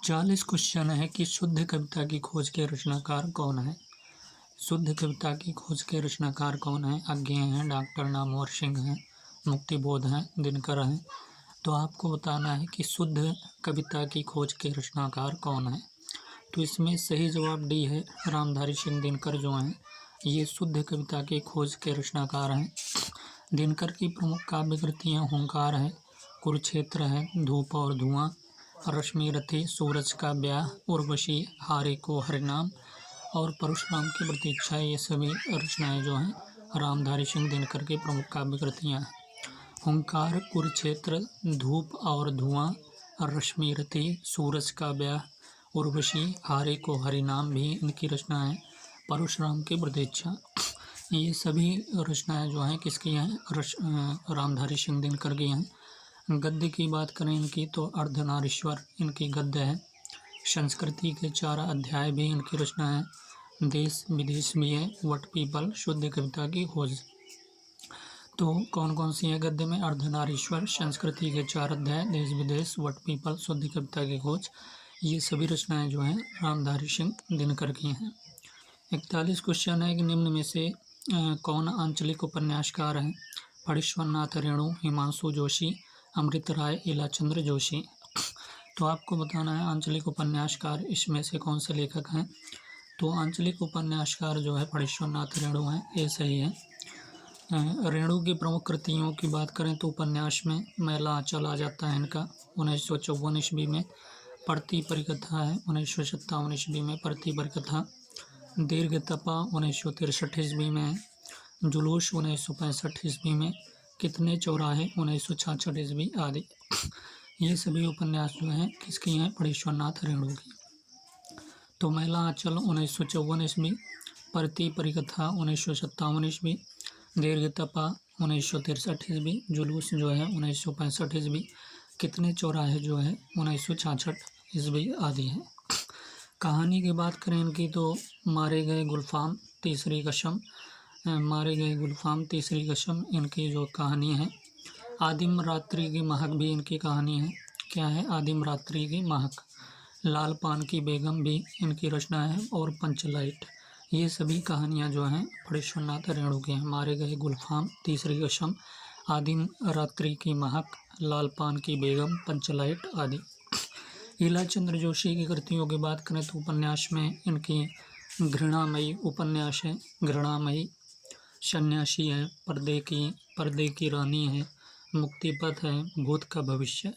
40 question है कि शुद्ध कविता की खोज के रचनाकार कौन है। शुद्ध कविता की खोज के रचनाकार कौन है? अज्ञेय हैं, डॉक्टर नामवर सिंह हैं, मुक्तिबोध हैं, दिनकर हैं। तो आपको बताना है कि शुद्ध कविता की खोज के रचनाकार कौन है। तो इसमें सही जवाब डी है, रामधारी सिंह दिनकर जो हैं ये शुद्ध कविता की खोज के रचनाकार हैं। दिनकर की प्रमुख काव्य कृतियाँ हुंकार है, कुरुक्षेत्र है, धूप और धुआं, रश्मि रथी, सूरज का ब्याह, उर्वशी, हारे को हरिनाम और परशुराम की प्रतीक्षा। ये सभी रचनाएं जो हैं रामधारी सिंह दिनकर की प्रमुख काव्य कृतियाँ हैं। हुंकार, कुरुक्षेत्र, धूप और धुआं, रश्मि रथी, सूरज का ब्याह, उर्वशी, हारे को हरिनाम भी इनकी रचनाएं। परशुराम की प्रतीक्षा, ये सभी रचनाएं जो हैं किसकी हैं? रामधारी सिंह दिनकर की हैं। गद्य की बात करें इनकी तो अर्धनारीश्वर इनकी गद्य है। संस्कृति के 4 अध्याय भी इनकी रचना है। देश विदेश भी है, वट पीपल, शुद्ध कविता की खोज। तो कौन कौन सी है गद्य में? अर्धनारीश्वर, संस्कृति के 4 अध्याय, देश विदेश, वट पीपल, शुद्ध कविता की खोज। ये सभी रचनाएं जो हैं रामधारी सिंह दिनकर की हैं। 41 क्वेश्चन है कि निम्न में से कौन आंचलिक उपन्यासकार हैं? फणीश्वरनाथ रेणु, हिमांशु जोशी, अमृत राय, इलाचंद्र जोशी। तो आपको बताना है आंचलिक उपन्यासकार इसमें से कौन से लेखक हैं। तो आंचलिक उपन्यासकार जो है फणीश्वरनाथ रेणु हैं, ये सही है। रेणु की प्रमुख कृतियों की बात करें तो उपन्यास में मैला आंचल आ जाता है इनका 1954 ईस्वी में। प्रति परिकथा है 1957 ईस्वी में, प्रति परिकथा। दीर्घ तपा 1963 ईस्वी में, जुलूस 1965 ईस्वी में, कितने चौराहे 1966 ईस्वी आदि। ये सभी उपन्यास जो हैं किसकी हैं? फणीश्वरनाथ रेणु की। तो मैला आंचल 1954 ईस्वी, प्रति परिकथा 1957 ईस्वी, दीर्घ तपा 1963 ईस्वी, जुलूस जो है 1965 ईस्वी, कितने चौराहे जो है 1966 ईस्वी आदि है। कहानी की बात करें इनकी तो मारे गए गुलफाम, तीसरी कसम, मारे गए गुलफाम, तीसरी कसम इनकी जो कहानी है। आदिम रात्रि की महक भी इनकी कहानी है। क्या है? आदिम रात्रि की महक। लाल पान की बेगम भी इनकी रचना है और पंचलाइट। ये सभी कहानियाँ जो हैं फणीश्वरनाथ रेणु की हैं। मारे गए गुलफाम, तीसरी कसम, आदिम रात्रि की महक, लाल पान की बेगम, पंचलाइट आदि। इलाचंद्र जोशी की कृतियों की बात करें तो उपन्यास में इनकी घृणामयी उपन्यास है, घृणामयी, सन्यासी है, पर्दे की रानी है, मुक्तिपथ है, भूत का भविष्य।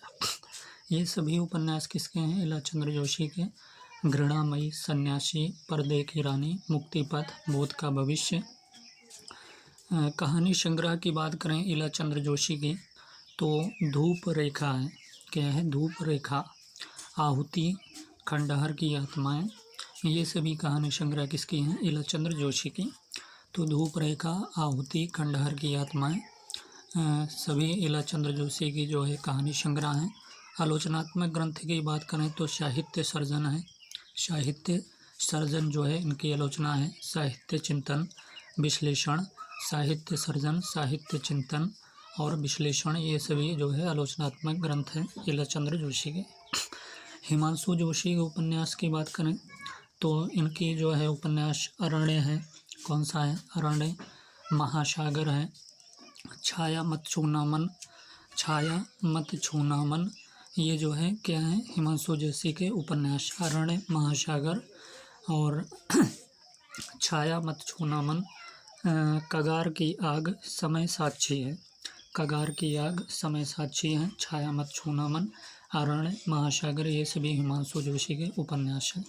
ये सभी उपन्यास किसके हैं? इलाचंद्र जोशी के। घृणामयी, सन्यासी, पर्दे की रानी, मुक्तिपथ, भूत का भविष्य। कहानी संग्रह की बात करें इलाचंद्र जोशी की तो धूप रेखा है। क्या है? धूप रेखा, आहुति, खंडहर की आत्माएं। ये सभी कहानी संग्रह किसकी हैं? इलाचंद्र जोशी की। तो धूप रेखा, आहुति, खंडहर की आत्माएं सभी इलाचंद्र जोशी की जो है कहानी संग्रह हैं। आलोचनात्मक ग्रंथ की बात करें तो साहित्य सर्जन है। साहित्य सर्जन जो है इनकी आलोचना है। साहित्य चिंतन, विश्लेषण, साहित्य सर्जन, साहित्य चिंतन और विश्लेषण, ये सभी जो है आलोचनात्मक ग्रंथ हैं इलाचंद्र जोशी के। हिमांशु जोशी के उपन्यास की बात करें तो इनकी जो है उपन्यास अरण्य है। कौन सा है? अरण्य, महासागर है, छाया मत छूना मन, छाया मत छूना मन। ये जो है क्या है? हिमांशु जोशी के उपन्यास अरण्य, महासागर और छाया मत छूना मन। कगार की आग, समय साक्षी है। कगार की आग, समय साक्षी है, छाया मत छूना मन, अरण्य, महासागर, ये सभी हिमांशु जोशी के उपन्यास हैं।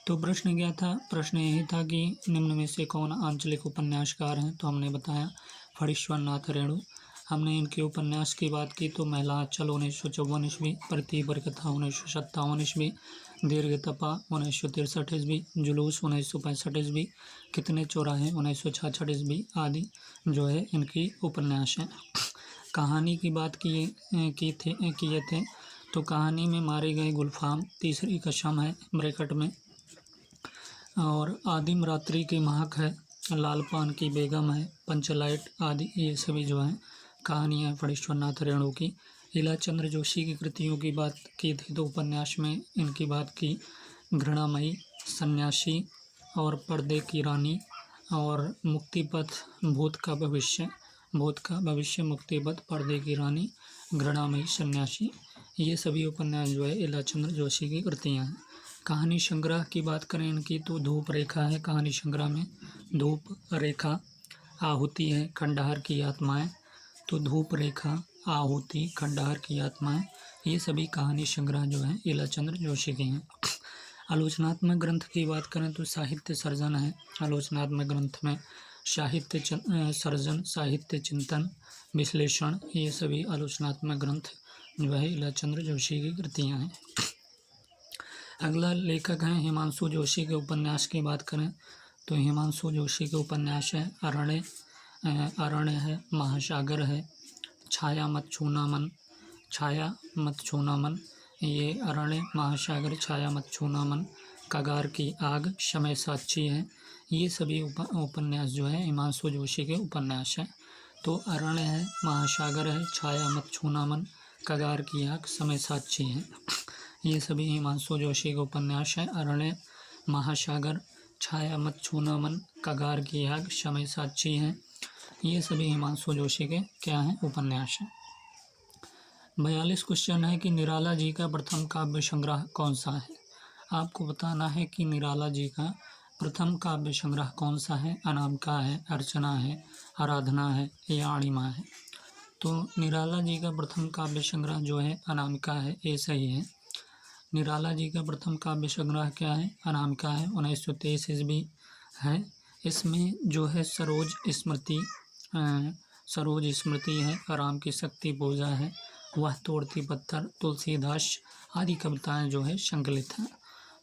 तो प्रश्न क्या था? प्रश्न यही था कि निम्न में से कौन आंचलिक उपन्यासकार हैं। तो हमने बताया फणीश्वरनाथ रेणु। हमने इनके उपन्यास की बात की तो मैला आंचल 1954 ईस्वी, प्रति परिकथा 1957 ईस्वी, दीर्घ तपा 1963 ईस्वी, जुलूस 1965 ईस्वी, कितने चौराहे 1966 ईस्वी आदि जो है इनकी उपन्यास हैं। कहानी की बात किए थे तो कहानी में मारे गए गुलफाम, तीसरी कसम है ब्रैकेट में, और आदिम रात्रि की महक है, लाल पान की बेगम है, पंचलाइट आदि, ये सभी जो हैं कहानियाँ फणीश्वरनाथ रेणु की। इलाचंद्र जोशी की कृतियों की बात की थी तो उपन्यास में इनकी बात की घृणामयी, सन्यासी और पर्दे की रानी और मुक्तिपथ, भूत का भविष्य, मुक्तिपथ, पर्दे की रानी, घृणामयी, सन्यासी, ये सभी उपन्यास जो है इलाचंद्र जोशी की कृतियाँ हैं। कहानी संग्रह की बात करें इनकी तो धूप रेखा है कहानी संग्रह में, धूप रेखा, आहुति है, खंडहर की आत्माएं, तो धूप रेखा, आहुति, खंडहर की आत्माएं, ये सभी कहानी संग्रह जो है इलाचंद्र जोशी के हैं। आलोचनात्मक ग्रंथ की बात करें तो साहित्य सर्जन है। आलोचनात्मक ग्रंथ में साहित्य सर्जन, साहित्य चिंतन, विश्लेषण, ये सभी आलोचनात्मक ग्रंथ जो है इलाचंद्र जोशी की कृतियाँ हैं। अगला लेखक हैं हिमांशु जोशी के उपन्यास की बात करें तो हिमांशु जोशी के उपन्यास है अरण्य है, महासागर है, छाया मत छूना मन, ये अरण्य, महासागर, छाया मत छूना मन, कगार की आग, समय साक्षी है, ये सभी उपन्यास जो है हिमांशु जोशी के उपन्यास हैं। तो अरण्य है, महासागर है, छाया मत छूना मन, कगार की आग, समय साक्षी है, ये सभी हिमांशु जोशी के उपन्यास हैं। अरण्य, महासागर, छाया मत छूना मन, कगार की आग, समय साक्षी है, ये सभी हिमांशु जोशी के क्या हैं उपन्यास हैं। 42 क्वेश्चन है कि निराला जी का प्रथम काव्य संग्रह कौन सा है। आपको बताना है कि निराला जी का प्रथम काव्य संग्रह कौन सा है। अनामिका है, अर्चना है, आराधना है या अणिमा है। तो निराला जी का प्रथम काव्य संग्रह जो है अनामिका है, ये सही है। निराला जी का प्रथम काव्य संग्रह क्या है, अनामिका है, 1923 ईस्वी है। इसमें जो है सरोज स्मृति है, राम की शक्ति पूजा है, वह तोड़ती पत्थर, तुलसीदास आदि कविताएं जो है संकलित हैं।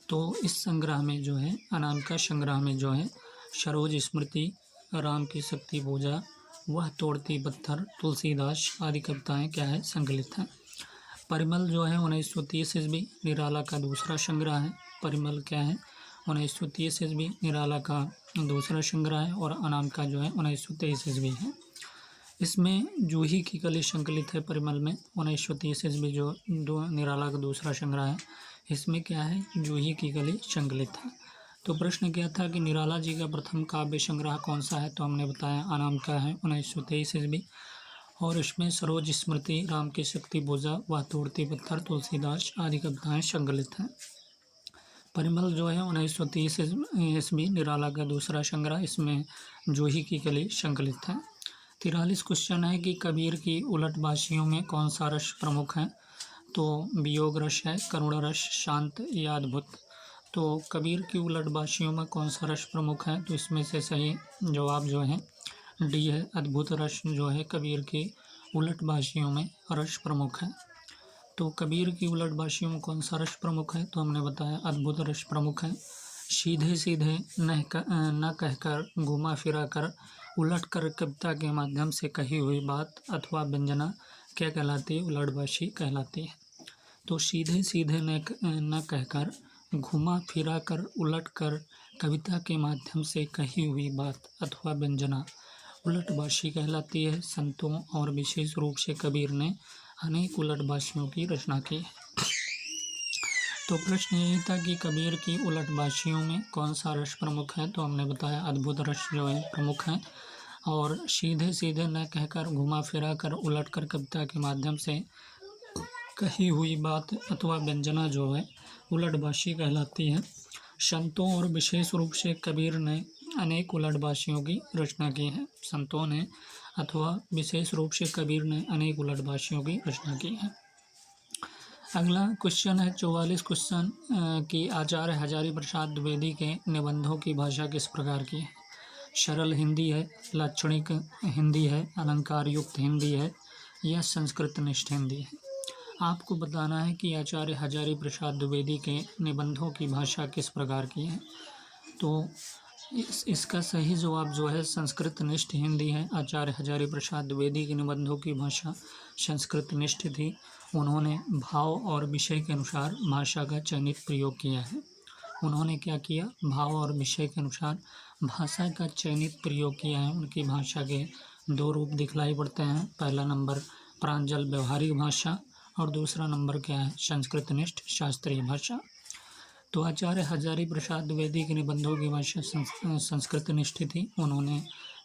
तो इस संग्रह में जो है अनामिका संग्रह में जो है सरोज स्मृति, राम की शक्ति पूजा, वह तोड़ती पत्थर, तुलसीदास आदि कविताएं क्या है संकलित हैं। परिमल जो है 1930 ईस्वी निराला का दूसरा संग्रह है। परिमल क्या है 1930 ईस्वी निराला का दूसरा संग्रह है और अनामिका जो है 1923 ईस्वी है। इसमें जूही की कली संकलित है परिमल में, 1930 ईस्वी जो निराला का दूसरा संग्रह है, इसमें क्या है जूही की कली संकलित है। तो प्रश्न क्या था कि निराला जी का प्रथम काव्य संग्रह कौन सा है, तो हमने बताया अनामिका है 1923 ईस्वी और इसमें सरोज स्मृति, राम की शक्ति पूजा, वह तोड़ती पत्थर, तुलसीदास आदि कविताएं संकलित हैं। परिमल जो है 1930 ईस्वी निराला का दूसरा संग्रह, इसमें जूही की कली संकलित है। 43 क्वेश्चन है कि कबीर की उलटबाशियों में कौन सा रस प्रमुख है, तो वियोग रस है, करुण रस, शांत या अद्भुत। तो कबीर की उलटबाशियों में कौन सा रस प्रमुख है, तो इसमें से सही जवाब जो है डी है, अद्भुत रस जो है कबीर की उलटबाशियों में रस प्रमुख है। तो कबीर की उलटबाशियों में कौन सा रस प्रमुख है, तो हमने बताया अद्भुत रस प्रमुख है। सीधे सीधे न कहकर, घुमा फिरा कर, उलट कर कविता के माध्यम से कही हुई बात अथवा व्यंजना क्या कहलाती है, उलटबाशी कहलाती है। तो सीधे सीधे न कहकर, घुमा फिरा कर, उलट कर कविता के माध्यम से कही हुई बात अथवा व्यंजना उलटबाशी कहलाती है। संतों और विशेष रूप से कबीर ने अनेक उलटबाशियों की रचना की है। तो प्रश्न यही था कि कबीर की उलटबाशियों में कौन सा रस प्रमुख है, तो हमने बताया अद्भुत रस जो है प्रमुख है। और सीधे सीधे न कहकर, घुमा फिरा कर, उलट कर कविता के माध्यम से कही हुई बात अथवा व्यंजना जो है उलटबाशी कहलाती है। संतों और विशेष रूप से कबीर ने अनेक उलटबाशियों की रचना की है। संतों ने अथवा विशेष रूप से कबीर ने अनेक उलटबाशियों की रचना की है। अगला क्वेश्चन है 44 क्वेश्चन कि आचार्य हजारी प्रसाद द्विवेदी के निबंधों की भाषा किस प्रकार की है। सरल हिंदी है, लाक्षणिक हिंदी है, अलंकार युक्त हिंदी है या संस्कृत निष्ठ हिंदी है। आपको बताना है कि आचार्य हजारी प्रसाद द्विवेदी के निबंधों की भाषा किस प्रकार की है। तो इसका सही जवाब जो है संस्कृत निष्ठ हिंदी है। आचार्य हजारी प्रसाद द्विवेदी के निबंधों की भाषा संस्कृत निष्ठ थी। उन्होंने भाव और विषय के अनुसार भाषा का चयनित प्रयोग किया है। उन्होंने क्या किया, भाव और विषय के अनुसार भाषा का चयनित प्रयोग किया है। उनकी भाषा के दो रूप दिखलाई पड़ते हैं। पहला नंबर प्रांजल व्यवहारिक भाषा और दूसरा नंबर क्या है संस्कृतनिष्ठ शास्त्रीय भाषा। तो आचार्य हजारी प्रसाद द्विवेदी के निबंधों की भाषा संस्कृतनिष्ठ थी। उन्होंने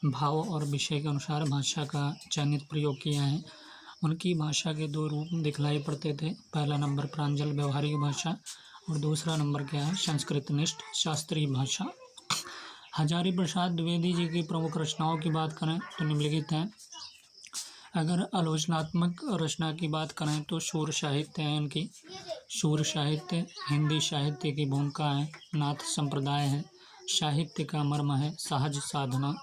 भाव और विषय के अनुसार भाषा का चयनित प्रयोग किया है। उनकी भाषा के दो रूप दिखलाई पड़ते थे, पहला नंबर प्रांजल व्यवहारिक भाषा और दूसरा नंबर क्या है संस्कृतनिष्ठ शास्त्रीय भाषा। हजारी प्रसाद द्विवेदी जी की प्रमुख रचनाओं की बात करें तो निम्नलिखित हैं। अगर आलोचनात्मक रचना की बात करें तो शूर साहित्य है इनकी, शूर साहित्य, हिंदी साहित्य की भूमिका है, नाथ संप्रदाय है, साहित्य का मर्म है, सहज साधना,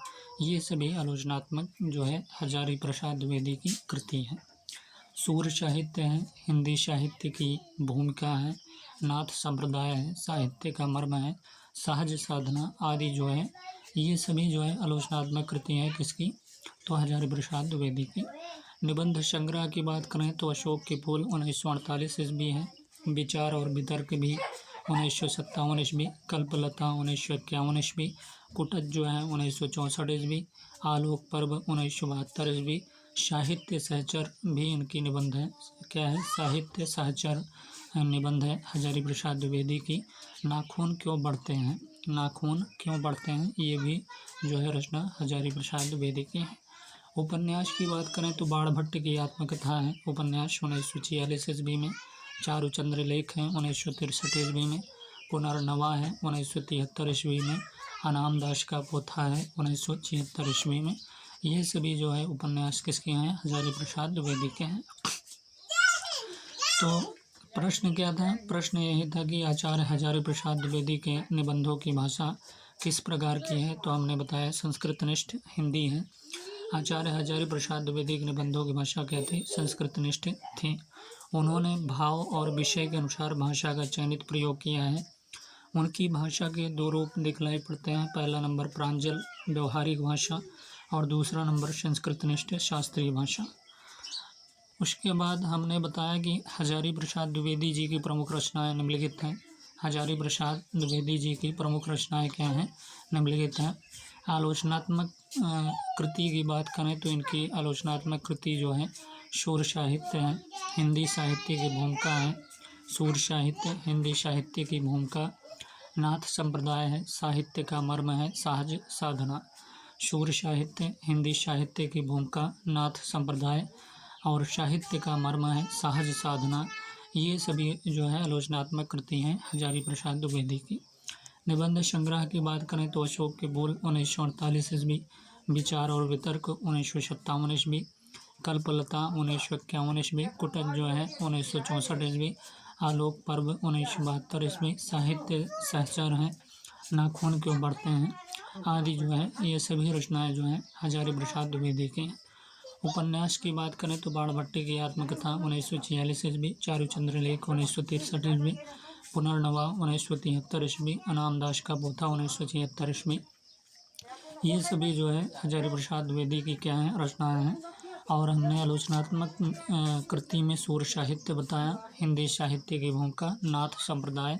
ये सभी आलोचनात्मक जो है हजारी प्रसाद द्विवेदी की कृति है। सूर साहित्य है, हिंदी साहित्य की भूमिका है, नाथ संप्रदाय है, साहित्य का मर्म है, सहज साधना आदि जो है ये सभी जो है आलोचनात्मक कृतियाँ हैं किसकी तो हजारी प्रसाद द्विवेदी की। निबंध संग्रह की बात करें तो अशोक के फूल 1948 ईस्वी है, विचार और वितर्क भी 1957 ईस्वी, कल्पलता 1951 ईस्वी, कुटज जो है 1964 ईस्वी, आलोक पर्व 1972 ईस्वी, साहित्य सहचर भी इनकी निबंध है। क्या है साहित्य सहचर निबंध है हजारी प्रसाद द्विवेदी की। नाखून क्यों बढ़ते हैं, नाखून क्यों बढ़ते हैं ये भी जो है रचना हजारी प्रसाद द्विवेदी की है। उपन्यास की बात करें तो बाणभट्ट की आत्मकथा है, उपन्यास 1946 ईस्वी में, चारुचंद्र लेख है 1963 ईस्वी में, पुनर्नवा है 1973 ईस्वी में, अनाम दास का पोथा है 1976 ईस्वी में। ये सभी जो है उपन्यास किसके हैं हजारी प्रसाद द्विवेदी के हैं। तो प्रश्न क्या था, प्रश्न यही था कि आचार्य हजारी प्रसाद द्विवेदी के निबंधों की भाषा किस प्रकार की है, तो हमने बताया संस्कृतनिष्ठ हिंदी है। आचार्य हजारी प्रसाद द्विवेदी के निबंधों की भाषा क्या थी संस्कृतनिष्ठ थी। उन्होंने भाव और विषय के अनुसार भाषा का चयनित प्रयोग किया है। उनकी भाषा के दो रूप दिखलाई पड़ते हैं, पहला नंबर प्रांजल व्यवहारिक भाषा और दूसरा नंबर संस्कृतनिष्ठ शास्त्रीय भाषा। उसके बाद हमने बताया कि हजारी प्रसाद द्विवेदी जी की प्रमुख रचनाएं निम्नलिखित हैं। हजारी प्रसाद द्विवेदी जी की प्रमुख रचनाएं क्या हैं निम्नलिखित हैं। आलोचनात्मक कृति की बात करें तो इनकी आलोचनात्मक कृति जो है शूर साहित्य है, हिंदी साहित्य की भूमिका है, शूर साहित्य हिंदी साहित्य की भूमिका, नाथ संप्रदाय है, साहित्य का मर्म है, सहज साधना। शूर साहित्य हिंदी साहित्य की भूमिका, नाथ संप्रदाय और साहित्य का मर्म है, सहज साधना, ये सभी जो है आलोचनात्मक कृति हैं हजारी प्रसाद द्विवेदी की। निबंध संग्रह की बात करें तो अशोक के फूल 1948 ईस्वी, विचार और वितर्क 1957 ईस्वी, कल्पलता 1951 ईस्वी, कुटज जो है 1964 ईस्वी, आलोक पर्व 1972 ईस्वी, साहित्य सहचर हैं, नाखून क्यों बढ़ते हैं आदि जो है ये सभी रचनाएं जो हैं हजारी प्रसाद द्विवेदी की हैं। उपन्यास की बात करें तो बाणभट्ट की आत्मकथा 1946 ईस्वी, चारुचंद्र लेख 1963 ईस्वी, पुनर्नवा 1973 ईस्वी, अनाम दास का पोथा 1976 ईस्वी, ये सभी जो है हजारी प्रसाद द्विवेदी की क्या है रचनाएं हैं। और हमने आलोचनात्मक कृति में सूर साहित्य बताया, हिंदी साहित्य की भूमिका, नाथ संप्रदाय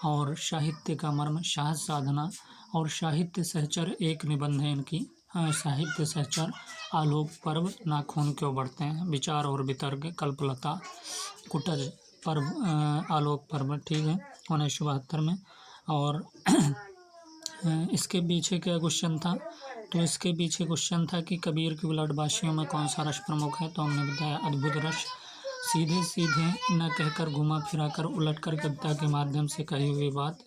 और साहित्य का मर्म, सहज साधना और साहित्य सहचर एक निबंध है इनकी साहित्य सहचर, आलोक पर्व, नाखून क्यों बढ़ते हैं, विचार और वितर्क, कल्पलता, कुटज पर्व, आलोक पर्व ठीक है 1972 में। और इसके पीछे क्या क्वेश्चन था, तो इसके पीछे क्वेश्चन था कि कबीर की उलटबाशियों में कौन सा रस प्रमुख है, तो हमने बताया अद्भुत रस। सीधे सीधे न कहकर घुमा फिरा कर उलट कर कविता के माध्यम से कही हुई बात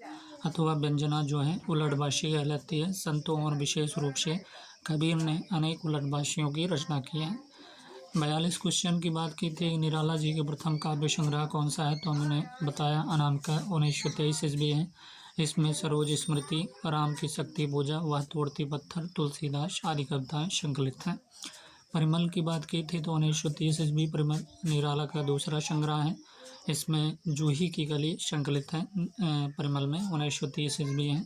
अथवा व्यंजना जो है उलटबाशी कहलाती है। संतों और विशेष रूप से कबीर ने अनेक उलटबाशियों की रचना की है। 42 क्वेश्चन की बात की थी, निराला जी के प्रथम काव्य संग्रह कौन सा है, तो हमने बताया अनामिका 1923 ईस्वी है। इसमें सरोज स्मृति, राम की शक्ति पूजा, वह तोड़ती पत्थर, तुलसीदास आदि कविताएं संकलित हैं। परिमल की बात की थी तो 1930 ईस्वी परिमल निराला का दूसरा संग्रह है। इसमें जूही की कली संकलित है। परिमल में 1930 ईस्वी है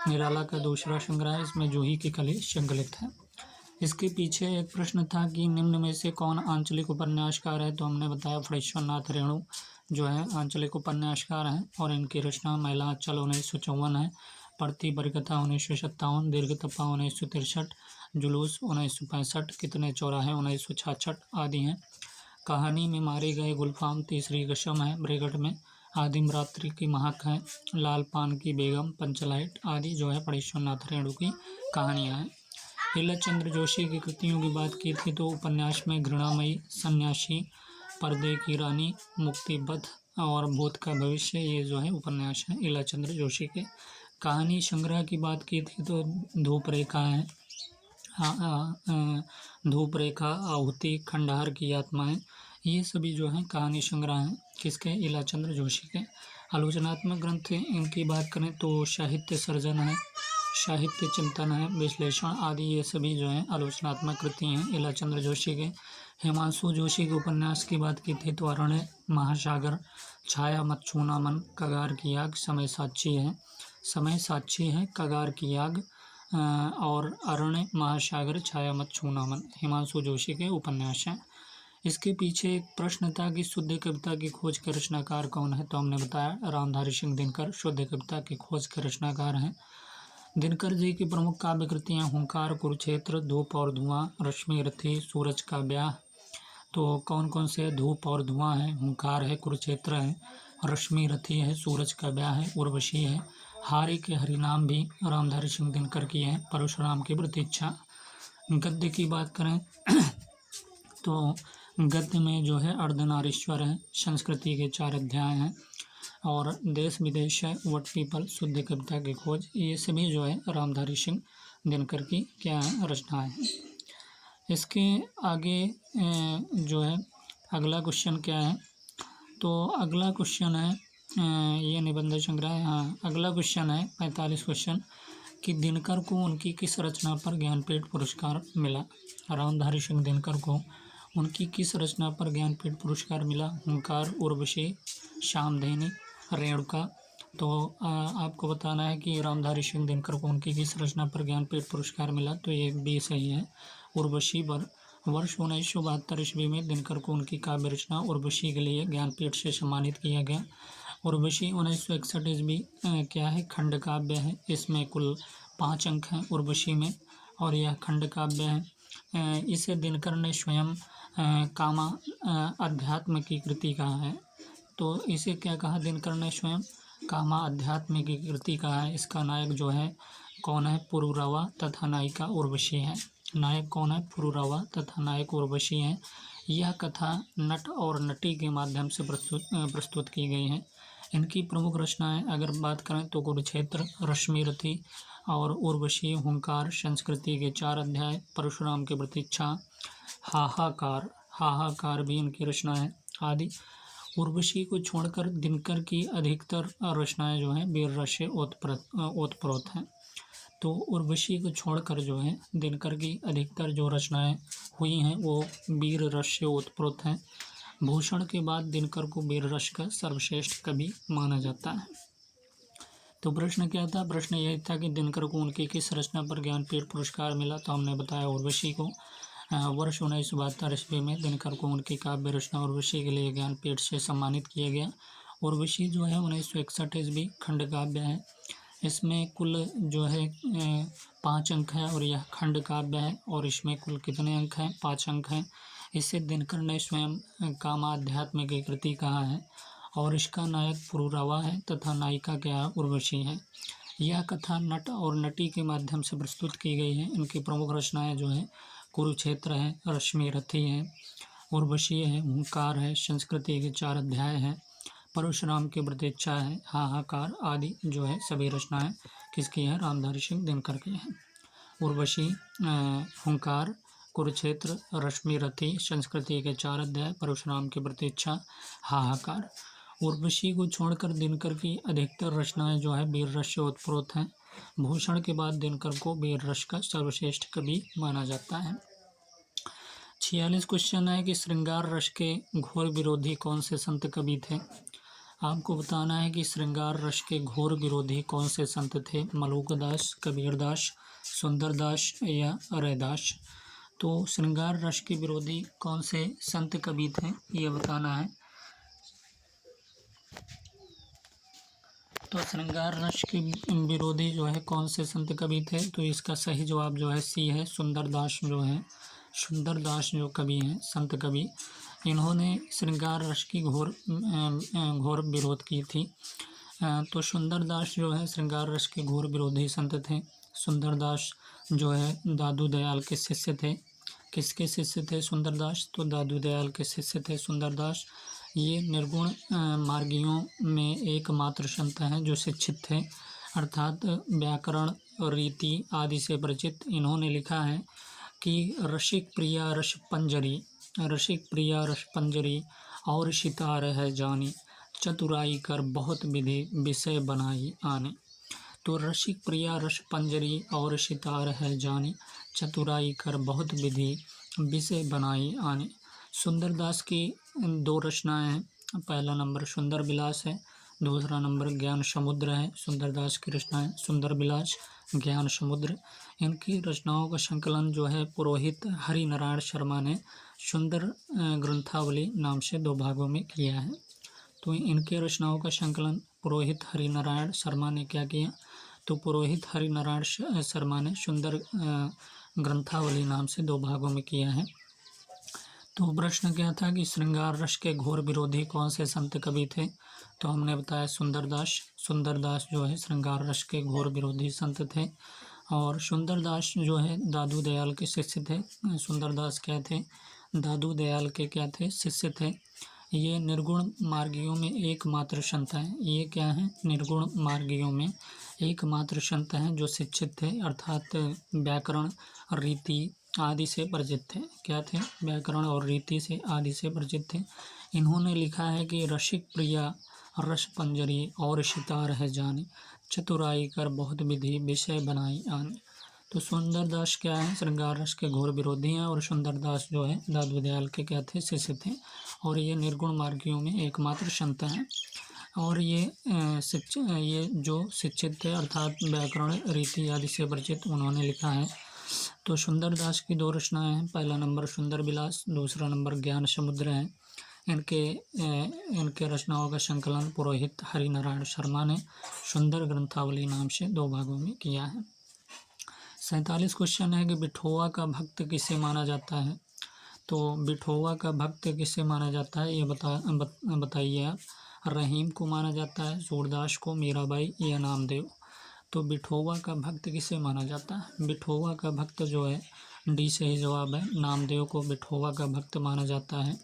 निराला का दूसरा संग्रह है, इसमें जूही की कली संकलित है। इसके पीछे एक प्रश्न था कि निम्न में से कौन आंचलिक उपन्यासकार है, तो हमने बताया फणीश्वरनाथ रेणु जो है आंचलिक उपन्यासकार हैं और इनकी रचना महिला अचल 1954 है, पढ़ती परिकथा 1957, दीर्घतप्पा 1963, जुलूस 1965, कितने चौराहे 1966 आदि हैं। कहानी में मारे गए गुलफाम, तीसरी कसम है ब्रैकेट में, आदिम रात्रि की महक है, लाल पान की बेगम, पंचलाइट आदि जो है परेश्वरनाथ रेणु की कहानियाँ हैं। लीलाचंद्र जोशी की कृतियों की बात की थी तो उपन्यास में घृणामयी, सन्यासी, पर्दे की रानी, मुक्तिपथ और भूत का भविष्य, ये जो है उपन्यास हैं लीलाचंद्र जोशी के। कहानी संग्रह की बात की थी तो धूप रेखा है, धूप रेखा, आहुति, खंडहर की आत्माएं, ये सभी जो हैं कहानी संग्रह हैं किसके, लीलाचंद्र जोशी के। आलोचनात्मक ग्रंथ इनकी बात करें तो साहित्य सर्जन है, साहित्य चिंतन है, विश्लेषण आदि, ये सभी जो हैं आलोचनात्मक कृति हैं लीलाचंद्र जोशी के। हिमांशु जोशी के उपन्यास की बात की थी तो अरण्य, महासागर, छाया मत छूना मन, कगार की आग, समय साक्षी है, समय साक्षी है, कगार की आग और अरण्य, महासागर, छाया मत छूना मन, हिमांशु जोशी के उपन्यास हैं। इसके पीछे एक प्रश्न था कि शुद्ध कविता की खोज के रचनाकार कौन है, तो हमने बताया रामधारी सिंह दिनकर शुद्ध कविता की खोज के रचनाकार हैं। दिनकर जी की प्रमुख काव्य कृतियाँ हुंकार, कुरुक्षेत्र, धूप और धुआं, रश्मि रथी, सूरज का ब्याह। तो कौन कौन से, धूप और धुआं है, हुंकार है, कुरुक्षेत्र है, रश्मि रथी है, सूरज का ब्याह है, उर्वशी है। हारी के हरिनाम भी रामधारी सिंह दिनकर की है, परशुराम की प्रतीक्षा। गद्य की बात करें तो गद्य में जो है अर्धनारीश्वर है, संस्कृति के 4 अध्याय हैं और देश विदेश है, वट पीपल, शुद्ध कविता की खोज, ये सभी जो है रामधारी सिंह दिनकर की क्या है, रचनाएं हैं। इसके आगे जो है अगला क्वेश्चन क्या है, तो अगला क्वेश्चन है ये निबंध संग्रह है। हाँ, अगला क्वेश्चन है 45 क्वेश्चन कि दिनकर को उनकी किस रचना पर ज्ञानपीठ पुरस्कार मिला। रामधारी सिंह दिनकर को उनकी किस रचना पर ज्ञानपीठ पुरस्कार मिला, हुंकार, उर्वशी, श्यामधेनी, रेणुका। तो आपको बताना है कि रामधारी सिंह दिनकर को उनकी किस रचना पर ज्ञानपीठ पुरस्कार मिला, तो ये बी सही है, उर्वशी पर। वर्ष 1972 ईस्वी में दिनकर को उनकी काव्य रचना उर्वशी के लिए ज्ञानपीठ से सम्मानित किया गया। उर्वशी 1961 ईस्वी क्या है, खंड काव्य है, इसमें कुल 5 अंक हैं उर्वशी में और यह खंड काव्य है। इसे दिनकर ने स्वयं कामा अध्यात्म की कृति कहा है। तो इसे क्या कहा, दिनकर ने स्वयं कामा अध्यात्म की कृति कहा है। इसका नायक जो है कौन है, पुरुरवा तथा नायिका उर्वशी है। नायक कौन है, पुरुरवा तथा नायक उर्वशी है। यह कथा नट और नटी के माध्यम से प्रस्तुत की गई है। इनकी प्रमुख रचनाएं अगर बात करें तो कुरुक्षेत्र, रश्मि रथी और उर्वशी, हुंकार, संस्कृति के 4 अध्याय, परशुराम की प्रतीक्षा, हाहाकार, हाहाकार भी इनकी रचना है आदि। उर्वशी को छोड़कर दिनकर की अधिकतर रचनाएं जो हैं वीर रस से ओतप्रोत हैं। तो उर्वशी को छोड़कर जो है दिनकर की अधिकतर जो रचनाएं हुई हैं वो वीर रस से ओतप्रोत हैं। भूषण के बाद दिनकर को वीर रस का सर्वश्रेष्ठ कवि माना जाता है। तो प्रश्न क्या था, प्रश्न यही था कि दिनकर को उनकी किस रचना पर ज्ञानपीठ पुरस्कार मिला, तो हमने बताया उर्वशी को। वर्ष 1972 ईस्वी में दिनकर को उनकी काव्य रचना उर्वशी के लिए ज्ञानपीठ से सम्मानित किया गया। उर्वशी जो है 1961 ईस्वी खंड काव्य है, इसमें कुल जो है 5 अंक है और यह खंड काव्य है और इसमें कुल कितने अंक हैं, 5 अंक हैं। इसे दिनकर ने स्वयं कामाध्यात्म की कृति कहा है और इसका नायक पुरुरवा है तथा नायिका क्या है, उर्वशी है। यह कथा नट और नटी के माध्यम से प्रस्तुत की गई है। इनकी प्रमुख रचनाएं जो है कुरुक्षेत्र है, रश्मि रथी है, उर्वशी है, हुंकार है, संस्कृति के 4 अध्याय हैं, परशुराम की प्रतीक्षा है, हाहाकार आदि जो है सभी रचनाएं किसकी है, रामधारी सिंह दिनकर की हैं। उर्वशी, हुंकार, कुरुक्षेत्र, रश्मि रथी, संस्कृति के 4 अध्याय, परशुराम की प्रतीक्षा, हाहाकार। उर्वशी को छोड़कर दिनकर की अधिकतर रचनाएं जो है वीर रस से ओतप्रोत हैं। भूषण के बाद दिनकर को वीर रस का सर्वश्रेष्ठ कवि माना जाता है। 46 क्वेश्चन है कि श्रृंगार रस के घोर विरोधी कौन से संत कवि थे। आपको बताना है कि श्रृंगार रस के घोर विरोधी कौन से संत थे, मलुकदास, कबीरदास, सुंदरदास या रैदास। तो श्रृंगार रस के विरोधी कौन से संत कवि थे ये बताना है। तो श्रृंगार रस के विरोधी जो है कौन से संत कवि थे, तो इसका सही जवाब जो है सी है, सुंदरदास जो है, सुंदरदास जो कवि हैं संत कवि। इन्होंने श्रृंगार रस की घोर विरोध की थी। तो सुंदरदास जो है श्रृंगार रस के घोर विरोधी संत थे। सुंदरदास जो है दादू दयाल के शिष्य थे। किसके शिष्य थे सुंदरदास? तो दादू दयाल के शिष्य थे सुंदरदास। ये निर्गुण मार्गियों में एकमात्र संत हैं जो शिक्षित थे, अर्थात व्याकरण, रीति आदि से परिचित। इन्होंने लिखा है कि रसिक प्रिया रस पंजरी और सितार है जानी, चतुराई कर बहुत विधि विषय बनाई आने। तो रसिक प्रिया रस पंजरी और सितार है जानी, चतुराई कर बहुत विधि विषय बनाई आने। सुंदरदास की दो रचनाएं हैं। पहला नंबर सुंदर विलास है, दूसरा नंबर ज्ञान समुद्र है। सुंदरदास की रचनाएं सुंदर विलास, ज्ञान समुद्र। इनकी रचनाओं का संकलन जो है पुरोहित हरिनारायण शर्मा ने सुंदर ग्रंथावली नाम से 2 भागों में किया है। तो इनके रचनाओं का संकलन पुरोहित हरिनारायण शर्मा ने क्या किया? तो पुरोहित हरिनारायण शर्मा ने सुंदर ग्रंथावली नाम से 2 भागों में किया है। तो प्रश्न क्या था कि श्रृंगार रस के घोर विरोधी कौन से संत कवि थे? तो हमने बताया सुंदरदास जो है श्रृंगार रस के घोर विरोधी संत थे। और सुंदरदास जो है दादू दयाल के शिष्य थे। सुंदरदास क्या थे? दादू दयाल के क्या थे? शिष्य थे। ये निर्गुण मार्गियों में एकमात्र संत हैं। ये क्या हैं? निर्गुण मार्गियों में एकमात्र संत हैं जो शिक्षित थे, अर्थात व्याकरण, रीति आदि से परिचित थे। क्या थे? व्याकरण और रीति से आदि से परिचित थे। इन्होंने लिखा है कि रसिक प्रिया रस पंजरी और सितार है जानी, चतुराई कर बहुत विधि विषय बनाई आनी। तो सुंदरदास क्या है? श्रृंगार रस के घोर विरोधी हैं। और सुंदरदास जो है दादू दयाल के क्या थे? शिष्य थे। और ये निर्गुण मार्गियों में एकमात्र संत हैं। और ये जो शिक्षित थे, अर्थात व्याकरण, रीति आदि से परिचित, उन्होंने लिखा है। तो सुंदरदास की 2 रचनाएं हैं। पहला नंबर सुंदर विलास, दूसरा नंबर ज्ञान समुद्र है। इनके रचनाओं का संकलन पुरोहित हरिनारायण शर्मा ने सुंदर ग्रंथावली नाम से 2 भागों में किया है। 47 क्वेश्चन है कि बिठोवा का भक्त किसे माना जाता है? तो बिठोवा का भक्त किसे माना जाता है ये बताइए आप। रहीम को माना जाता है, सूरदास को, मीराबाई या नामदेव? तो बिठोवा का भक्त किसे माना जाता है? बिठोवा का भक्त जो है डी सही जवाब है, नामदेव को बिठोवा का भक्त माना जाता है।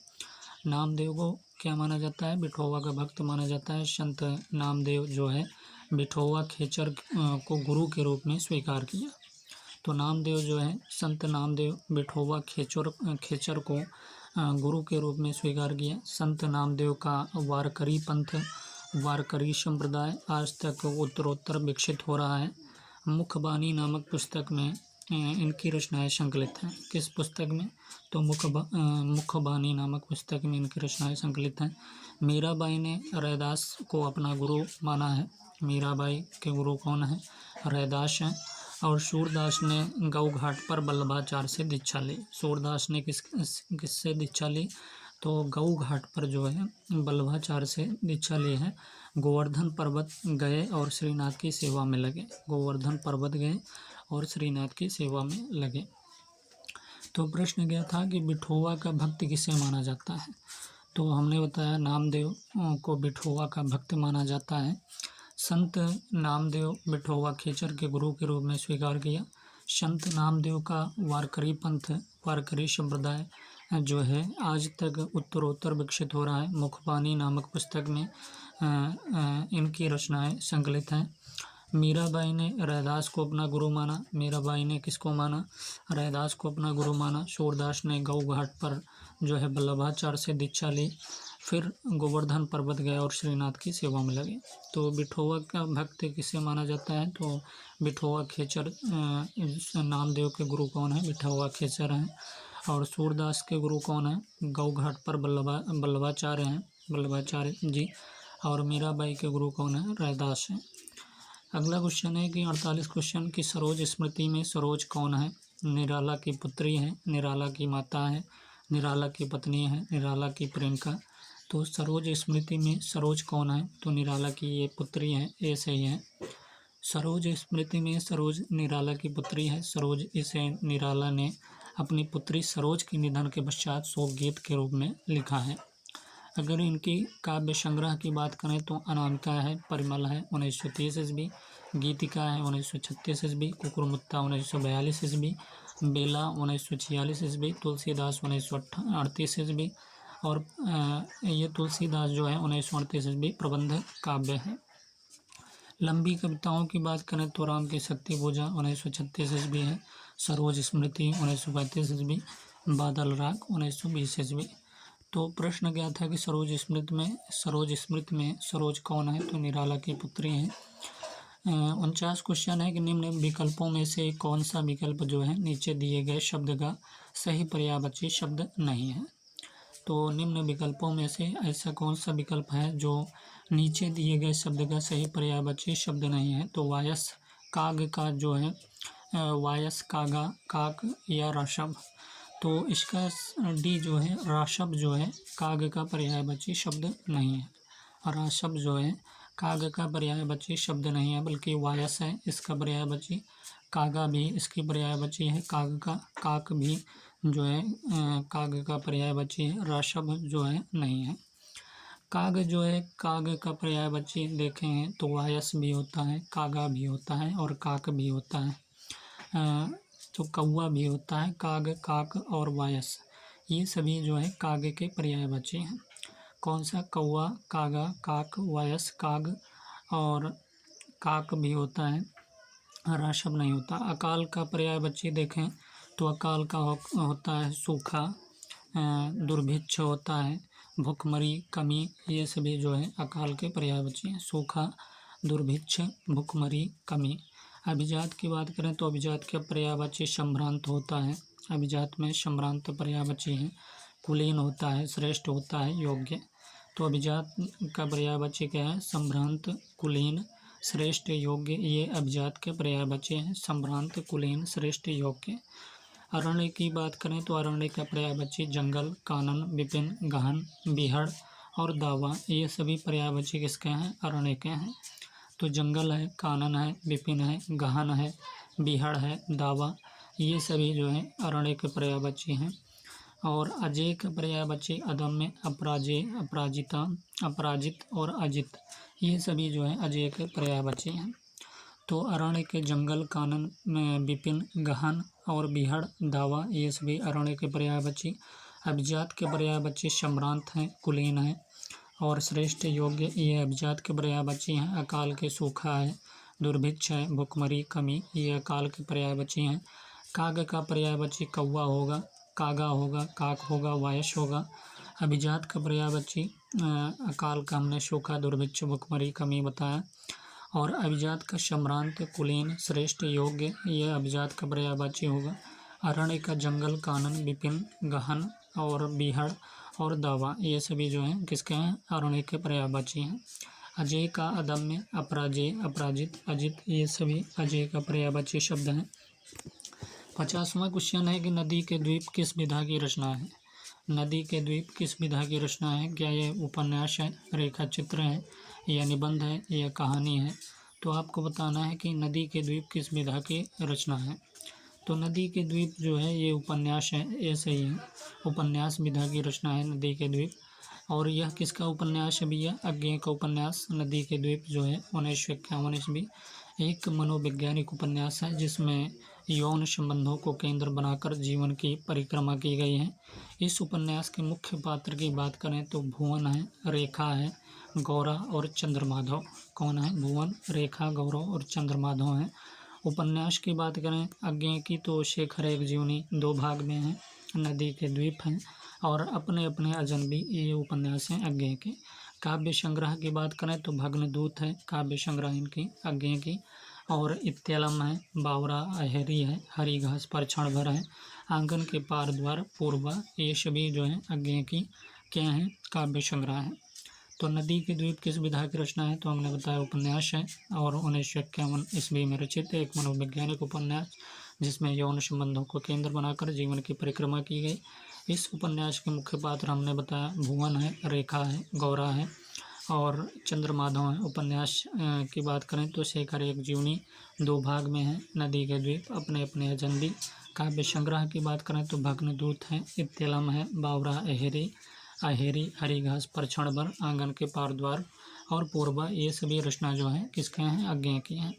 नामदेव को क्या माना जाता है? बिठोवा का भक्त माना जाता है। संत नामदेव जो है बिठोवा खेचर को गुरु के रूप में स्वीकार किया। तो नामदेव जो है संत नामदेव बिठोवा खेचर को गुरु के रूप में स्वीकार किया। संत नामदेव का वारकरी पंथ, वारकरी संप्रदाय आज तक उत्तरोत्तर विकसित हो रहा है। मुखबानी नामक पुस्तक में इनकी रचनाएं संकलित हैं। किस पुस्तक में? तो मुखबानी नामक पुस्तक में इनकी रचनाएं संकलित हैं। मीराबाई ने रैदास को अपना गुरु माना है। मीराबाई के गुरु कौन है? रैदास हैं। और सूरदास ने गऊ घाट पर वल्लभाचार्य से दीक्षा ली। सूरदास ने किससे दीक्षा ली? तो गऊ घाट पर जो है वल्लभाचार्य से दीक्षा ली है। गोवर्धन पर्वत गए और श्रीनाथ की सेवा में लगे। गोवर्धन पर्वत गए और श्रीनाथ की सेवा में लगे। तो प्रश्न क्या था कि बिठोवा का भक्त किसे माना जाता है? तो हमने बताया नामदेव को बिठोवा का भक्त माना जाता है। संत नामदेव बिठोवा खेचर के गुरु के रूप में स्वीकार किया। संत नामदेव का वारकरी पंथ, वारकरी संप्रदाय जो है आज तक उत्तरोत्तर विकसित हो रहा है। मुखबानी नामक पुस्तक में इनकी रचनाएं संकलित हैं। मीराबाई ने रैदास को अपना गुरु माना। मीराबाई ने किसको माना? रैदास को अपना गुरु माना। सूरदास ने गऊ घाट पर जो है वल्लभाचार्य से दीक्षा ली, फिर गोवर्धन पर्वत गए और श्रीनाथ की सेवा में लगे। तो बिठोवा का भक्त किसे माना जाता है? तो बिठोवा खेचर नामदेव के गुरु कौन है? बिठोवा खेचर हैं। और सूरदास के गुरु कौन है? गऊ घाट पर वल्लभाचार्य हैं, वल्लभाचार्य जी। और मीराबाई के गुरु कौन है? रैदास हैं। अगला क्वेश्चन है कि 48 क्वेश्चन की सरोज स्मृति में सरोज कौन है? निराला की पुत्री है, निराला की माता है, निराला की पत्नी है, निराला की प्रियंका? तो सरोज स्मृति में सरोज कौन है? तो निराला की ये पुत्री है, ये सही है। सरोज स्मृति में सरोज निराला की पुत्री है। सरोज इसे निराला ने अपनी पुत्री सरोज के निधन के पश्चात शोक गीत के रूप में लिखा है। अगर इनकी काव्य संग्रह की बात करें तो अनामिका है, परिमल है 1930 ईस्वी, गीतिका है 1936 ईस्वी, कुकुरमुत्ता 1942 ईस्वी, बेला 1946 ईस्वी, तुलसीदास 1938 ईस्वी और ये तुलसीदास जो है 1938 ईस्वी प्रबंध काव्य है। लंबी कविताओं की बात करें तो राम की शक्ति पूजा 1936 ईस्वी है, सरोज स्मृति 1935 ईस्वी, बादल राग 1920 ईस्वी। तो प्रश्न क्या था कि सरोज स्मृति में सरोज कौन है, तो निराला की पुत्री है। 49 क्वेश्चन है कि निम्न विकल्पों में से कौन सा विकल्प जो है नीचे दिए गए शब्द का सही पर्यायवाची शब्द नहीं है। तो निम्न विकल्पों में से ऐसा कौन सा विकल्प है जो नीचे दिए गए शब्द का सही पर्यायवाची शब्द नहीं है, तो वायस काग का जो है वायस कागा काक या राशब, तो इसका डी जो है राशब जो है काग का पर्यायवाची शब्द नहीं है। राशब जो है काग का पर्यायवाची शब्द नहीं है बल्कि वायस है इसका पर्यायवाची, कागा भी इसकी पर्यायवाची है, काग का काक भी जो है काग का पर्यायवाची है, राशब जो है नहीं है। काग जो है काग का पर्यायवाची देखें तो वायस भी होता है, कागा भी होता है और काक भी होता है, तो कौवा भी होता है, काग काक और वायस ये सभी जो है काग के पर्यायवाची हैं। कौन सा, कौवा, कागा, काक, वायस, काग और काक भी होता है, राशब नहीं होता। अकाल का पर्यायवाची देखें तो अकाल का होता है सूखा, दुर्भिक्ष होता है, भूखमरी, कमी, ये सभी जो है अकाल के पर्यायवाची हैं, सूखा, दुर्भिक्ष, भूखमरी, कमी। अभिजात की बात करें तो अभिजात का पर्यायवाची संभ्रांत होता है, अभिजात में संभ्रांत पर्यायवाची है, कुलीन होता है, श्रेष्ठ होता है, योग्य। तो अभिजात का पर्यायवाची क्या है, संभ्रांत, कुलीन, श्रेष्ठ, योग्य, ये अभिजात के पर्यायवाची हैं, संभ्रांत, कुलीन, श्रेष्ठ, योग्य। अरण्य की बात करें तो अरण्य का पर्यायवाची जंगल, कानन, विपिन, गहन, बिहड़ और दावा, ये सभी पर्यायवाची किसके हैं, अरण्य के हैं। तो जंगल है, कानन है, विपिन है, गहन है, बिहड़ है, दावा, ये सभी जो है अरण्य के पर्यायवाची हैं। और अजेय का पर्यायवाची अदम्य, अपराजेय, अपराजिता, अपराजित और अजित, ये सभी जो है अजेय के पर्यायवाची हैं। तो अरण्य के जंगल, कानन, विपिन, गहन और बिहड़, दावा, ये सभी अरण्य के पर्यायवाची। अभिजात के पर्यायवाची सम्रांत हैं, कुलीन है और श्रेष्ठ, योग्य, ये अभिजात के पर्यायवाची हैं। अकाल के सूखा है, दुर्भिक्ष है, भूखमरी, कमी, ये अकाल के पर्यायवाची हैं। काग का पर्यायवाची कौवा होगा, कागा होगा, काक होगा, वायस होगा। अभिजात का पर्यायवाची अकाल का हमने सूखा, दुर्भिक्ष, भूखमरी, कमी बताया। और अभिजात का सम्रांत, कुलीन, श्रेष्ठ, योग्य, ये अभिजात का पर्यायवाची होगा। अरण्य का जंगल, कानन, विपिन, गहन और बिहड़ और दावा, ये सभी जो हैं किसके हैं, अरण्य के पर्यायवाची हैं। अजेय का अदम्य, अपराजेय, अपराजित, अजित, ये सभी अजेय का पर्यायवाची शब्द हैं। 50वां क्वेश्चन है कि नदी के द्वीप किस विधा की रचना है। नदी के द्वीप किस विधा की रचना है, क्या ये उपन्यास है, रेखा चित्र है या निबंध है या कहानी है। तो आपको बताना है कि नदी के द्वीप किस विधा की रचना है। तो नदी के द्वीप जो है ये उपन्यास है, ये सही है, उपन्यास विधा की रचना है नदी के द्वीप। और यह किसका उपन्यास है भैया, अज्ञेय का उपन्यास नदी के द्वीप जो है 1951 ईस्वी एक मनोवैज्ञानिक उपन्यास है जिसमें यौन संबंधों को केंद्र बनाकर जीवन की परिक्रमा की गई है। इस उपन्यास के मुख्य पात्र की बात करें तो भुवन है, रेखा है, गौरा और चंद्रमाधव। कौन है, भुवन, रेखा, गौरव और चंद्रमाधव हैं। उपन्यास की बात करें अज्ञेय की तो शेखर एक जीवनी 2 भाग में है, नदी के द्वीप हैं और अपने अपने अजनबी, ये उपन्यास हैं अज्ञेय के। काव्य संग्रह की बात करें तो भग्नदूत है काव्य संग्रह इनकी अज्ञेय की। और इत्यालम है, बावरा, अहेरी है, हरी घास पर क्षण भर है, आंगन के पार द्वार, पूर्वा, ये सभी जो है अज्ञेय की क्या हैं, काव्य संग्रह है। तो नदी के द्वीप किस विधा की रचना है, तो हमने बताया उपन्यास है और 1951 ईस्वी में रचित एक मनोवैज्ञानिक उपन्यास जिसमें यौन संबंधों को केंद्र बनाकर जीवन की परिक्रमा की गई। इस उपन्यास के मुख्य पात्र हमने बताया भुवन है, रेखा है, गौरा है और चंद्रमाधव है। उपन्यास की बात करें तो शेखर एक जीवनी 2 भाग में है, नदी के द्वीप अपने अपने अजनबी, काव्य संग्रह की बात करें तो भग्नदूत है, इत्तेलम है, बावरा अहेरी अहेरी, हरी घास पर क्षणभर, आंगन के पार द्वार और पूर्वा, ये सभी रचना जो है किसके हैं? अज्ञेय की हैं।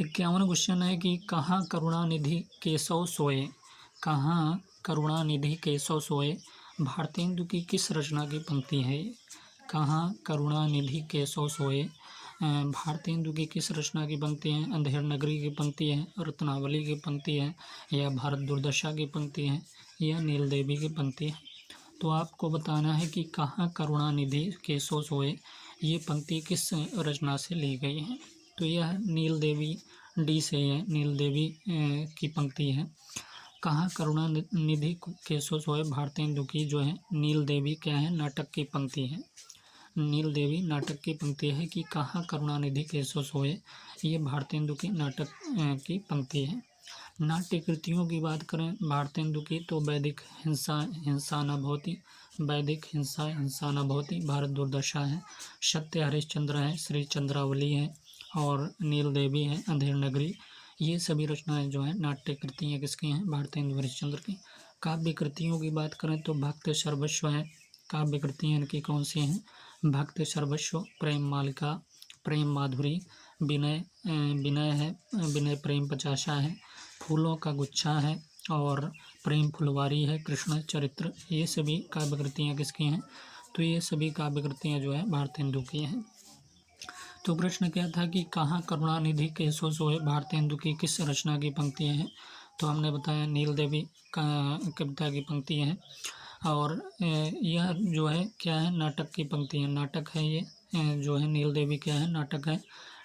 51 क्वेश्चन है कि कहाँ करुणानिधि केशव सोए, कहाँ करुणानिधि केशव सोए भारतेंदु की किस रचना की पंक्ति है? कहाँ करुणानिधि केशव सोए भारतेंदु की किस रचना की पंक्ति है? अंधेर नगरी की पंक्ति है, रत्नावली की पंक्ति है, या भारत दुर्दशा की पंक्ति है, या नील देवी की पंक्ति है? तो आपको बताना है कि कहाँ करुणानिधि केशव सोए ये पंक्ति किस रचना से ली गई है। तो यह नील देवी डी से है, नील देवी की पंक्ति है। कहाँ करुणानिधि केशव सोए भारतेंदु की जो है नील देवी क्या है? नाटक की पंक्ति है। नील देवी नाटक की पंक्ति है कि कहाँ करुणानिधि केशव सोए, ये भारतेंदु की नाटक की पंक्ति है। नाट्य कृतियों की बात करें भारतेंदु की तो वैदिक हिंसा हिंसा न भवति, वैदिक हिंसा हिंसा न भवति, भारत दुर्दशा है, सत्य हरिश्चंद्र है, श्री चंद्रावली है और नील देवी है, अंधेर नगरी, ये सभी रचनाएं जो है नाट्य कृतियाँ किसकी हैं? भारतेंदु हरिश्चंद्र की। काव्य कृतियों की बात करें तो भक्त सर्वस्व है, काव्य कृतियाँ इनकी कौन सी हैं? भक्त सर्वस्व, प्रेम मालिका, प्रेम माधुरी, विनय विनय है, विनय प्रेम पचासा है, फूलों का गुच्छा है और प्रेम फुलवारी है, कृष्ण चरित्र, ये सभी काव्य कृतियाँ किसकी हैं? तो ये सभी काव्य कृतियाँ जो है भारतेंदु की हैं। तो प्रश्न क्या था कि कहाँ करुणानिधि केशव सोए भारतेंदु की किस रचना की पंक्ति है? तो हमने बताया नील देवी का कविता की पंक्ति है और यह जो है क्या है? नाटक की पंक्ति है, नाटक है ये जो है नील देवी क्या है? नाटक है।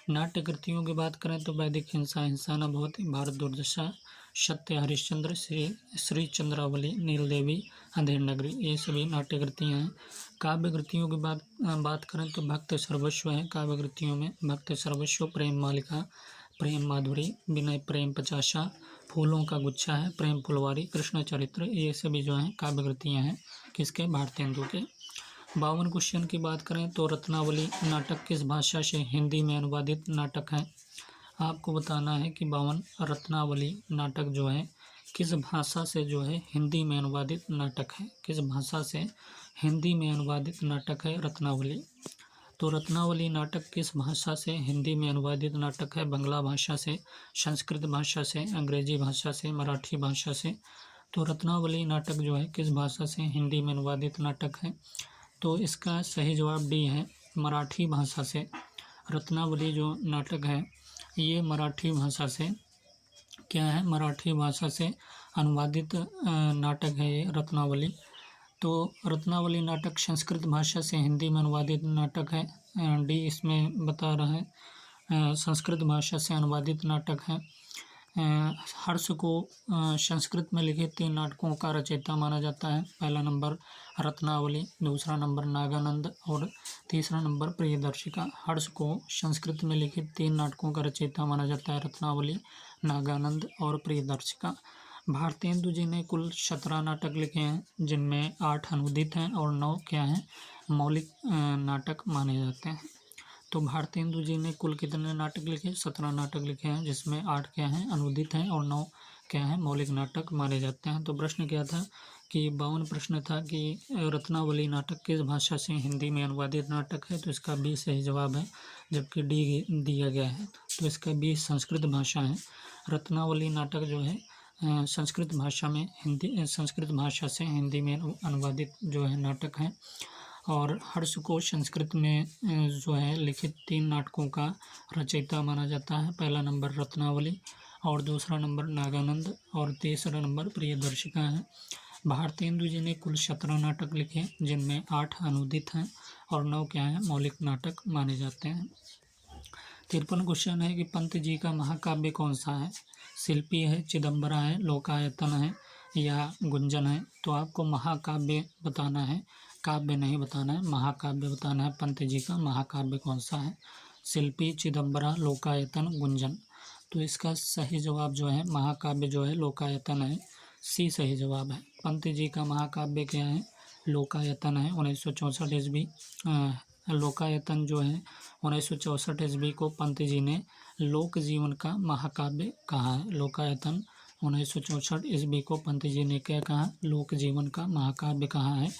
नाट्य कृतियों की बात करें तो वैदिक हिंसा हिंसा न भवति, भारत दुर्दशा, सत्य हरिश्चंद्र, श्री चंद्रावली, नील देवी, अंधेर नगरी, ये सभी नाट्य कृतियाँ हैं। काव्य कृतियों की बात करें तो भक्त सर्वस्व है, काव्य कृतियों में भक्त सर्वस्व, प्रेम मालिका, प्रेम माधुरी, विनय प्रेम पचासा, फूलों का गुच्छा है, प्रेम फुलवारी, कृष्ण चरित्र, ये सभी जो हैं काव्य कृतियाँ हैं किसके? भारतेंदु के। 52 क्वेश्चन की बात करें तो रत्नावली नाटक किस भाषा से हिंदी में अनुवादित नाटक है? आपको बताना है कि 52 रत्नावली नाटक जो है किस भाषा से जो है हिंदी में अनुवादित नाटक है? किस भाषा से हिंदी में अनुवादित नाटक है रत्नावली? तो रत्नावली नाटक किस भाषा से हिंदी में अनुवादित नाटक है? बांग्ला भाषा से, संस्कृत भाषा से, अंग्रेजी भाषा से, मराठी भाषा से। तो रत्नावली नाटक जो है किस भाषा से हिंदी में अनुवादित नाटक है? तो इसका सही जवाब डी है, मराठी भाषा से। रत्नावली जो नाटक है ये मराठी भाषा से क्या है? मराठी भाषा से अनुवादित नाटक है ये रत्नावली। तो रत्नावली नाटक संस्कृत भाषा से हिंदी में अनुवादित नाटक है, डी इसमें बता रहा है। संस्कृत भाषा से अनुवादित नाटक है। हर्ष को संस्कृत में लिखे 3 नाटकों का रचयिता माना जाता है। पहला नंबर रत्नावली, दूसरा नंबर नागानंद और तीसरा नंबर प्रियदर्शिका। हर्ष को संस्कृत में लिखित 3 नाटकों का रचयिता माना जाता है, रत्नावली, नागानंद और प्रियदर्शिका। भारतेंदु जी ने कुल 17 नाटक लिखे हैं, जिनमें 8 अनुदित हैं और 9 क्या हैं? मौलिक नाटक माने जाते हैं। तो भारतेंदु जी ने कुल कितने नाटक लिखे? 17 नाटक लिखे हैं, जिसमें 8 क्या हैं? अनुदित हैं और 9 क्या हैं? मौलिक नाटक माने जाते हैं। तो प्रश्न क्या था कि 52 प्रश्न था कि रत्नावली नाटक किस भाषा से हिंदी में अनुवादित नाटक है? तो इसका बी सही जवाब है, जबकि डी दिया गया है। तो इसका बी संस्कृत भाषा है। रत्नावली नाटक जो है संस्कृत भाषा से हिंदी में अनुवादित जो है नाटक है। और हर्ष को संस्कृत में जो है लिखित 3 नाटकों का रचयिता माना जाता है। पहला नंबर रत्नावली और दूसरा नंबर नागानंद और तीसरा नंबर प्रियदर्शिका है। भारतेंदु जी ने कुल 17 नाटक लिखे, जिनमें 8 अनुदित हैं और 9 क्या हैं? मौलिक नाटक माने जाते हैं। 53 क्वेश्चन है कि पंत जी का महाकाव्य कौन सा है? शिल्पी है, चिदम्बरा है, लोकायतन है या गुंजन है? तो आपको महाकाव्य बताना है, काव्य नहीं बताना है, महाकाव्य बताना है। पंत जी का महाकाव्य कौन सा है? शिल्पी, चिदम्बरा, लोकायतन, गुंजन। तो इसका सही जवाब जो है महाकाव्य जो है लोकायतन है, सी सही जवाब है। पंत जी का महाकाव्य क्या है? लोकायतन है। 1964 ईस्वी लोकायतन जो है 1964 ईस्वी को पंत जी ने लोक जीवन का महाकाव्य कहा है। लोकायतन 1964 ईस्वी को पंत जी ने क्या कहा, लोक जीवन का महाकाव्य कहा है।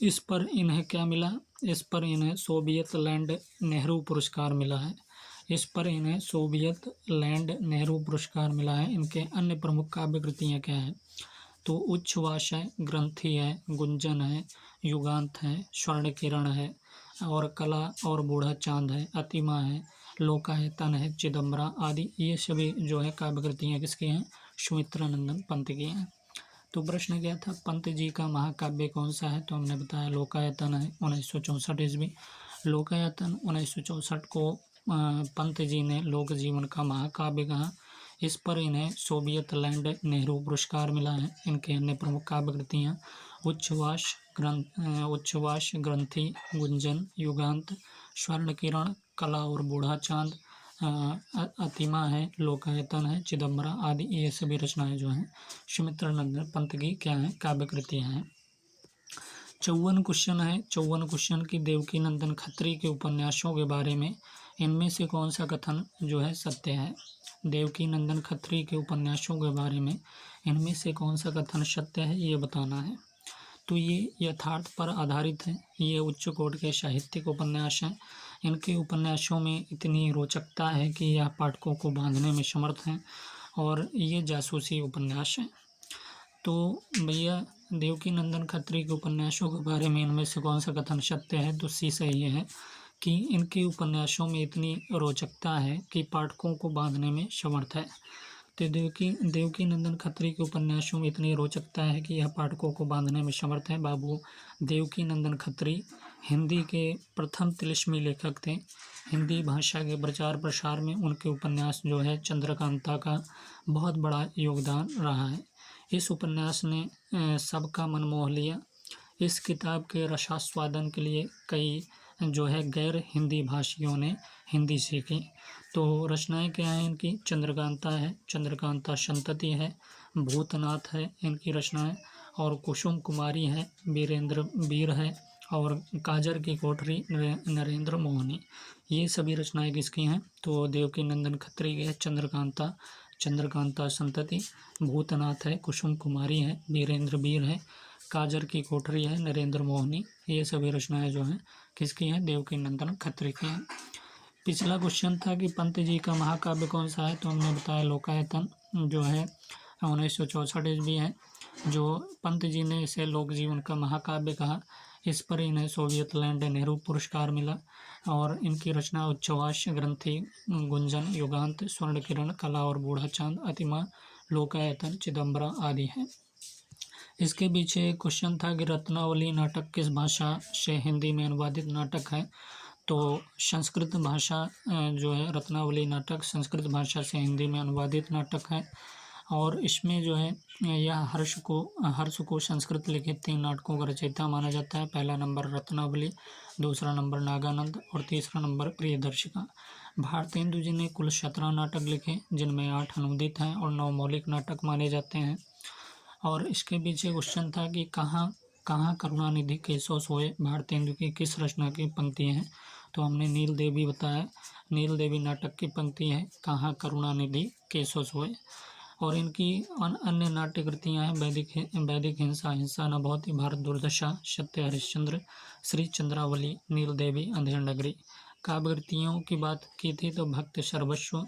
इस पर इन्हें क्या मिला, इस पर इन्हें सोवियत लैंड नेहरू पुरस्कार मिला है। इस पर इन्हें सोवियत लैंड नेहरू पुरस्कार मिला है। इनके अन्य प्रमुख काव्य कृतियाँ क्या है, तो उच्छ्वास है, ग्रंथि है, गुंजन है, युगांत है, स्वर्ण किरण है, और कला और बूढ़ा चांद है, अतिमा है, लोकायतन है, चिदम्बरा आदि, ये सभी जो है काव्य कृतियाँ किसकी हैं, सुमित्रानंदन पंत की हैं। तो प्रश्न क्या था, पंत जी का महाकाव्य कौन सा है, तो हमने बताया लोकायतन है 1964 ईस्वी। लोकायतन 1964 को पंत जी ने लोक जीवन का महाकाव्य कहा। इस पर इन्हें सोवियत लैंड नेहरू पुरस्कार मिला है। इनके अन्य प्रमुख काव्य कृतियाँ उच्छ्वास, ग्रंथि, गुंजन, युगांत, स्वर्ण किरण, कला और बूढ़ा चांद, अतिमा है, लोकायतन है, चिदम्बरा आदि, ये सभी रचनाएं जो हैं सुमित्रानंदन पंत की क्या हैं, काव्य कृतियाँ हैं। 54 क्वेश्चन है। 54 क्वेश्चन की देवकी नंदन खत्री के उपन्यासों के बारे में इनमें से कौन सा कथन जो है सत्य है। देवकी नंदन खत्री के उपन्यासों के बारे में इनमें से कौन सा कथन सत्य है, ये बताना है। तो ये यथार्थ पर आधारित है। ये उच्च कोटि के साहित्यिक उपन्यास हैं। इनके उपन्यासों में इतनी रोचकता है कि यह पाठकों को बांधने में समर्थ हैं, और ये जासूसी उपन्यास हैं। तो भैया देवकी नंदन खत्री के उपन्यासों के बारे में इनमें से कौन सा कथन सत्य है, तो सी सही है कि इनके उपन्यासों में इतनी रोचकता है कि पाठकों को बांधने में समर्थ है। तो देवकी नंदन खत्री के उपन्यासों में इतनी रोचकता है कि यह पाठकों को बांधने में समर्थ है। बाबू देवकी नंदन खत्री हिंदी के प्रथम तिलिस्मी लेखक थे। हिंदी भाषा के प्रचार प्रसार में उनके उपन्यास जो है चंद्रकांता का बहुत बड़ा योगदान रहा है। इस उपन्यास ने सबका मन मोह लिया। इस किताब के रसास्वादन के लिए कई जो है गैर हिंदी भाषियों ने हिंदी सीखी। तो रचनाएं क्या हैं इनकी, चंद्रकांता है, चंद्रकांता संतति है, भूतनाथ है इनकी रचनाएं, और कुसुम कुमारी है, वीरेंद्र वीर है, और काजर की कोठरी नरेंद्र मोहनी, ये सभी रचनाएं किसकी हैं, तो देवकी नंदन खत्री की है। चंद्रकांता, चंद्रकांता संतति, भूतनाथ है, कुसुम कुमारी है, वीरेंद्र वीर है, काजर की कोठरी है, नरेंद्र मोहनी, ये सभी रचनाएं जो हैं किसकी हैं, देवकी नंदन खत्री की हैं। पिछला क्वेश्चन था कि पंत जी का महाकाव्य कौन सा है, तो हमने बताया लोकायतन जो है 1964 ईस्वी है, जो पंत जी ने इसे लोक जीवन का महाकाव्य कहा। इस पर इन्हें सोवियत लैंड नेहरू पुरस्कार मिला, और इनकी रचना उच्छ्वास, ग्रंथि, गुंजन, युगांत, स्वर्ण किरण, कला और बूढ़ा चांद, अतिमा, लोकायतन, चिदम्बरा आदि है। इसके पीछे एक क्वेश्चन था कि रत्नावली नाटक किस भाषा से हिंदी में अनुवादित नाटक है, तो संस्कृत भाषा जो है रत्नावली नाटक संस्कृत भाषा से हिंदी में अनुवादित नाटक है। और इसमें जो है यह हर्ष को संस्कृत लिखित 3 नाटकों का रचयिता माना जाता है। पहला नंबर रत्नावली, दूसरा नंबर नागानंद, और तीसरा नंबर प्रियदर्शिका। भारतेंदु जी ने कुल 17 नाटक लिखे, जिनमें 8 अनुदित हैं और 9 मौलिक नाटक माने जाते हैं। और इसके पीछे क्वेश्चन था कि कहाँ करुणानिधि केशव सोए भारतेंदु की किस रचना की पंक्ति है, तो हमने नील देवी बताया। नील देवी नाटक की पंक्ति है कहाँ करुणानिधि केशव सोए। और इनकी अन्य नाट्य कृतियाँ हैं वैदिक हिंसा, हिंसा न बहुत, भारत दुर्दशा, सत्य हरिश्चंद्र, श्री चंद्रावली, नील देवी, अंधेर नगरी। काव्य कृतियों की बात की थी तो भक्त सर्वस्व,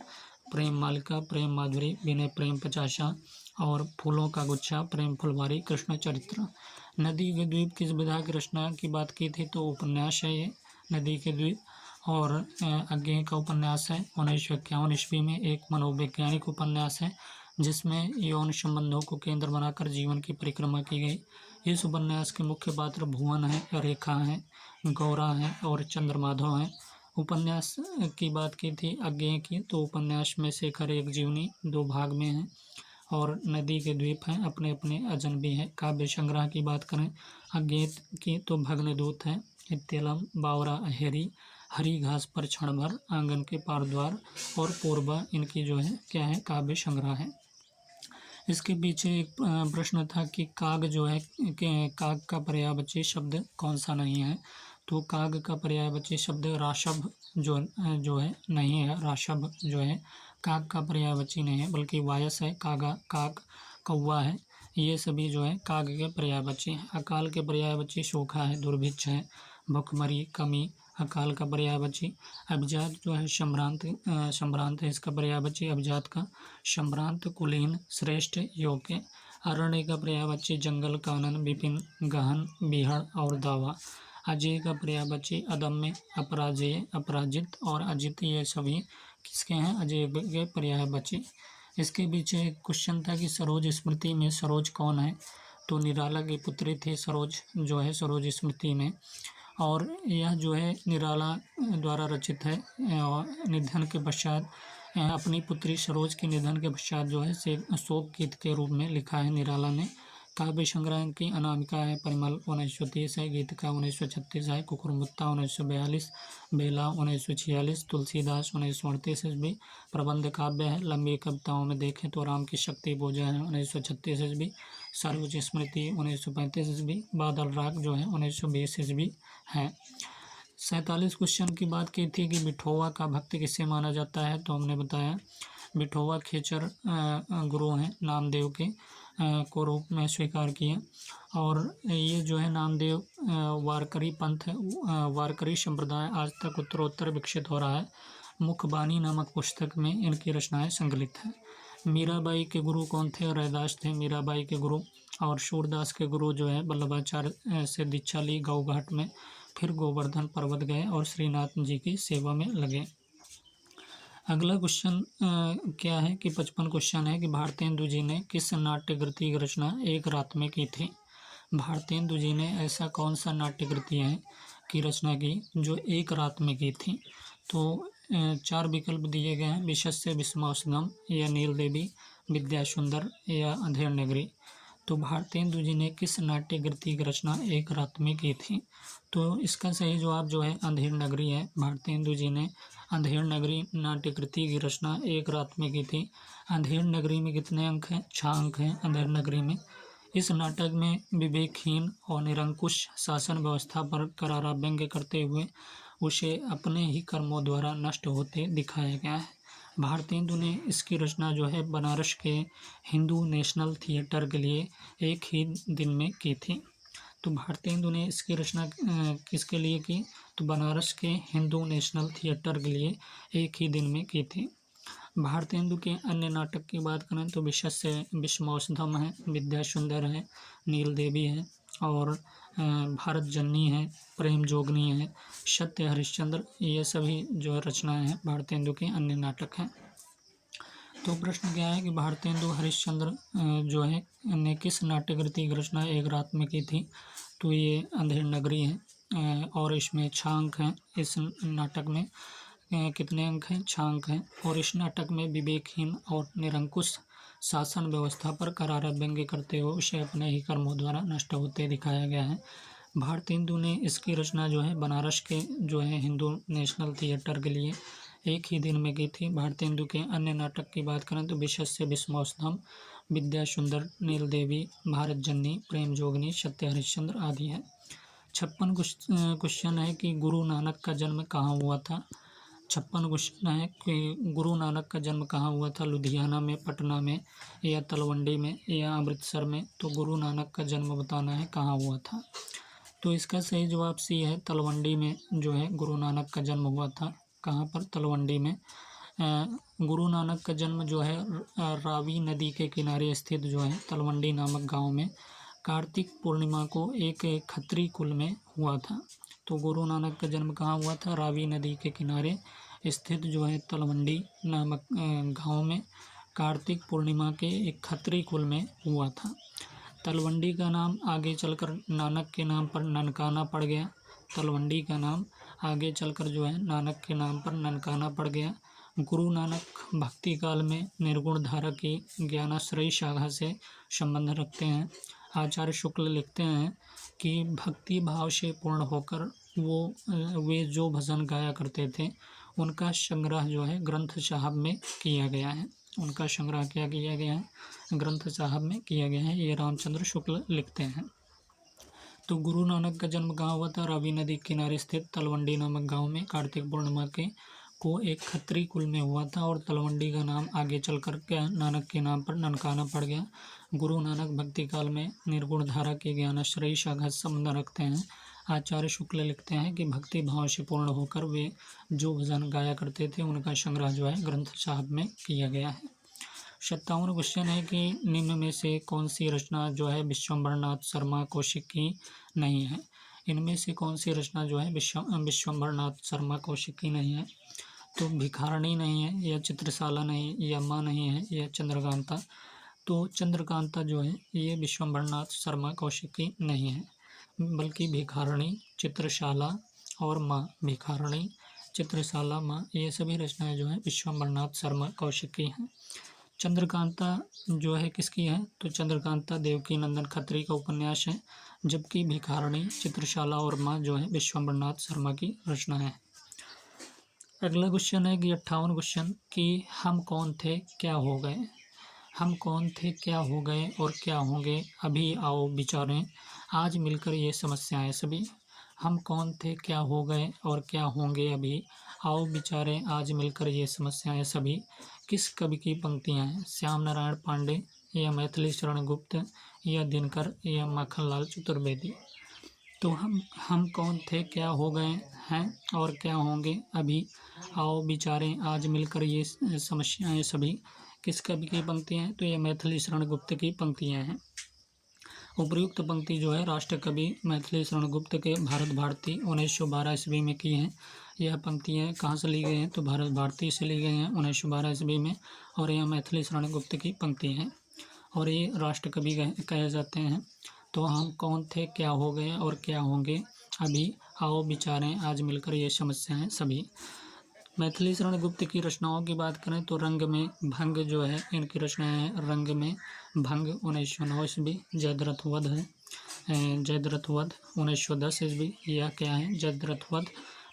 प्रेम मालिका, प्रेम माधुरी, विनय प्रेम पचासा, और फूलों का गुच्छा, प्रेम फुलवारी, कृष्ण चरित्र। नदी के द्वीप किस विधा की रचना की बात की थी, तो उपन्यास है ये नदी के द्वीप। और अज्ञेय का उपन्यास है 1951 ईस्वी में, एक मनोवैज्ञानिक उपन्यास है जिसमें यौन संबंधों को केंद्र बनाकर जीवन की परिक्रमा की गई। इस उपन्यास के मुख्य पात्र भुवन है, रेखा है, गौरा है और चंद्रमाधव हैं। उपन्यास की बात की थी अज्ञेय की, तो उपन्यास में शेखर एक जीवनी 2 भाग में है, और नदी के द्वीप हैं अपने अपने अजनबी हैं। काव्य संग्रह की बात करें अज्ञेय की, तो भग्नदूत है, इत्यलम, बावरा अहेरी, हरी घास पर क्षण भर, आंगन के पार द्वार और पूर्वा, इनकी जो है क्या है, काव्य संग्रह है। इसके पीछे एक प्रश्न था कि काग जो है काग का पर्यायवाची शब्द कौन सा नहीं है, तो काग का पर्यायवाची शब्द राशभ जो है नहीं है। राशभ जो है काग का पर्यायवाची नहीं है, बल्कि वायस है, कागा, काग, कौवा है, ये सभी जो है काग के पर्यायवाची हैं। अकाल के पर्यायवाची सूखा है, दुर्भिक्ष है, भुखमरी, कमी, अकाल का पर्यायवाची। अभिजात जो है सम्भ्रांत है, इसका पर्यायवाची अभिजात का सम्भ्रांत, कुलीन, श्रेष्ठ, योग्य। अरण्य का पर्यायवाची जंगल, कानन, विपिन, गहन, बीहड़ और दावा। अजेय का पर्यायवाची अदम्य, अपराजेय, अपराजित और अजित, ये सभी किसके हैं? अजेय के पर्यायवाची। इसके पीछे एक क्वेश्चन था कि सरोज स्मृति में सरोज कौन है? तो निराला की पुत्री थी सरोज, जो है सरोज स्मृति में, और यह जो है निराला द्वारा रचित है। निधन के पश्चात अपनी पुत्री सरोज के निधन के पश्चात जो है शोक गीत के रूप में लिखा है निराला ने। काव्य संग्रह की अनामिका है परिमल 1930 है, गीतिका 1936 है, कुकुरमुत्ता 1942, बेला 1946, तुलसीदास 1938 ईस्वी। प्रबंध काव्य है। लंबी कविताओं में देखें तो राम की शक्ति पूजा है 1936 ईस्वी, सरोज स्मृति 1935 ईस्वी, बादल राग जो है 1920 ईस्वी है। 47 क्वेश्चन की बात की थी कि बिठोवा का भक्त किससे माना जाता है, तो हमने बताया बिठोवा खेचर गुरु हैं नामदेव के को रूप में स्वीकार किया, और ये जो है नामदेव वारकरी पंथ है, वारकरी संप्रदाय आज तक उत्तरोत्तर विकसित हो रहा है। मुखबानी नामक पुस्तक में इनकी रचनाएं संकलित हैं। मीराबाई के गुरु कौन थे? रैदास थे मीराबाई के गुरु, और सूरदास के गुरु जो है वल्लभाचार्य से दीक्षा ली गौ घाट में, फिर गोवर्धन पर्वत गए और श्रीनाथ जी की सेवा में लगे। अगला क्वेश्चन क्या है कि 55 क्वेश्चन है कि भारतेंदु जी ने किस नाट्य कृति की रचना एक रात में की थी? भारतेंदु जी ने ऐसा कौन सा नाट्य कृति है की रचना की जो एक रात में की थी? तो 4 विकल्प दिए गए हैं, विशस्य विस्मौसनम, या नील देवी, विद्या सुंदर, या अंधेर नगरी। तो भारतेंदु जी ने किस नाट्य कृति की रचना एक रात में की थी? तो इसका सही जवाब जो है अंधेर नगरी है। भारतेंदु जी ने अंधेर नगरी नाट्य कृति की रचना एक रात में की थी। अंधेर नगरी में कितने अंक हैं? 6 अंक हैं अंधेर नगरी में। इस नाटक में विवेकहीन और निरंकुश शासन व्यवस्था पर करारा व्यंग्य करते हुए उसे अपने ही कर्मों द्वारा नष्ट होते दिखाया गया है। भारतेंदु ने इसकी रचना जो है बनारस के हिंदू नेशनल थिएटर के लिए एक ही दिन में की थी। तो भारतेंदु ने इसकी रचना किसके लिए की? तो बनारस के हिंदू नेशनल थिएटर के लिए एक ही दिन में की थी। भारतेंदु के अन्य नाटक की बात करें तो विशस्य विस्मौसधम है, विद्या सुंदर है, नील देवी है, और भारत जननी है, प्रेम जोगनी है, सत्य हरिश्चंद्र, ये सभी जो रचनाएं हैं भारतेंदु के अन्य नाटक हैं। तो प्रश्न क्या है कि भारतेंदु हरिश्चंद्र जो है ने किस नाट्य कृति की रचना एक रात में की थी? तो ये अंधेर नगरी है, और इसमें 6 अंक हैं। इस नाटक में कितने अंक हैं? 6 अंक हैं। और इस नाटक में विवेकहीन और निरंकुश शासन व्यवस्था पर करारा व्यंग्य करते हुए उसे अपने ही कर्मों द्वारा नष्ट होते दिखाया गया है। भारतेंदु ने इसकी रचना जो है बनारस के जो है हिंदू नेशनल थिएटर के लिए एक ही दिन में की थी। भारतेंदु के अन्य नाटक की बात करें तो विशस्य विस्मौसधम, विद्या सुंदर, नील देवी, भारत जननी, प्रेम जोगनी, सत्य हरिश्चंद्र आदि है। 56 क्वेश्चन है कि गुरु नानक का जन्म कहाँ हुआ था? 56 क्वेश्चन है कि गुरु नानक का जन्म कहाँ हुआ था? लुधियाना में, पटना में, या तलवंडी में, या अमृतसर में? तो गुरु नानक का जन्म बताना है कहाँ हुआ था। तो इसका सही जवाब सी है, तलवंडी में जो है गुरु नानक का जन्म हुआ था। कहाँ पर? तलवंडी में। गुरु नानक का जन्म जो है रावी नदी के किनारे स्थित जो है तलवंडी नामक गांव में कार्तिक पूर्णिमा को एक खत्री कुल में हुआ था। तो गुरु नानक का जन्म कहाँ हुआ था? रावी नदी के किनारे स्थित जो है तलवंडी नामक गांव में कार्तिक पूर्णिमा के एक खत्री कुल में हुआ था। तलवंडी का नाम आगे चलकर नानक के नाम पर ननकाना पड़ गया। तलवंडी का नाम आगे चलकर जो है नानक के नाम पर ननकाना पड़ गया। गुरु नानक भक्ति काल में निर्गुण धारा की ज्ञानाश्रयी शाखा से संबंध रखते हैं। आचार्य शुक्ल लिखते हैं कि भक्ति भाव से पूर्ण होकर वे जो भजन गाया करते थे उनका संग्रह जो है ग्रंथ साहब में किया गया है। उनका संग्रह क्या किया गया है? ग्रंथ साहब में किया गया है। ये रामचंद्र शुक्ल लिखते हैं। तो गुरु नानक का जन्म कहाँ हुआ था? रावी नदी किनारे स्थित तलवंडी नामक गांव में कार्तिक पूर्णिमा के को एक खत्री कुल में हुआ था और तलवंडी का नाम आगे चलकर क्या नानक के नाम पर ननकाना पड़ गया। गुरु नानक भक्ति काल में निर्गुण धारा के ज्ञानाश्रयी शाखा से संबंध रखते हैं। आचार्य शुक्ल लिखते हैं कि भक्ति भाव से पूर्ण होकर वे जो भजन गाया करते थे उनका संग्रह जो है ग्रंथ साहब में किया गया है। 57 क्वेश्चन है कि निम्न में से कौन सी रचना जो है विश्वम्भरनाथ शर्मा कौशिक की नहीं है। इनमें से कौन सी रचना जो है विश्वम्भरनाथ शर्मा कौशिक की नहीं है। तो भिखारणी नहीं है, या चित्रशाला नहीं, या माँ नहीं है, या चंद्रकांता। तो चंद्रकांता जो है ये विश्वम्भरनाथ शर्मा कौशिक की नहीं है, बल्कि भिखारणी, चित्रशाला और माँ। भिखारणी, चित्रशाला, माँ, ये सभी रचनाएं जो है विश्वम्भरनाथ शर्मा कौशिक की हैं। चंद्रकांता जो है किसकी है, तो चंद्रकांता देवकी नंदन खत्री का उपन्यास है, जबकि भिखारणी, चित्रशाला और माँ जो है विश्वम्भरनाथ शर्मा की रचना है। अगला क्वेश्चन है कि 58 क्वेश्चन कि हम कौन थे क्या हो गए। हम कौन थे क्या हो गए और क्या होंगे अभी आओ विचारें, आज मिलकर ये समस्याएं सभी। हम कौन थे क्या हो गए और क्या होंगे अभी आओ विचारें, आज मिलकर ये समस्याएं सभी। किस कवि की पंक्तियां हैं, श्याम नारायण पांडे, या मैथिली शरण गुप्त, या दिनकर, या माखनलाल चतुर्वेदी। तो हम कौन थे क्या हो गए हैं और क्या होंगे अभी आओ विचारें, आज मिलकर ये समस्याएं सभी। किस कवि की पंक्तियां हैं, तो ये मैथिली शरण गुप्त की पंक्तियां हैं। उपर्युक्त पंक्ति जो है राष्ट्र कवि मैथिली शरण गुप्त के भारत भारती 1912 ईस्वी में की हैं। यह पंक्तियाँ कहाँ से ली गई हैं, तो भारत भारती से ली गई हैं 1912 ईस्वी में, और यह मैथिली शरण गुप्त की पंक्ति हैं और ये राष्ट्र कवि कहे जाते हैं। तो हम कौन थे क्या हो गए और क्या होंगे अभी आओ विचारें, आज मिलकर ये समस्याएं सभी। मैथिली शरण गुप्त की रचनाओं की बात करें तो रंग में भंग जो है इनकी रचनाएं हैं। रंग में भंग 1909 ईस्वी, जयद्रथ वध है, जयद्रथ वध 1910 ईस्वी। यह क्या है, जयद्रथ वध।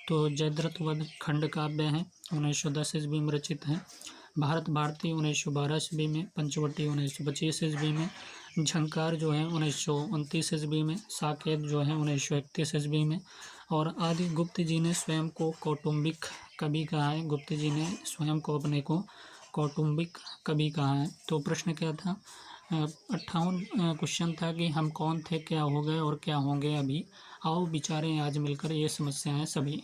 तो जयद्रथ वध खंड काव्य है, 1910 ईस्वी में रचित है। भारत भारती 1912 ईस्वी में, पंचवटी 1925 ईस्वी में, झंकार जो है 1929 ईस्वी में, साकेत जो है 1931 ईस्वी में। और आदि गुप्त जी ने स्वयं को कौटुंबिक कवि कहा है। गुप्त जी ने स्वयं को अपने को कौटुंबिक कवि कहा है। तो प्रश्न क्या था, 58 क्वेश्चन था कि हम कौन थे क्या हो गए और क्या होंगे अभी आओ विचारें, आज मिलकर ये समस्याएं सभी।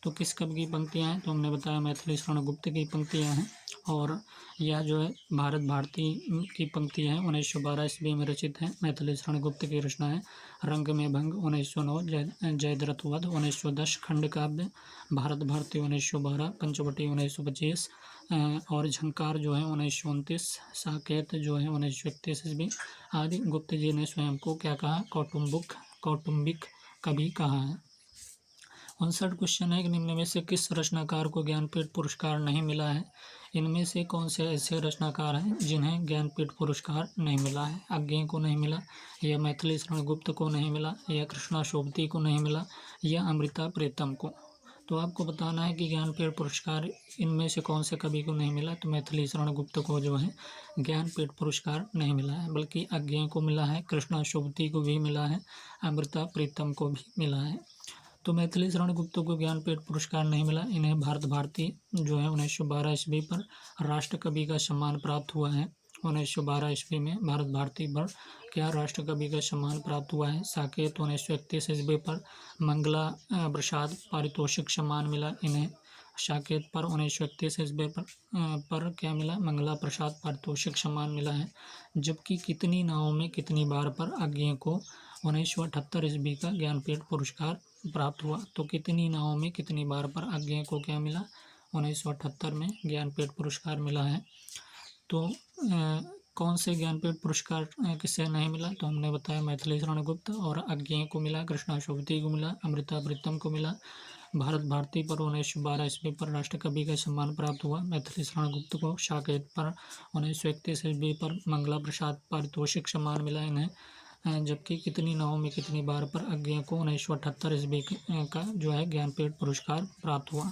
तो किस कवि की पंक्तियां हैं, तो हमने बताया मैथिली शरण गुप्त की पंक्तियां हैं। और यह जो है भारत भारती की पंक्ति है, 1912 ईस्वी में रचित है। मैथिली शरण गुप्त की रचना है। रंग में भंग 1909, जयद्रथ वध 1910, खंड काव्य भारत भारती 1912, पंचवटी 1925 और झंकार जो है 1929, साकेत जो है 1931 ईस्वी। आदि गुप्त जी ने स्वयं को क्या कहा, कौटुंबिक कवि कहा है। 59 क्वेश्चन है कि निम्न में से किस रचनाकार को ज्ञानपीठ पुरस्कार नहीं मिला है। इनमें से कौन से ऐसे रचनाकार हैं जिन्हें ज्ञानपीठ पुरस्कार नहीं मिला है। अज्ञेय को नहीं मिला, या मैथिली शरण गुप्त को नहीं मिला, या कृष्णा शोभती को नहीं मिला, या अमृता प्रीतम को। तो आपको बताना है कि ज्ञानपीठ पुरस्कार इनमें से कौन से कवि को नहीं मिला। तो मैथिली शरण गुप्त को जो है ज्ञानपीठ पुरस्कार नहीं मिला है, बल्कि अज्ञेय को मिला है, कृष्णा शोभती को भी मिला है, अमृता प्रीतम को भी मिला है। तो मैथिली शरण गुप्त को ज्ञानपीठ पुरस्कार नहीं मिला। इन्हें भारत भारती जो है 1912 ईस्वी पर राष्ट्र कवि का सम्मान प्राप्त हुआ है। 1912 ईस्वी में भारत भारती पर क्या राष्ट्र कवि का सम्मान प्राप्त हुआ है। साकेत 1931 ईस्वी पर मंगला प्रसाद पारितोषिक सम्मान मिला इन्हें। साकेत पर 1931 ईस्वी पर क्या मिला, मंगला प्रसाद पारितोषिक सम्मान मिला है। जबकि कितनी नावों में कितनी बार पर अज्ञेय को 1978 ईस्वी का ज्ञानपीठ पुरस्कार प्राप्त हुआ। तो कितनी नावों में कितनी बार पर अज्ञेय को क्या मिला, 1978 में ज्ञानपीठ पुरस्कार मिला है। तो कौन से ज्ञानपीठ पुरस्कार किसे नहीं मिला, तो हमने बताया मैथिली शरण गुप्त, और अज्ञेय को मिला, कृष्णा शोभती को मिला, अमृता प्रीतम को मिला। भारत भारती पर 1912 ईस्वी पर राष्ट्र कवि का सम्मान प्राप्त हुआ मैथिली शरण गुप्त को। साकेत पर 1931 ईस्वी पर मंगला प्रसाद पारितोषिक सम्मान मिला इन्हें। जबकि कितनी नावों में कितनी बार पर अज्ञेय को 1978 ईस्वी का जो है ज्ञानपीठ पुरस्कार प्राप्त हुआ।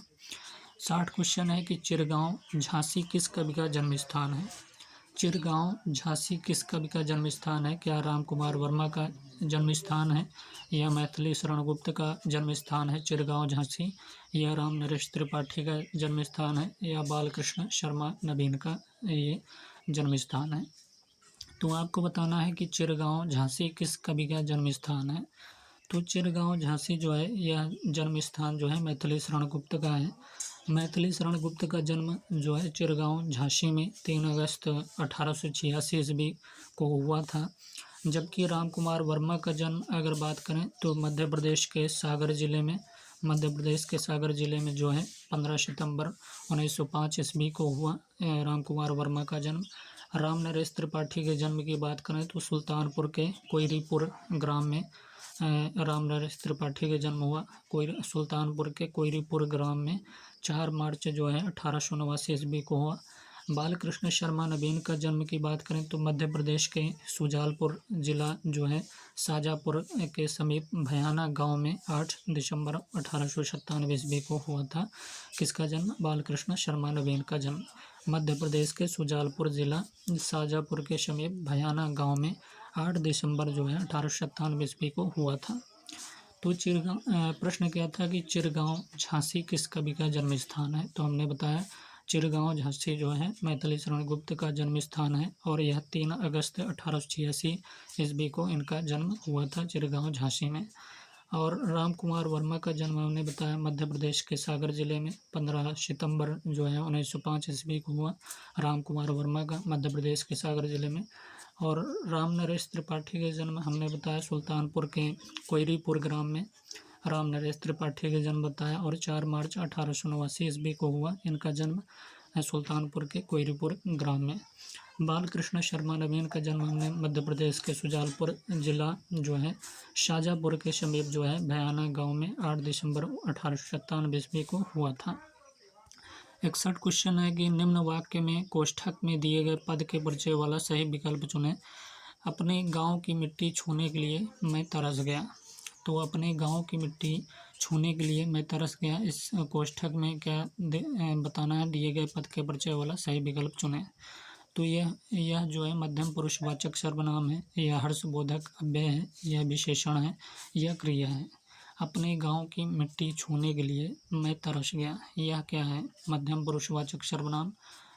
60 क्वेश्चन है कि चिरगांव झांसी किस कवि का जन्म स्थान है। चिरगांव झांसी किस कवि का जन्म स्थान है? क्या राम कुमार वर्मा का जन्म स्थान है या मैथिली शरण गुप्त का जन्म स्थान है चिरगांव झांसी, या राम नरेश त्रिपाठी का जन्म स्थान है, या बालकृष्ण शर्मा नवीन का ये जन्म स्थान है? तो आपको बताना है कि चिरगांव झांसी किस कवि का जन्म स्थान है। तो चिरगांव झांसी जो है यह जन्म स्थान जो है मैथिली शरण गुप्त का है। मैथिली शरण गुप्त का जन्म जो है चिरगांव झांसी में 3 अगस्त 1886 ईस्वी को हुआ था। जबकि राम कुमार वर्मा का जन्म अगर बात करें तो मध्य प्रदेश के सागर जिले में जो है 15 सितंबर 1905 ईस्वी को हुआ राम कुमार वर्मा का जन्म। राम नरेश त्रिपाठी के जन्म की बात करें तो सुल्तानपुर के कोयरीपुर ग्राम में राम नरेश त्रिपाठी का जन्म हुआ। सुल्तानपुर के कोयरीपुर ग्राम में 4 मार्च जो है 1889 ईस्वी को हुआ। बालकृष्ण शर्मा नवीन का जन्म की बात करें तो मध्य प्रदेश के सुजालपुर जिला जो है शाजापुर के समीप भयाना गांव में 8 दिसंबर 1897 ईस्वी को हुआ था। किसका जन्म? बालकृष्ण शर्मा नवीन का जन्म मध्य प्रदेश के सुजालपुर जिला शाजापुर के समीप भयाना गांव में 8 दिसंबर जो है 1897 ईस्वी को हुआ था। तो प्रश्न क्या था कि चिरगांव झांसी किस कवि का जन्म स्थान है? तो हमने बताया चिरगांव झांसी जो है मैथिली शरण गुप्त का जन्म स्थान है और यह 3 अगस्त 1886 ईस्वी को इनका जन्म हुआ था चिरगांव झांसी में। और राम कुमार वर्मा का जन्म हमने बताया मध्य प्रदेश के सागर जिले में 15 सितंबर जो है 1905 ईस्वी को हुआ राम कुमार वर्मा का मध्य प्रदेश के सागर जिले में। और राम नरेश त्रिपाठी का जन्म हमने बताया सुल्तानपुर के कोयरीपुर ग्राम में राम नरेश त्रिपाठी का जन्म बताया और 4 मार्च 1889 ईस्वी को हुआ इनका जन्म सुल्तानपुर के कोयरीपुर ग्राम में। बालकृष्ण शर्मा नवीन का जन्म हमने मध्य प्रदेश के सुजालपुर जिला जो है शाजापुर के समीप जो है भयाना गांव में 8 दिसंबर 1897 ईस्वी को हुआ था। 61 क्वेश्चन है कि निम्न वाक्य में कोष्ठक में दिए गए पद के परिचय वाला सही विकल्प चुनें। अपने गांव की मिट्टी छूने के लिए मैं तरस गया। तो अपने गांव की मिट्टी छूने के लिए मैं तरस गया, इस कोष्ठक में क्या बताना है? दिए गए पद के परिचय वाला सही विकल्प चुनें। तो यह जो है मध्यम पुरुषवाचक सर्वनाम है, यह हर्षबोधक अव्यय है, यह विशेषण है, यह क्रिया है। अपने गांव की मिट्टी छूने के लिए मैं तरस गया, यह क्या है? मध्यम पुरुषवाचक सर्वनाम,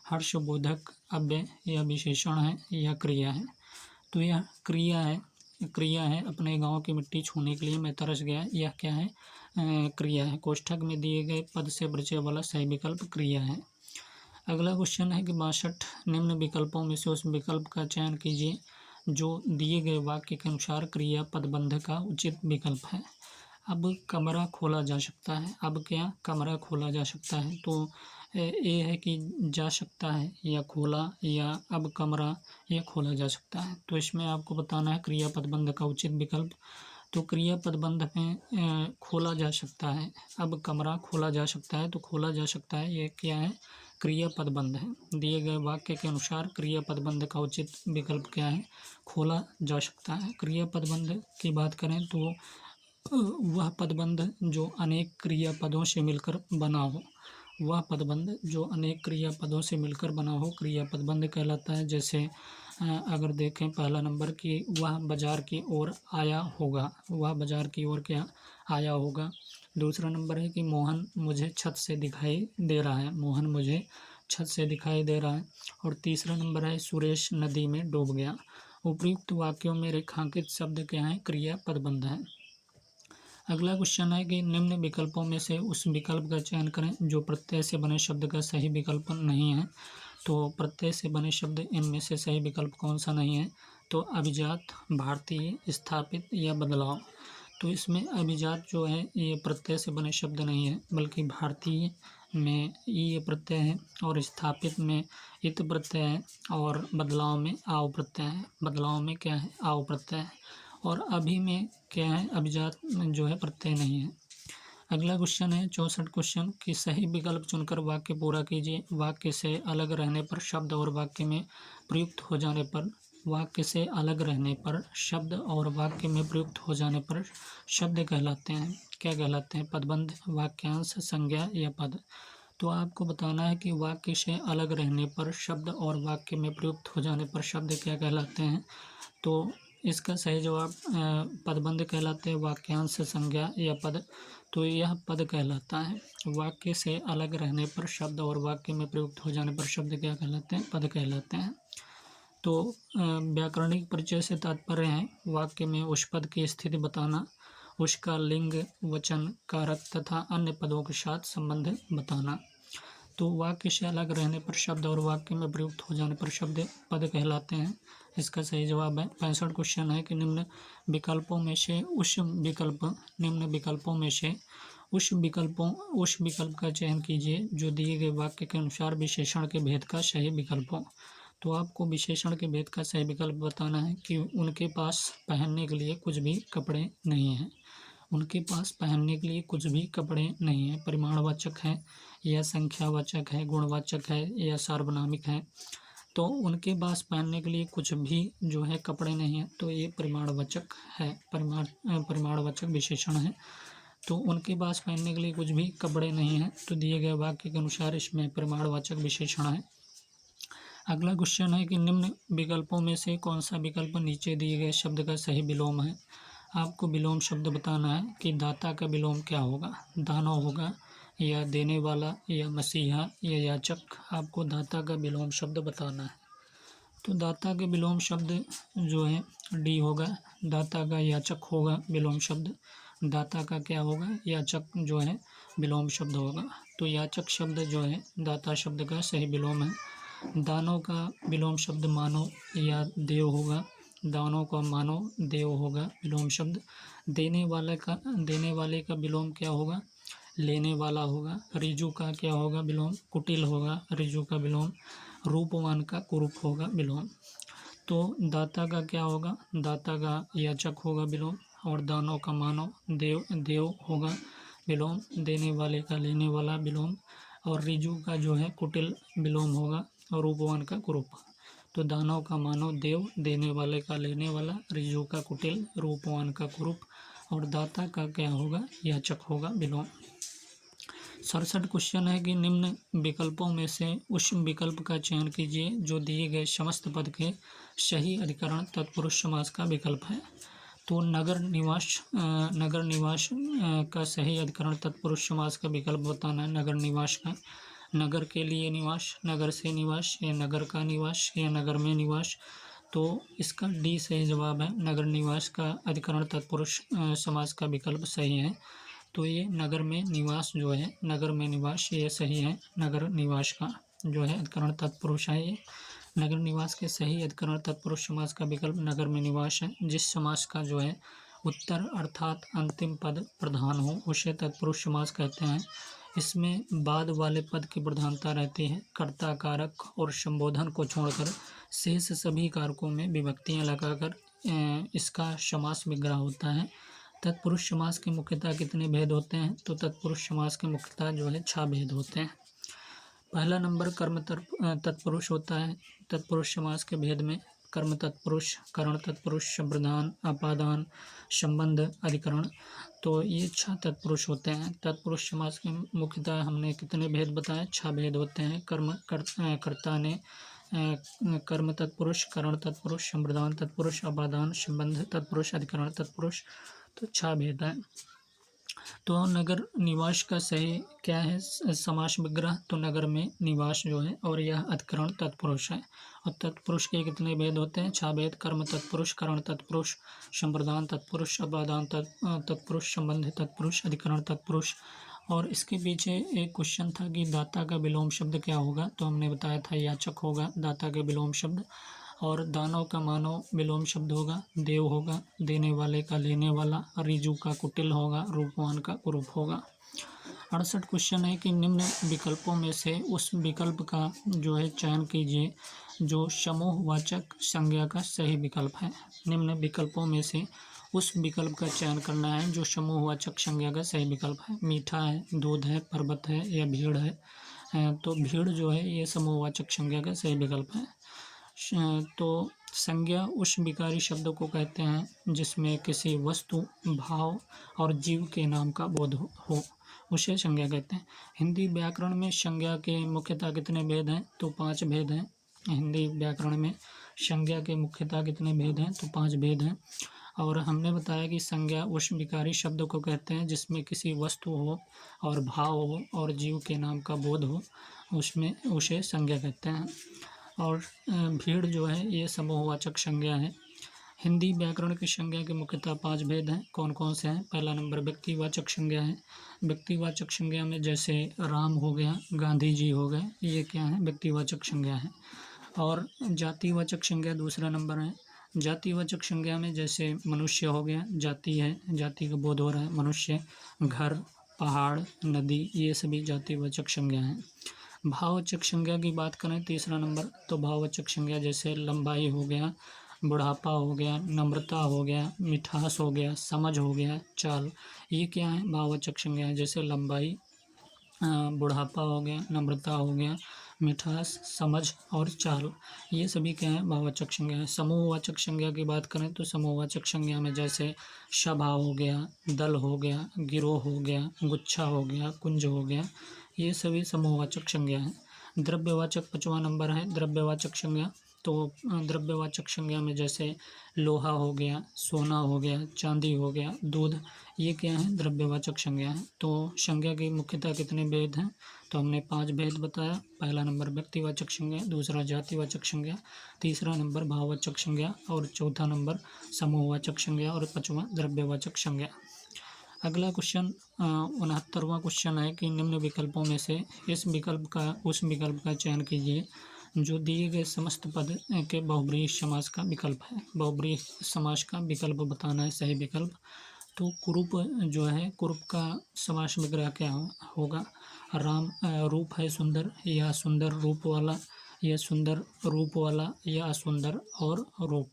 हर्षबोधक अव्यय, यह विशेषण है, यह क्रिया है। तो यह क्रिया है अपने गांव की मिट्टी छूने के लिए मैं तरस गया, यह क्या है? क्रिया है। कोष्ठक में दिए गए पद से परिचय वाला सही विकल्प क्रिया है। अगला क्वेश्चन है कि 62 निम्न विकल्पों में से उस विकल्प का चयन कीजिए जो दिए गए वाक्य के अनुसार क्रिया पदबंध का उचित विकल्प है। अब कमरा खोला जा सकता है, अब क्या कमरा खोला जा सकता है? तो ये है कि जा सकता है या खोला, या अब कमरा या खोला जा सकता है। तो इसमें आपको बताना है क्रिया पदबंध का उचित विकल्प। तो क्रिया पदबंध में खोला जा सकता है, अब कमरा खोला जा सकता है, तो खोला जा सकता है ये क्या है? क्रिया पदबंध है। दिए गए वाक्य के अनुसार क्रिया पदबंध का उचित विकल्प क्या है? खोला जा सकता है। क्रिया पदबंध की बात करें तो वह पदबंध जो अनेक क्रियापदों से मिलकर बना हो, वह पदबंध जो अनेक क्रियापदों से मिलकर बना हो क्रिया पदबंध कहलाता है। जैसे अगर देखें पहला नंबर कि वह बाजार की ओर आया होगा, वह बाजार की ओर क्या आया होगा। दूसरा नंबर है कि मोहन मुझे छत से दिखाई दे रहा है, मोहन मुझे छत से दिखाई दे रहा है। और तीसरा नंबर है सुरेश नदी में डूब गया। उपयुक्त वाक्यों में रेखांकित शब्द क्या है? क्रिया पदबंध है। अगला क्वेश्चन है कि निम्न विकल्पों में से उस विकल्प का चयन करें जो प्रत्यय से बने शब्द का सही विकल्प नहीं है। तो प्रत्यय से बने शब्द इनमें से सही विकल्प कौन सा नहीं है? तो अभिजात, भारतीय, स्थापित या बदलाव। तो इसमें अभिजात जो है ये प्रत्यय से बने शब्द नहीं है, बल्कि भारतीय में ये प्रत्यय है और स्थापित में इत प्रत्यय है और बदलाव में आव प्रत्यय है। बदलाव में क्या है? आव प्रत्यय है। और अभी में क्या है? अभिजात जो है प्रत्यय नहीं है। अगला क्वेश्चन है 64 क्वेश्चन कि सही विकल्प चुनकर वाक्य पूरा कीजिए। वाक्य से अलग रहने पर शब्द और वाक्य में प्रयुक्त हो जाने पर, वाक्य से अलग रहने पर शब्द और वाक्य में प्रयुक्त हो जाने पर शब्द कहलाते हैं, क्या कहलाते हैं? पदबंध, वाक्यांश, संज्ञा या पद। तो आपको बताना है कि वाक्य से अलग रहने पर शब्द और वाक्य में प्रयुक्त हो जाने पर शब्द क्या कहलाते हैं। तो इसका सही जवाब पदबंध कहलाते हैं, वाक्यांश, संज्ञा या पद। तो यह पद कहलाता है। वाक्य से अलग रहने पर शब्द और वाक्य में प्रयुक्त हो जाने पर शब्द क्या कहलाते हैं, पद कहलाते हैं। तो व्याकरणिक परिचय से तात्पर्य है वाक्य में उस पद की स्थिति बताना, उसका लिंग, वचन, कारक तथा अन्य पदों के साथ संबंध बताना। तो वाक्य से अलग रहने पर शब्द और वाक्य में प्रयुक्त हो जाने पर शब्द पद कहलाते हैं। इसका सही जवाब है 65 क्वेश्चन है कि निम्न विकल्पों में से उस विकल्प का चयन कीजिए जो दिए गए वाक्य के अनुसार विशेषण के भेद का सही विकल्प हो। तो आपको विशेषण के भेद का सही विकल्प बताना है कि उनके पास पहनने के लिए कुछ भी कपड़े नहीं हैं। उनके पास पहनने के लिए कुछ भी कपड़े नहीं हैं परिमाणवाचक है या संख्यावाचक है, गुणवाचक है या सार्वनामिक है। तो उनके पास पहनने के लिए कुछ भी जो है कपड़े नहीं हैं, तो ये परिमाणवाचक है, परिमाणवाचक विशेषण है। तो उनके पास पहनने के लिए कुछ भी कपड़े नहीं हैं, तो दिए गए वाक्य के अनुसार इसमें परिमाणवाचक विशेषण है। अगला क्वेश्चन है कि निम्न विकल्पों में से कौन सा विकल्प नीचे दिए गए शब्द का सही विलोम है। आपको विलोम शब्द बताना है कि दाता का विलोम क्या होगा, दानव होगा या देने वाला या मसीहा या याचक। आपको दाता का विलोम शब्द बताना है। तो दाता के विलोम शब्द जो है डी होगा, दाता का याचक होगा विलोम शब्द, दाता का क्या होगा, याचक जो है विलोम शब्द होगा। तो याचक शब्द जो है दाता शब्द का सही विलोम है। दानव का विलोम शब्द मानव या देव होगा, दानव का मानव देव होगा विलोम शब्द। देने वाले का विलोम क्या होगा, लेने वाला होगा। रिजु का क्या होगा विलोम, कुटिल होगा रिजु का विलोम। रूपवान का कुरूप होगा विलोम। तो दाता का क्या होगा, दाता का याचक होगा विलोम। और दानव का मानव, देव होगा विलोम। देने वाले का लेने वाला विलोम। और रिजु का जो है कुटिल विलोम होगा और रूपवान का कुरूप। तो दानव का मानव, देव, देने वाले का लेने वाला, रिजु का कुटिल, रूपवान का कुरूप और दाता का क्या होगा, याचक होगा विलोम। 67 क्वेश्चन है कि निम्न विकल्पों में से उस विकल्प का चयन कीजिए जो दिए गए समस्त पद के सही अधिकरण तत्पुरुष समास का विकल्प है। तो नगर निवास का सही अधिकरण तत्पुरुष समास का विकल्प बताना है। नगर निवास का, नगर के लिए निवास, नगर से निवास या नगर का निवास या नगर में निवास। तो इसका डी सही जवाब है, नगर निवास का अधिकरण तत्पुरुष समास का विकल्प सही है। तो ये नगर में निवास जो है, नगर में निवास ये सही है। नगर निवास का जो है अधिकरण तत्पुरुष है ये। नगर निवास के सही अधिकरण तत्पुरुष समास का विकल्प नगर में निवास है। जिस समास का जो है उत्तर अर्थात अंतिम पद प्रधान हो उसे तत्पुरुष समास कहते हैं। इसमें बाद वाले पद की प्रधानता रहती है। कर्ता, कारक और संबोधन को छोड़कर शेष सभी कारकों में विभक्तियां लगाकर इसका समास विग्रह होता है। तत्पुरुष समास के मुख्यतः कितने भेद होते हैं, तो तत्पुरुष समास के मुख्यतः जो है 6 भेद होते हैं। पहला नंबर कर्म तत्पुरुष होता है। तत्पुरुष समास के भेद में कर्म तत्पुरुष, करण तत्पुरुष, संप्रदान, अपादान, संबंध, अधिकरण। तो ये 6 तत्पुरुष होते हैं। तत्पुरुष समास के मुख्यतः हमने कितने भेद बताए, 6 भेद होते हैं। कर्ता ने कर्म तत्पुरुष, करण तत्पुरुष, संप्रदान तत्पुरुष, अपादान, संबंध तत्पुरुष, अधिकरण तत्पुरुष। तो 6 भेद है। तो नगर निवास का सही क्या है समास विग्रह, तो नगर में निवास जो है और यह अधिकरण तत्पुरुष है। और तत्पुरुष के कितने भेद होते हैं, 6 भेद। कर्म तत्पुरुष, करण तत्पुरुष, संप्रदान तत्पुरुष, अपादान तत्पुरुष, संबंध तत्पुरुष, अधिकरण तत्पुरुष। और इसके पीछे एक क्वेश्चन था कि दाता का विलोम शब्द क्या होगा, तो हमने बताया था याचक होगा दाता का विलोम शब्द। और दानव का मानव विलोम शब्द होगा देव होगा, देने वाले का लेने वाला, रिजु का कुटिल होगा, रूपवान का कुरूप होगा। 68 क्वेश्चन है कि निम्न विकल्पों में से उस विकल्प का जो है चयन कीजिए जो समूहवाचक संज्ञा का सही विकल्प है। निम्न विकल्पों में से उस विकल्प का चयन करना है जो समूहवाचक संज्ञा का सही विकल्प है। मीठा है, दूध है, पर्वत है या भीड़ है। तो भीड़ जो है ये समूहवाचक संज्ञा का सही विकल्प है। तो संज्ञा उस विकारी शब्द को कहते हैं जिसमें किसी वस्तु, भाव और जीव के नाम का बोध हो। उसे संज्ञा कहते हैं। हिंदी व्याकरण में संज्ञा के मुख्यतः कितने भेद हैं? तो 5 भेद हैं। हिंदी व्याकरण में संज्ञा के मुख्यतः कितने भेद हैं? तो 5 भेद हैं। और हमने बताया कि संज्ञा उस विकारी शब्द को कहते हैं जिसमें किसी वस्तु हो और भाव हो और जीव के नाम का बोध हो, उसमें उसे संज्ञा कहते हैं। और भीड़ जो है ये समूहवाचक संज्ञा है। हिंदी व्याकरण की संज्ञा के मुख्यतः 5 भेद हैं। कौन कौन से हैं? पहला नंबर व्यक्तिवाचक संज्ञा है। व्यक्तिवाचक संज्ञा में जैसे राम हो गया, गांधी जी हो गए, ये क्या है? व्यक्तिवाचक संज्ञा है। और जातिवाचक संज्ञा दूसरा नंबर है। जातिवाचक संज्ञा में जैसे मनुष्य हो गया, जाति है, जाति का बोध हो रहा है। मनुष्य, घर, पहाड़, नदी, ये सभी जातिवाचक संज्ञा हैं। भाववाचक संज्ञा की बात करें तीसरा नंबर, तो भाववाचक संज्ञा जैसे लंबाई हो गया, बुढ़ापा हो गया, नम्रता हो गया, मिठास हो गया, समझ हो गया, चाल, ये क्या है? भाववाचक संज्ञा है। जैसे लंबाई, बुढ़ापा हो गया, नम्रता हो गया, मिठास, समझ और चाल, ये सभी क्या है? भाववाचक संज्ञा है। समूहवाचक संज्ञा की बात करें तो समूहवाचक संज्ञा में जैसे सभा हो गया, दल हो गया, गिरोह हो गया, गुच्छा हो गया, कुंज हो गया, ये सभी समूहवाचक संज्ञा है। द्रव्यवाचक 5वां नंबर है द्रव्यवाचक संज्ञा। तो द्रव्यवाचक संज्ञा में जैसे लोहा हो गया, सोना हो गया, चांदी हो गया, दूध, ये क्या है? द्रव्यवाचक संज्ञा है। तो संज्ञा के मुख्यतः कितने भेद हैं? तो हमने 5 भेद बताया। पहला नंबर व्यक्तिवाचक संज्ञा, दूसरा जातिवाचक संज्ञा, तीसरा नंबर भाववाचक संज्ञा और चौथा नंबर समूहवाचक संज्ञा और 5वां द्रव्यवाचक संज्ञा। अगला क्वेश्चन 69वां क्वेश्चन है कि निम्न विकल्पों में से उस विकल्प का चयन कीजिए जो दिए गए समस्त पद के बहुब्रीहि समास का विकल्प है। बहुब्रीहि समास का विकल्प बताना है, सही विकल्प। तो कुरूप जो है, कुरूप का समास विग्रह क्या होगा? राम रूप है सुंदर, या सुंदर रूप वाला, या सुंदर रूप वाला, या असुंदर और रूप।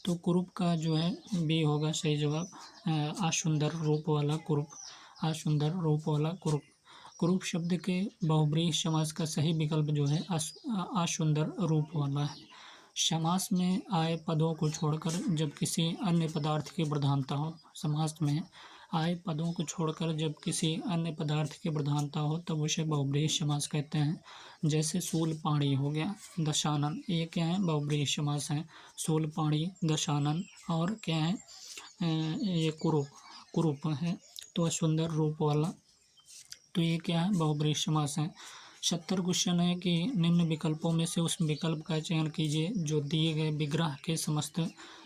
तो कुरूप का जो है बी होगा सही जवाब। असुंदर रूप वाला कुरूप, असुंदर रूप वाला कुरूप। कुरूप शब्द के बहुब्रीहि समास का सही विकल्प जो है असुंदर रूप वाला है। समास में आए पदों को छोड़कर जब किसी अन्य पदार्थ की प्रधानता हो, समास में आए पदों को छोड़कर जब किसी अन्य पदार्थ की प्रधानता हो तब उसे बहुब्रीहि समास कहते हैं। जैसे शूलपाणी हो गया, दशानन, ये क्या है? बहुब्रीहि समास है। शूलपाणी, दशानन और क्या है? ये कुरूप है। तो सुंदर रूप वाला, तो ये क्या है? बहुब्रीहि समास है। 70 क्वेश्चन है कि निम्न विकल्पों में से उस विकल्प का चयन कीजिए जो दिए गए विग्रह के समस्त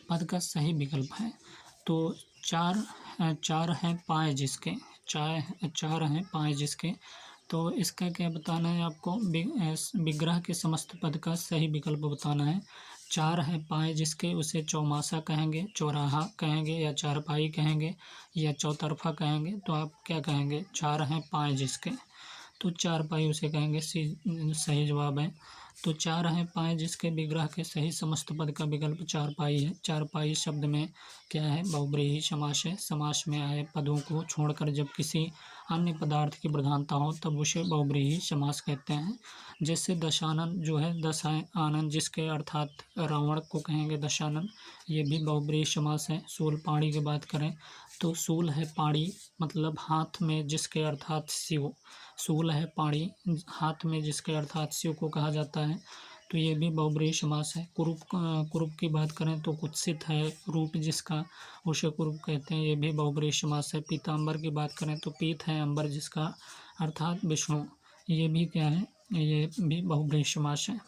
पद का सही विकल्प है। तो चार हैं पाए जिसके, चार हैं पाए जिसके, तो इसका क्या बताना है आपको? विग्रह के समस्त पद का सही विकल्प बताना है। 4 है पाए जिसके, उसे चौमासा कहेंगे, चौराहा कहेंगे, या चारपाई कहेंगे, या चौतरफा कहेंगे। तो आप क्या कहेंगे? 4 हैं पाए जिसके, तो चारपाई उसे कहेंगे, सही जवाब है। तो 4 हैं पाए जिसके विग्रह के सही समस्त पद का विकल्प चारपाई है। चारपाई शब्द में क्या है? बहुब्रीहि समास है। समास में आए पदों को छोड़कर जब किसी अन्य पदार्थ की प्रधानता हो तब उसे बहुब्रीहि समास कहते हैं। जैसे दशानन जो है, दस आनंद जिसके, अर्थात रावण को कहेंगे दशानन, ये भी बहुब्रीहि समास है। शूलपाणी की बात करें तो शूल है पाणी, मतलब हाथ में जिसके, अर्थात शिव। शूल है पाणी, हाथ में जिसके, अर्थात शिव को कहा जाता है। तो ये भी बहुब्रीहि समास है। कुरूप की बात करें तो कुत्सित है रूप जिसका, उसे कुरूप कहते हैं, ये भी बहुब्रीहि समास है। पीताम्बर की बात करें तो पीत है अंबर जिसका, अर्थात विष्णु, ये भी क्या है? ये भी बहुब्रीहि समास है।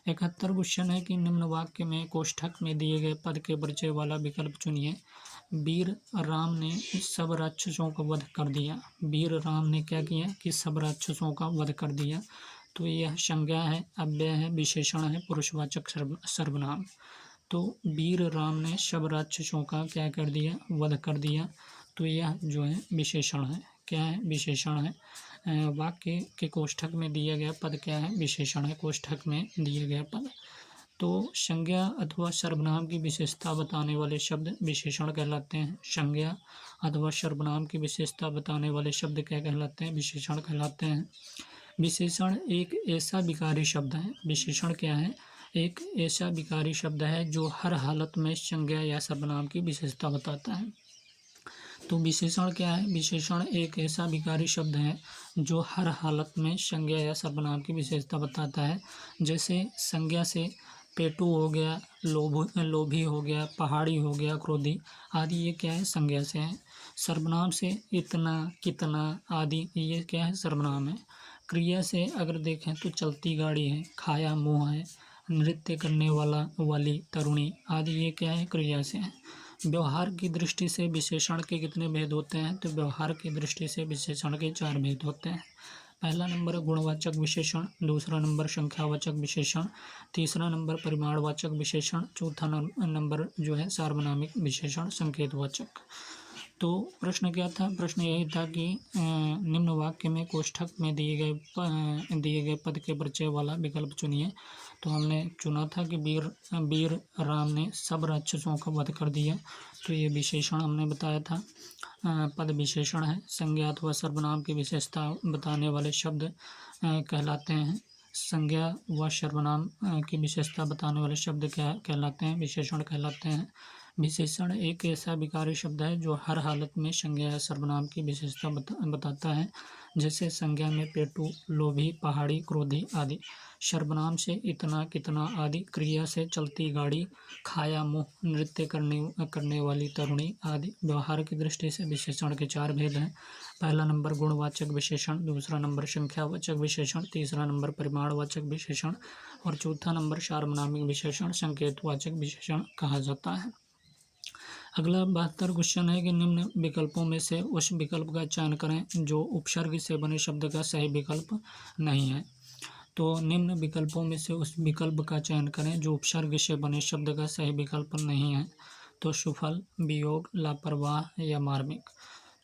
71 क्वेश्चन है कि निम्न वाक्य में कोष्ठक में दिए गए पद के परिचय वाला विकल्प चुनिए। वीर राम ने सब राक्षसों का वध कर दिया। वीर राम ने क्या किया? कि सब राक्षसों का वध कर दिया। तो यह संज्ञा है, अव्यय है, विशेषण है, पुरुषवाचक सर्वनाम। तो वीर राम ने सब राक्षसों का क्या कर दिया? वध कर दिया। तो यह जो है विशेषण है। क्या है? विशेषण है। वाक्य के कोष्ठक में दिया गया पद क्या है? विशेषण है, कोष्ठक में दिए गए पद। तो संज्ञा अथवा सर्वनाम की विशेषता बताने वाले शब्द विशेषण कहलाते हैं। संज्ञा अथवा सर्वनाम की विशेषता बताने वाले शब्द क्या कहलाते हैं? विशेषण कहलाते हैं। विशेषण एक ऐसा विकारी शब्द है। विशेषण क्या है? एक ऐसा विकारी शब्द है जो हर हालत में संज्ञा या सर्वनाम की विशेषता बताता है। तो विशेषण क्या है? विशेषण एक ऐसा विकारी शब्द है जो हर हालत में संज्ञा या सर्वनाम की विशेषता बताता है। जैसे संज्ञा से पेटू हो गया, लोभी हो गया, पहाड़ी हो गया, क्रोधी आदि, ये क्या है? संज्ञा से है। सर्वनाम से इतना, कितना आदि, ये क्या है? सर्वनाम है। क्रिया से अगर देखें तो चलती गाड़ी है, खाया मुँह है, नृत्य करने वाली तरुणी आदि, ये क्या है? क्रिया से है। व्यवहार की दृष्टि से विशेषण के कितने भेद होते हैं? तो व्यवहार की दृष्टि से विशेषण के 4 भेद होते हैं। पहला नंबर गुणवाचक विशेषण, दूसरा नंबर संख्यावाचक विशेषण, तीसरा नंबर परिमाणवाचक विशेषण, चौथा नंबर जो है सार्वनामिक विशेषण, संकेतवाचक। तो प्रश्न क्या था? प्रश्न यही था कि निम्न वाक्य में कोष्ठक में दिए गए पद के परिचय वाला विकल्प चुनिए। तो हमने चुना था कि वीर राम ने सब राक्षसों का वध कर दिया। तो ये विशेषण हमने बताया था। पद विशेषण है। संज्ञा अथवा सर्वनाम की विशेषता बताने वाले शब्द कहलाते हैं। संज्ञा व सर्वनाम की विशेषता बताने वाले शब्द क्या कहलाते हैं? विशेषण कहलाते हैं। विशेषण एक ऐसा विकारी शब्द है जो हर हालत में संज्ञा या सर्वनाम की विशेषता बताता है। जैसे संज्ञा में पेटू, लोभी, पहाड़ी, क्रोधी आदि। सर्वनाम से इतना, कितना आदि। क्रिया से चलती गाड़ी, खाया मुँह, नृत्य करने वाली तरुणी आदि। व्यवहार की दृष्टि से विशेषण के 4 भेद हैं। पहला नंबर गुणवाचक विशेषण, दूसरा नंबर संख्यावाचक विशेषण, तीसरा नंबर परिमाणवाचक विशेषण और चौथा नंबर सार्वनामिक विशेषण, संकेतवाचक विशेषण कहा जाता है। अगला 72 क्वेश्चन है कि निम्न विकल्पों में से उस विकल्प का चयन करें जो उपसर्ग से बने शब्द का सही विकल्प नहीं है। तो निम्न विकल्पों में से उस विकल्प का चयन करें जो उपसर्ग से बने शब्द का सही विकल्प नहीं है। तो सुफल, वियोग, लापरवाह या मार्मिक।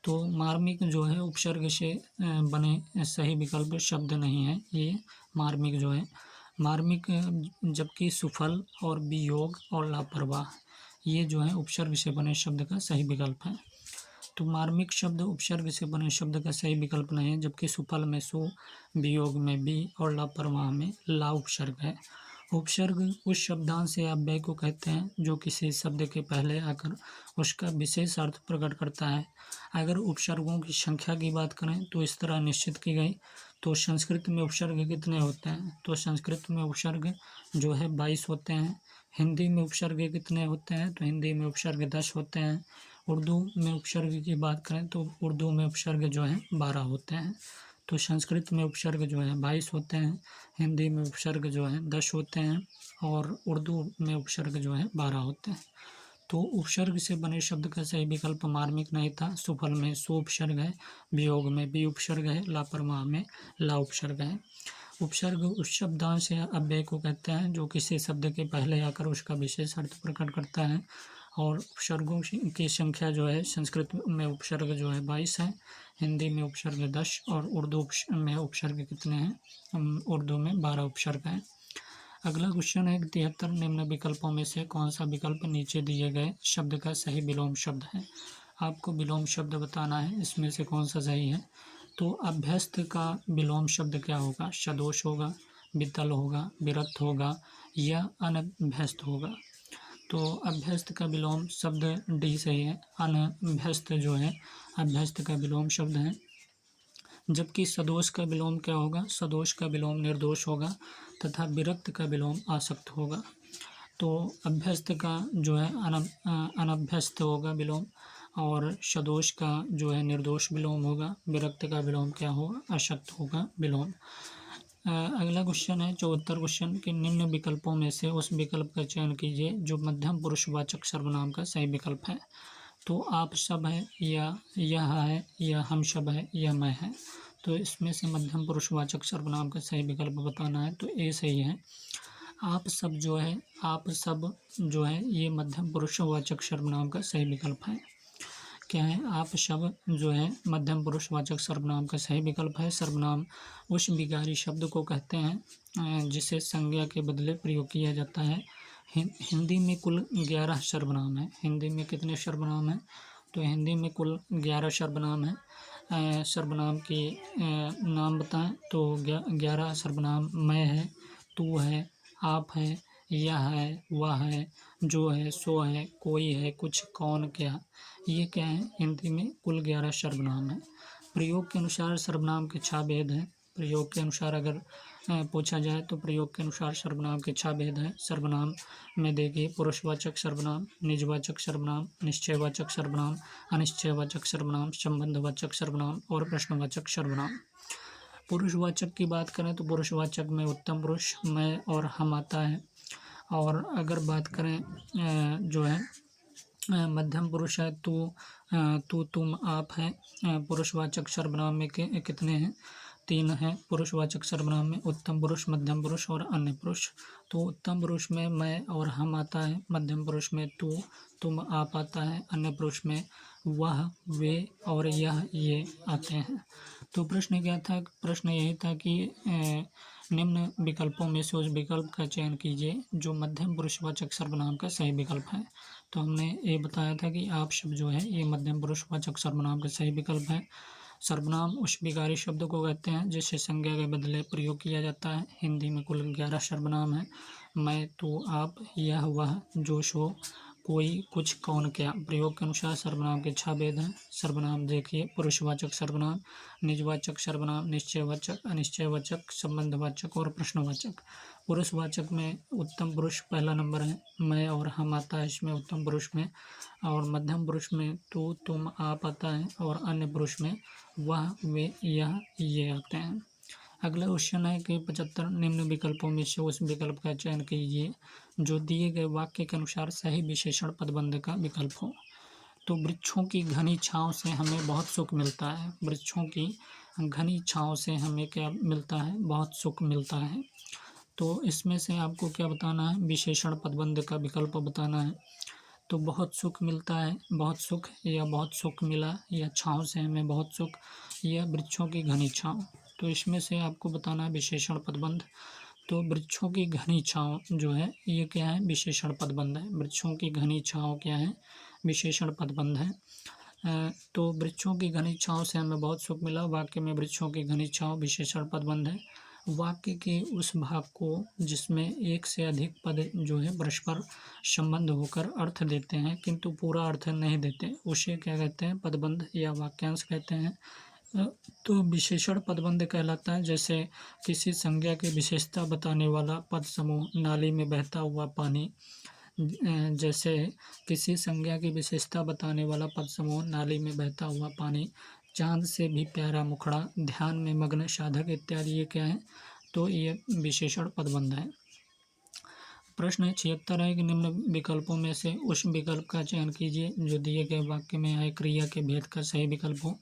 तो मार्मिक जो है उपसर्ग से बने सही विकल्प शब्द नहीं है। ये मार्मिक जो है, मार्मिक, जबकि सुफल और वियोग और लापरवाह ये जो है उपसर्ग से बने शब्द का सही विकल्प है। तो मार्मिक शब्द उपसर्ग से बने शब्द का सही विकल्प नहीं है, जबकि सुफल में सु, वियोग में बी और लापरवाह में ला उपसर्ग है। उपसर्ग उस शब्दांश या अव्यय को कहते हैं जो किसी शब्द के पहले आकर उसका विशेष अर्थ प्रकट करता है। अगर उपसर्गों की संख्या की बात करें तो इस तरह निश्चित की गई। तो संस्कृत में उपसर्ग कितने होते हैं? तो संस्कृत में उपसर्ग जो है 22 होते हैं। हिंदी में उपसर्ग कितने होते हैं? तो हिंदी में उपसर्ग 10 होते हैं। उर्दू में उपसर्ग की बात करें तो उर्दू में उपसर्ग जो है 12 होते हैं। तो संस्कृत में उपसर्ग जो है 22 होते हैं, हिंदी में उपसर्ग जो है 10 होते हैं और उर्दू में उपसर्ग जो है 12 होते हैं। तो उपसर्ग से बने शब्द का सही विकल्प मार्मिक नहीं था। सुफल में सु उपसर्ग है, वियोग में बी उपसर्ग है, लापरवाह में ला उपसर्ग है। उपसर्ग उस शब्दांश या अव्यय को कहते हैं जो किसी शब्द के पहले आकर उसका विशेष अर्थ प्रकट करता है। और उपसर्गों की संख्या जो है संस्कृत में उपसर्ग जो है 22 है, हिंदी में उपसर्ग 10 और उर्दू में उपसर्ग कितने हैं? उर्दू में 12 उपसर्ग हैं। अगला क्वेश्चन है 73 निम्न विकल्पों में से कौन सा विकल्प नीचे दिए गए शब्द का सही विलोम शब्द है? आपको विलोम शब्द बताना है, इसमें से कौन सा सही है। तो अभ्यस्त का विलोम शब्द क्या होगा? सदोष होगा, वितल होगा, विरक्त होगा या अनभ्यस्त होगा। तो अभ्यस्त का विलोम शब्द डी सही है। अनभ्यस्त जो है अभ्यस्त का विलोम शब्द है। जबकि सदोष का विलोम क्या होगा? सदोष का विलोम निर्दोष होगा तथा विरक्त का विलोम आसक्त होगा। तो अभ्यस्त का जो है अनभ्यस्त होगा विलोम और सदोष का जो है निर्दोष विलोम होगा। विरक्त का विलोम क्या होगा? अशक्त होगा विलोम। अगला क्वेश्चन है 74 क्वेश्चन कि निम्न विकल्पों में से उस विकल्प का चयन कीजिए जो मध्यम पुरुषवाचक सर्वनाम का सही विकल्प है। तो आप सब है या यह है या हम सब है या मैं है। तो इसमें से मध्यम पुरुषवाचक सर्वनाम का सही विकल्प बताना है। तो ए सही है। आप सब जो है ये मध्यम पुरुषवाचक सर्वनाम का सही विकल्प है। क्या है? आप सब जो है मध्यम पुरुषवाचक सर्वनाम का सही विकल्प है। सर्वनाम उस विकारी शब्द को कहते हैं जिसे संज्ञा के बदले प्रयोग किया जाता है। हिंदी में कुल 11 सर्वनाम है। हिंदी में कितने सर्वनाम हैं? तो हिंदी में कुल 11 सर्वनाम है। सर्वनाम की नाम बताएं तो 11 सर्वनाम मैं है, तू है, आप है, यह है, वह है, जो है, सो है, कोई है, कुछ, कौन, क्या। ये क्या है? हिंदी में कुल 11 सर्वनाम हैं। प्रयोग के अनुसार सर्वनाम के 6 भेद हैं। प्रयोग के अनुसार अगर पूछा जाए तो प्रयोग के अनुसार सर्वनाम के 6 भेद हैं। सर्वनाम में देखिए पुरुषवाचक सर्वनाम, निजवाचक सर्वनाम, निश्चयवाचक सर्वनाम, अनिश्चयवाचक सर्वनाम, संबंधवाचक सर्वनाम और प्रश्नवाचक सर्वनाम। पुरुषवाचक की बात करें तो पुरुषवाचक में उत्तम पुरुष, मैं और हम आता है। और अगर बात करें जो है मध्यम पुरुष है तू, तू, तुम, आप है। पुरुषवाचक सर्वनाम में कितने हैं? 3 हैं। पुरुषवाचक सर्वनाम में उत्तम पुरुष, मध्यम पुरुष और अन्य पुरुष। तो उत्तम पुरुष में मैं और हम आता है, मध्यम पुरुष में तू, तुम, आप आता है, अन्य पुरुष में वह, वे और यह, ये आते हैं। तो प्रश्न क्या था? प्रश्न यही था कि निम्न विकल्पों में से उस विकल्प का चयन कीजिए जो मध्यम पुरुषवाचक सर्वनाम का सही विकल्प है। तो हमने ये बताया था कि आप शब्द जो है ये मध्यम पुरुषवाचक सर्वनाम का सही विकल्प है। सर्वनाम उस विकारी शब्द को कहते हैं जिसे संज्ञा के बदले प्रयोग किया जाता है। हिंदी में कुल 11 सर्वनाम हैं। मैं, तू, आप, यह, वह, जो, सो, कोई, कुछ, कौन, क्या। प्रयोग के अनुसार सर्वनाम के 6 भेद हैं। सर्वनाम देखिए पुरुषवाचक सर्वनाम, निजवाचक सर्वनाम, निश्चयवाचक, अनिश्चयवाचक, संबंधवाचक और प्रश्नवाचक। पुरुषवाचक में उत्तम पुरुष पहला नंबर है, मैं और हम आता है इसमें उत्तम पुरुष में। और मध्यम पुरुष में तू, तुम, आप आता है और अन्य पुरुष में वह, वे, यह, ये आते हैं। अगला क्वेश्चन है कि 75 निम्न विकल्पों में से उस विकल्प का चयन कीजिए जो दिए गए वाक्य के अनुसार सही विशेषण पदबंध का विकल्प हो। तो वृक्षों की घनी छांव से हमें बहुत सुख मिलता है। वृक्षों की घनी छांव से हमें क्या मिलता है? बहुत सुख मिलता है। तो इसमें से आपको क्या बताना है? विशेषण पदबंध का विकल्प बताना है। तो बहुत सुख मिलता है, बहुत सुख, या बहुत सुख मिला, या छांव से हमें बहुत सुख, या वृक्षों की घनी छांव। तो इसमें से आपको बताना है विशेषण पदबंध। तो वृक्षों की घनी छांव जो है ये क्या है? विशेषण पदबंध है। वृक्षों की घनी छांव क्या है? विशेषण पदबंध है। तो वृक्षों की घनी छांव से हमें बहुत सुख मिला, वाक्य में वृक्षों की घनी छांव विशेषण पदबंध है। वाक्य के उस भाग को जिसमें एक से अधिक पद जो है परस्पर संबंध होकर अर्थ देते हैं किंतु पूरा अर्थ नहीं देते, उसे क्या कहते हैं? पदबंध या वाक्यांश कहते हैं। तो विशेषण पदबंध कहलाता है जैसे किसी संज्ञा की विशेषता बताने वाला पद समूह, नाली में बहता हुआ पानी। जैसे किसी संज्ञा की विशेषता बताने वाला पद समूह, नाली में बहता हुआ पानी, चांद से भी प्यारा मुखड़ा, ध्यान में मग्न साधक इत्यादि। ये क्या है? तो ये विशेषण पदबंध है। प्रश्न 76 है कि निम्न विकल्पों में से उस विकल्प का चयन कीजिए जो दिए गए वाक्य में आए क्रिया के भेद का सही विकल्प हो।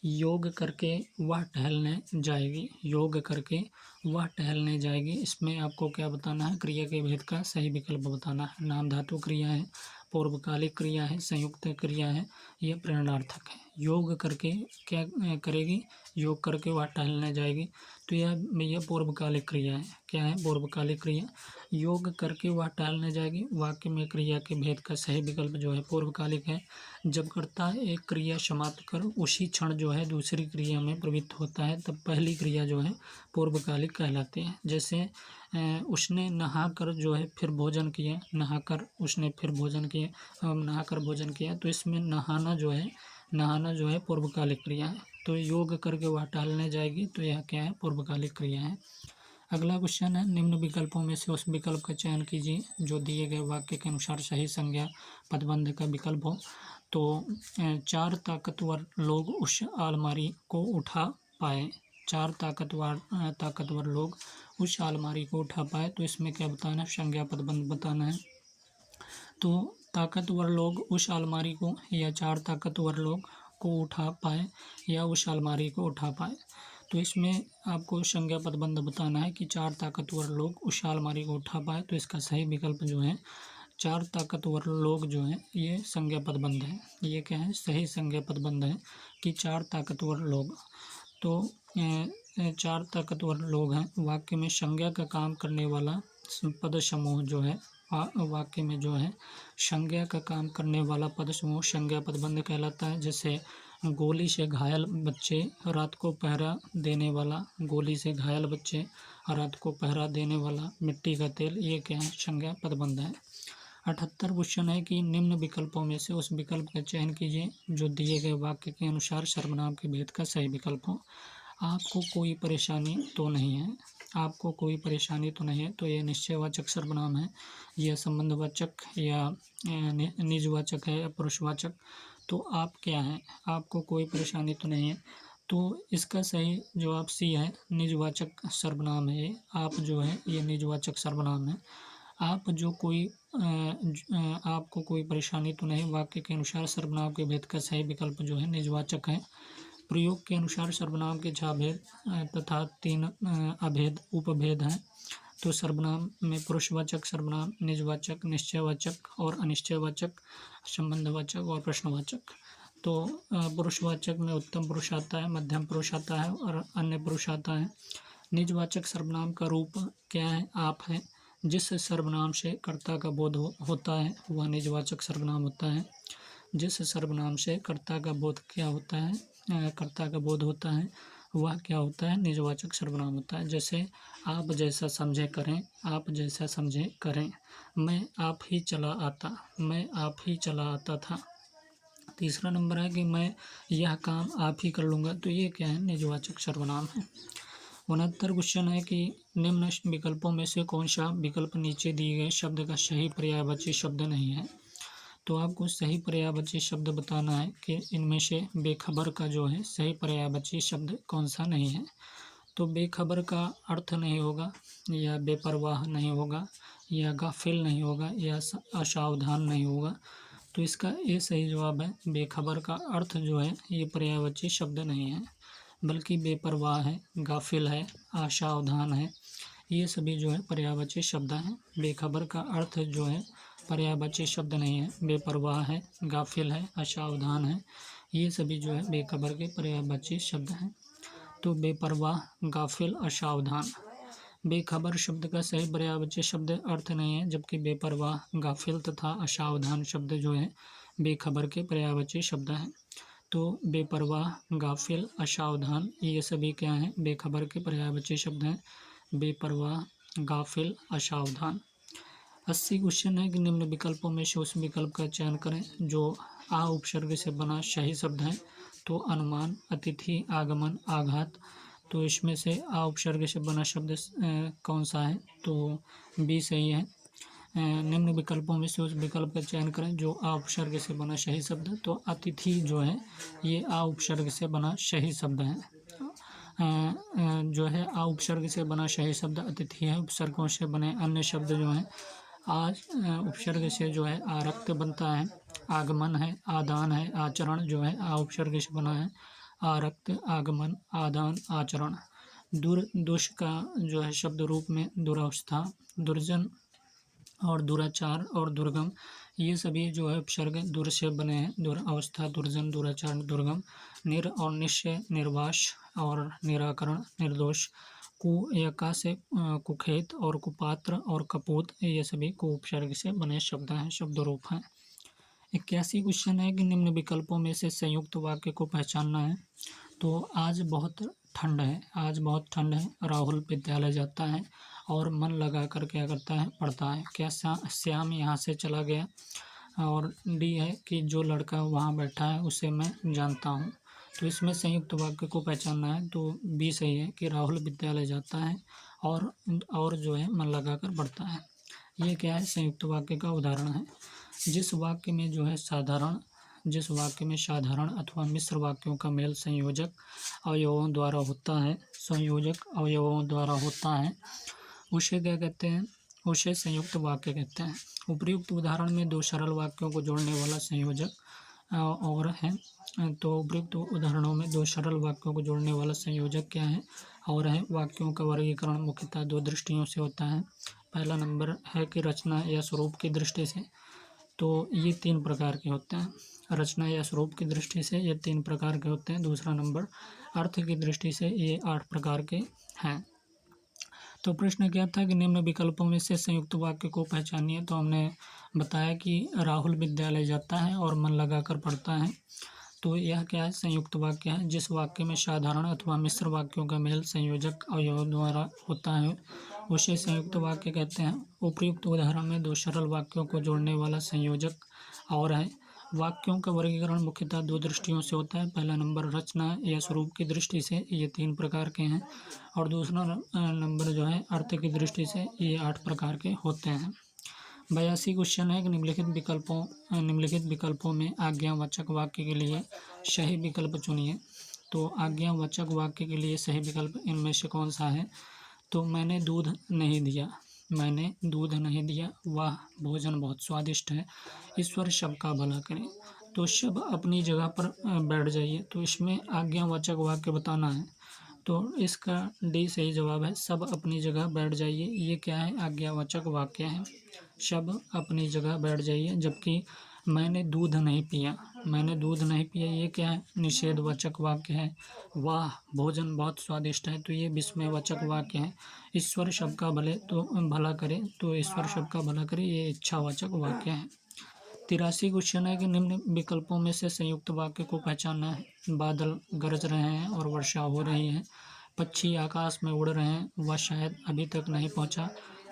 योग करके वह टहलने जाएगी, योग करके वह टहलने जाएगी, इसमें आपको क्या बताना है? क्रिया के भेद का सही विकल्प बताना है। नाम धातु क्रिया है, पूर्वकालिक क्रिया है, संयुक्त क्रिया है, यह प्रेरणार्थक है। योग करके क्या करेगी? योग करके वह टहलने जाएगी। तो यह पूर्वकालिक क्रिया है। क्या है? पूर्वकालिक क्रिया। योग करके वह टहलने जाएगी, वाक्य में क्रिया के भेद का सही विकल्प जो है पूर्वकालिक है। जब कर्ता एक क्रिया समाप्त कर उसी क्षण जो है दूसरी क्रिया में प्रवृत्त होता है तब पहली क्रिया जो है पूर्वकालिक कहलाती है। जैसे उसने नहाकर जो है फिर भोजन किया, नहाकर उसने फिर भोजन किया, नहाकर भोजन किया, तो इसमें नहाना जो है पूर्वकालिक क्रिया है। तो योग करके वह टहलने जाएगी, तो यह क्या है? पूर्वकालिक क्रिया है। अगला क्वेश्चन है निम्न विकल्पों में से उस विकल्प का चयन कीजिए जो दिए गए वाक्य के अनुसार सही संज्ञा पदबंध का विकल्प हो। तो 4 ताकतवर लोग उस अलमारी को उठा पाए। 4 ताकतवर लोग उस अलमारी को उठा पाए, तो इसमें क्या बताना है? संज्ञा पदबंध बताना है। तो ताकतवर लोग उस अलमारी को, या 4 ताकतवर लोग को उठा पाए, या उस अलमारी को उठा पाए। तो इसमें आपको संज्ञा पदबंध बताना है कि 4 ताकतवर लोग उस अलमारी को उठा पाए, तो इसका सही विकल्प जो है 4 ताकतवर लोग जो है ये संज्ञा पदबंध है। ये क्या है? सही संज्ञा पदबंध है कि 4 ताकतवर लोग। तो 4 ताकतवर लोग हैं। वाक्य में संज्ञा का काम करने वाला पद समूह जो है वाक्य में जो है संज्ञा का काम करने वाला पद समूह संज्ञा पदबंध कहलाता है। जैसे गोली से घायल बच्चे, रात को पहरा देने वाला, गोली से घायल बच्चे, रथ को पहरा देने वाला, मिट्टी का तेल, ये क्या है? संज्ञा पदबंध है। 78 क्वेश्चन है कि निम्न विकल्पों में से उस विकल्प का चयन कीजिए जो दिए गए वाक्य के अनुसार सर्वनाम के भेद का सही विकल्प हो। आपको कोई परेशानी तो नहीं है, आपको कोई परेशानी तो नहीं है, तो ये निश्चयवाचक सर्वनाम है, यह संबंधवाचक या निजवाचक है या पुरुषवाचक। तो आप क्या है? आपको कोई परेशानी तो नहीं है, तो इसका सही जवाब सी है, निजवाचक सर्वनाम है ये। आप जो है ये निजवाचक सर्वनाम है। आप जो कोई आपको कोई परेशानी तो नहीं, वाक्य के अनुसार सर्वनाम के भेद का सही विकल्प जो है निजवाचक है। प्रयोग के अनुसार सर्वनाम के 6 भेद तथा 3 अभेद उपभेद हैं। तो सर्वनाम में पुरुषवाचक सर्वनाम, निजवाचक, निश्चयवाचक और अनिश्चयवाचक, संबंधवाचक और प्रश्नवाचक। तो पुरुषवाचक में उत्तम पुरुष आता है, मध्यम पुरुष आता है और अन्य पुरुष आता है। निजवाचक सर्वनाम का रूप क्या है? आप है। जिस सर्वनाम से कर्ता का बोध होता है वह निजवाचक सर्वनाम होता है। जिस सर्वनाम से कर्ता का बोध क्या होता है, कर्ता का बोध होता है, वह क्या होता है? निजवाचक सर्वनाम होता है। जैसे आप जैसा समझे करें, आप जैसा समझे करें। मैं आप ही चला आता, मैं आप ही चला आता था। तीसरा नंबर है कि मैं यह काम आप ही कर लूँगा, तो ये क्या है? निजवाचक सर्वनाम है। 69 क्वेश्चन है कि निम्न विकल्पों में से कौन सा विकल्प नीचे दिए गए शब्द का सही पर्यायवाची शब्द नहीं है। तो आपको सही पर्यायवाची शब्द बताना है कि इनमें से बेखबर का जो है सही पर्यायवाची शब्द कौन सा नहीं है। तो बेखबर का अर्थ नहीं होगा, या बेपरवाह नहीं होगा, या गाफिल नहीं होगा, या असावधान नहीं होगा। तो इसका ये सही जवाब है। बेखबर का अर्थ जो है ये पर्यायवाची शब्द नहीं है, बल्कि बेपरवाह है, गाफिल है, असावधान है, ये सभी जो है पर्यायवाची शब्द हैं। बेखबर का अर्थ जो है पर्यायवाची शब्द नहीं है, बेपरवाह है, गाफिल है, असावधान है, ये सभी जो है बेखबर के पर्यायवाची शब्द हैं। तो बेपरवाह, गाफिल, असावधान। बेखबर शब्द का सही पर्यायवाची शब्द अर्थ नहीं है, जबकि बेपरवाह, गाफिल तथा असावधान शब्द जो है बेखबर के पर्यायवाची शब्द हैं। तो बेपरवाह, गाफिल, असावधान, ये सभी क्या हैं? बेखबर के पर्यायवाची शब्द हैं। बेपरवाह, गाफिल, असावधान। 80 क्वेश्चन है कि निम्न विकल्पों में से उस विकल्प का चयन करें जो आ उपसर्ग से बना सही शब्द है। तो अनुमान, अतिथि, आगमन, आघात। तो इसमें से आ उपसर्ग से बना शब्द कौन सा है? तो बी सही है। निम्न विकल्पों में से उस विकल्प का चयन करें जो आ उपसर्ग से बना सही शब्द है। तो अतिथि जो है ये आ उपसर्ग से बना सही शब्द है। जो है आ उपसर्ग से बना सही शब्द अतिथि है। उपसर्गों से बने अन्य शब्द जो हैं आज उपसर्ग से जो है आरक्त बनता है, आगमन है, आदान है, आचरण जो है आ उपसर्ग से बना है, आरक्त, आगमन, आदान, आचरण। दुष का जो है शब्द रूप में दुरावस्था, दुर्जन और दुराचार और दुर्गम, ये सभी जो है उपसर्ग दुर से बने हैं। दुरावस्था, दुर्जन, दुराचार, दुर्गम। निर और निश्चय, निर्वास और निराकरण, निर्दोष। कु या का से कुखेत और कुपात्र और कपूत, ये सभी को उपसर्ग से बने शब्द हैं, शब्द रूप हैं। 81 क्वेश्चन है कि निम्न विकल्पों में से संयुक्त वाक्य को पहचानना है। तो आज बहुत ठंड है, आज बहुत ठंड है, राहुल विद्यालय जाता है और मन लगा कर क्या करता है? पढ़ता है। क्या श्याम यहाँ से चला गया? और डी है कि जो लड़का वहाँ बैठा है उसे मैं जानता हूँ। तो इसमें संयुक्त वाक्य को पहचानना है। तो बी सही है कि राहुल विद्यालय जाता है और जो है मन लगा कर पढ़ता है। ये क्या है? संयुक्त वाक्य का उदाहरण है। जिस वाक्य में जो है साधारण अथवा मिश्र वाक्यों का मेल संयोजक अवयवों द्वारा होता है, संयोजक अवयवों द्वारा होता है, उसे क्या कहते हैं? उसे संयुक्त वाक्य कहते हैं। उपर्युक्त उदाहरण में दो सरल वाक्यों को जोड़ने वाला संयोजक और है। तो उपर्युक्त उदाहरणों में दो सरल वाक्यों को जोड़ने वाला संयोजक क्या है? और है। वाक्यों का वर्गीकरण मुख्यतः दो दृष्टियों से होता है। पहला नंबर है कि रचना या स्वरूप की दृष्टि से। तो ये 3 प्रकार के होते हैं। रचना या स्वरूप की दृष्टि से ये 3 प्रकार के होते हैं। दूसरा नंबर अर्थ की दृष्टि से ये 8 प्रकार के हैं। तो प्रश्न क्या था कि निम्न विकल्पों में से संयुक्त वाक्य को पहचानिए। तो हमने बताया कि राहुल विद्यालय जाता है और मन लगाकर पढ़ता है। तो यह क्या है, संयुक्त वाक्य है। जिस वाक्य में साधारण अथवा मिश्र वाक्यों का मेल संयोजक अवयवों द्वारा होता है उसे संयुक्त वाक्य कहते हैं। उपयुक्त उदाहरण में दो सरल वाक्यों को जोड़ने वाला संयोजक और है। वाक्यों का वर्गीकरण मुख्यतः दो दृष्टियों से होता है। पहला नंबर रचना या स्वरूप की दृष्टि से, ये 3 प्रकार के हैं, और दूसरा नंबर जो है अर्थ की दृष्टि से, ये 8 प्रकार के होते हैं। 82 क्वेश्चन है कि निम्नलिखित विकल्पों में आज्ञावाचक वाक्य के लिए सही विकल्प चुनिए। तो आज्ञावाचक वाक्य के लिए सही विकल्प इनमें से कौन सा है? तो मैंने दूध नहीं दिया, मैंने दूध नहीं दिया, वाह भोजन बहुत स्वादिष्ट है, ईश्वर सबका भला करे। तो सब अपनी जगह पर बैठ जाइए। तो इसमें आज्ञावाचक वाक्य बताना है, तो इसका डी सही जवाब है, सब अपनी जगह बैठ जाइए। ये क्या है? आज्ञावाचक वाक्य है, सब अपनी जगह बैठ जाइए। जबकि मैंने दूध नहीं पिया, मैंने दूध नहीं पिया, ये क्या है? निषेधवाचक वाक्य है। वाह भोजन बहुत स्वादिष्ट है, तो ये विस्मयवाचक वाक्य है। ईश्वर सबका भला करे, तो ईश्वर सबका भला करे, ये इच्छावाचक वाक्य है। 83 क्वेश्चन है कि निम्न विकल्पों में से संयुक्त वाक्य को पहचानना है। बादल गरज रहे हैं और वर्षा हो रही है, पक्षी आकाश में उड़ रहे हैं, वह शायद अभी तक नहीं पहुंचा,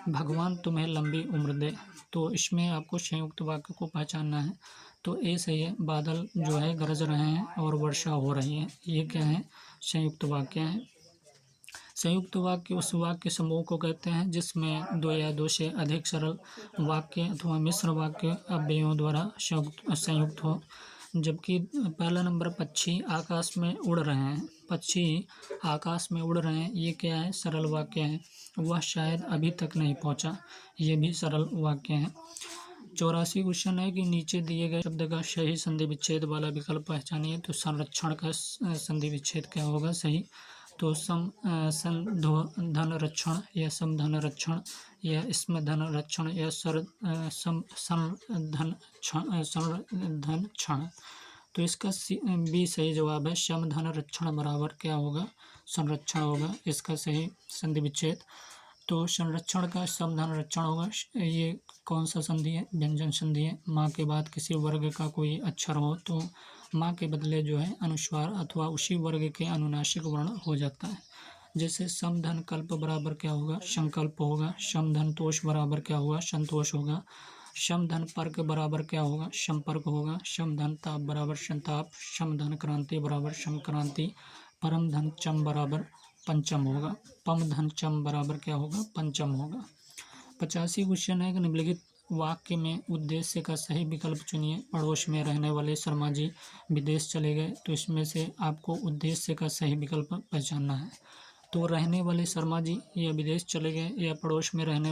भगवान तुम्हें लंबी उम्र दे। तो इसमें आपको संयुक्त वाक्य को पहचानना है। तो ए सही है, बादल जो है गरज रहे हैं और वर्षा हो रही है, ये क्या है? संयुक्त वाक्य है। संयुक्त वाक्य उस वाक्य समूह को कहते हैं जिसमें दो या दो से अधिक सरल वाक्य अथवा मिश्र वाक्य अव्ययों द्वारा संयुक्त हो। जबकि पहला नंबर पक्षी आकाश में उड़ रहे हैं, पक्षी आकाश में उड़ रहे हैं, ये क्या है? सरल वाक्य है। वह शायद अभी तक नहीं पहुंचा, ये भी सरल वाक्य है। 84 क्वेश्चन है कि नीचे दिए गए शब्द का सही संधि विच्छेद वाला विकल्प पहचानिए। तो संरक्षण का संधि विच्छेद क्या होगा सही? तो धन रक्षण या समधन रक्षण या इसमें धन रक्षण या संधन क्षण। तो इसका बी सही जवाब है, समधन रक्षण बराबर क्या होगा? संरक्षण होगा इसका सही संधि विच्छेद। तो संरक्षण का समधन रक्षण होगा। ये कौन सा संधि है? व्यंजन संधि है। माँ के बाद किसी वर्ग का कोई अक्षर हो तो माँ के बदले जो है अनुस्वार अथवा उसी वर्ग के अनुनासिक वर्ण हो जाता है। जैसे समधन कल्प बराबर क्या होगा? संकल्प होगा। समधन तोष बराबर क्या होगा? संतोष होगा। समधन पर्क बराबर क्या होगा? संपर्क होगा। समधन ताप बराबर संताप। समधन क्रांति बराबर संक्रांति। परम धन चम बराबर पंचम होगा। पम धन चम बराबर क्या होगा? पंचम होगा। 85 क्वेश्चन है कि निम्नलिखित वाक्य में उद्देश्य का सही विकल्प चुनिए। पड़ोस में रहने वाले शर्मा जी विदेश चले गए। तो इसमें से आपको उद्देश्य का सही विकल्प पहचानना है। तो रहने वाले शर्मा जी या विदेश चले गए या पड़ोस में रहने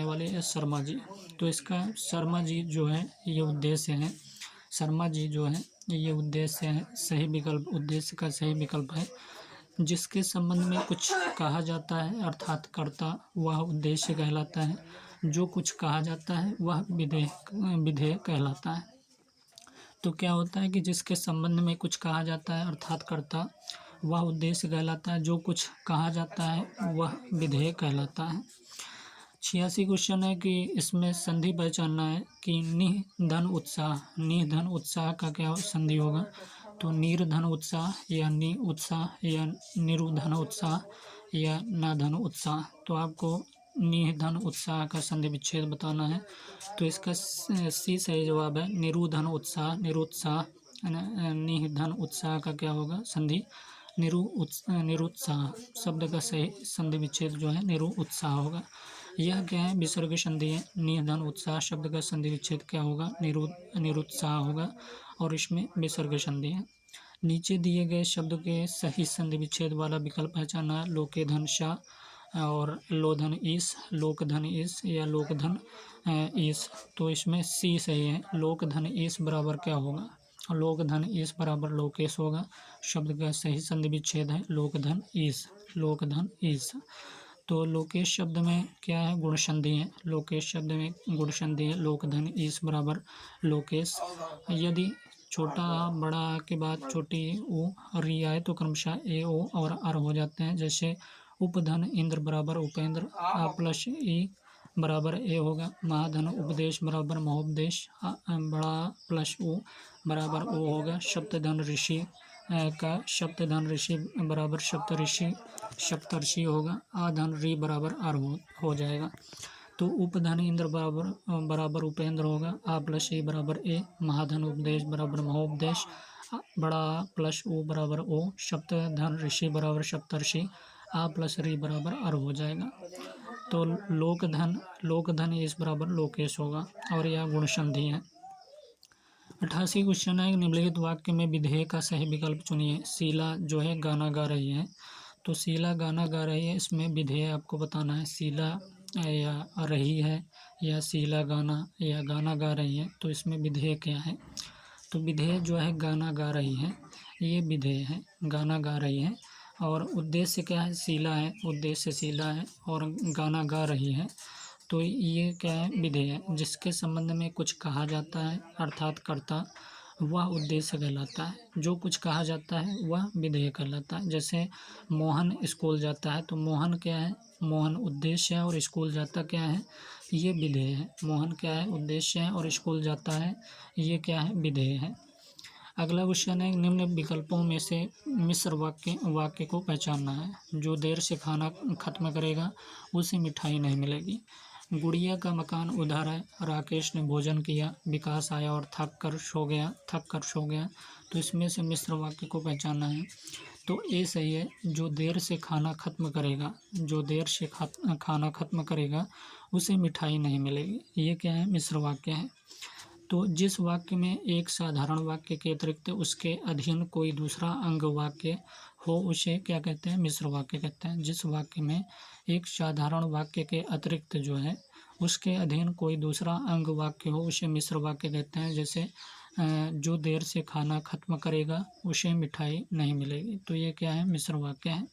वाले या शर्मा जी। तो इसका शर्मा जी जो है ये उद्देश्य है, शर्मा जी जो है ये उद्देश्य है। सही विकल्प उद्देश्य का सही विकल्प है। जिसके संबंध में कुछ कहा जाता है अर्थात कर्ता, वह उद्देश्य कहलाता है। जो कुछ कहा जाता है वह विधेय कहलाता है। तो क्या होता है कि जिसके संबंध में कुछ कहा जाता है अर्थात कर्ता, वह उद्देश्य कहलाता है। जो कुछ कहा जाता है वह विधेय कहलाता है। 86 क्वेश्चन है कि इसमें संधि पहचानना है कि निह धन उत्साह का क्या संधि होगा? तो निर्धन उत्साह या नि उत्साह या निरुधन उत्साह या नाधन उत्साह। तो आपको निधन उत्साह का संधि विच्छेद बताना है। तो इसका सी सही जवाब है, निरुधन उत्साह निरुत्साह। निधन उत्साह का क्या होगा संधि? निरुत्साह। शब्द का सही संधि विच्छेद जो है निरुत्साह होगा। यह क्या है? विसर्ग संधि है। निधन उत्साह शब्द का संधि विच्छेद क्या होगा? निरुत्साह होगा और इसमें विसर्ग संधि है। नीचे दिए गए शब्द के सही संधि विच्छेद वाला विकल्प पहचानना है। लोके धन शाह और लोधन ईस, लोकधन ईस या लोकधन ईस। तो इसमें सी सही है, लोकधन ईस बराबर क्या होगा? लोकधन ईस बराबर लोकेश होगा। शब्द का सही संधि विच्छेद है लोकधन ईस, लोकधन ईस। तो लोकेश शब्द में क्या है? गुण संधि है। लोकेश शब्द में गुण संधि है। लोकधन ईस बराबर लोकेश। यदि छोटा बड़ा के बाद छोटी ऊ री आए तो क्रमशः ए ओ और अर हो जाते हैं। जैसे उपधन इंद्र बराबर उपेंद्र, आ प्लस ई बराबर ए होगा। महाधन उपदेश बराबर महोपदेश, बड़ा प्लस ऊ बराबर ओ होगा। सप्तधन ऋषि का सप्तधन ऋषि बराबर सप्तऋषि सप्तर्षि होगा। आधन ऋ बराबर अर हो जाएगा। तो उपधन इंद्र बराबर उपेंद्र होगा। आ प्लस ए बराबर ए। महाधन उपदेश बराबर महोपदेश, बड़ा प्लस ओ बराबर ओ। सप्तधन ऋषि बराबर सप्तर्षि, आ प्लस री बराबर अर हो जाएगा। तो लोकधन इस बराबर लोकेश होगा और यह गुण संधि है। 88 क्वेश्चन है, निम्नलिखित वाक्य में विधेय का सही विकल्प चुनिए। शीला जो है गाना गा रही है, तो शीला गाना गा रही है, इसमें विधेय आपको बताना है। शीला या रही है या शीला गाना या गाना गा रही है, तो इसमें विधेय क्या है। तो विधेय जो है गाना गा रही है, ये विधेय है। गाना गा रही है और उद्देश्य क्या है, शीला है, उद्देश्य शीला है और गाना गा रही है, तो ये क्या है, विधेय है। जिसके संबंध में कुछ कहा जाता है अर्थात कर्ता, वह उद्देश्य कहलाता है। जो कुछ कहा जाता है वह विधेय कहलाता है। जैसे मोहन स्कूल जाता है, तो मोहन क्या है, मोहन उद्देश्य है और स्कूल जाता क्या है, ये विधेय है। मोहन क्या है, उद्देश्य है और स्कूल जाता है, ये क्या है, विधेय है। अगला क्वेश्चन है, निम्न विकल्पों में से मिश्र वाक्य को पहचानना है। जो देर से खाना खत्म करेगा उसे मिठाई नहीं मिलेगी। गुड़िया का मकान उधर है। राकेश ने भोजन किया। विकास आया और थक कर सो गया। तो इसमें से मिश्र वाक्य को पहचानना है। तो ए सही है। जो देर से खाना खत्म करेगा, जो देर से खाना खत्म करेगा उसे मिठाई नहीं मिलेगी, ये क्या है, मिश्र वाक्य है। तो जिस वाक्य में एक साधारण वाक्य के अतिरिक्त उसके अधीन कोई दूसरा अंग वाक्य हो उसे क्या कहते हैं, मिश्र वाक्य कहते हैं। जिस वाक्य में एक साधारण वाक्य के अतिरिक्त जो है उसके अधीन कोई दूसरा अंग वाक्य हो उसे मिश्र वाक्य कहते हैं। जैसे जो देर से खाना खत्म करेगा उसे मिठाई नहीं मिलेगी, तो ये क्या है, मिश्र वाक्य है।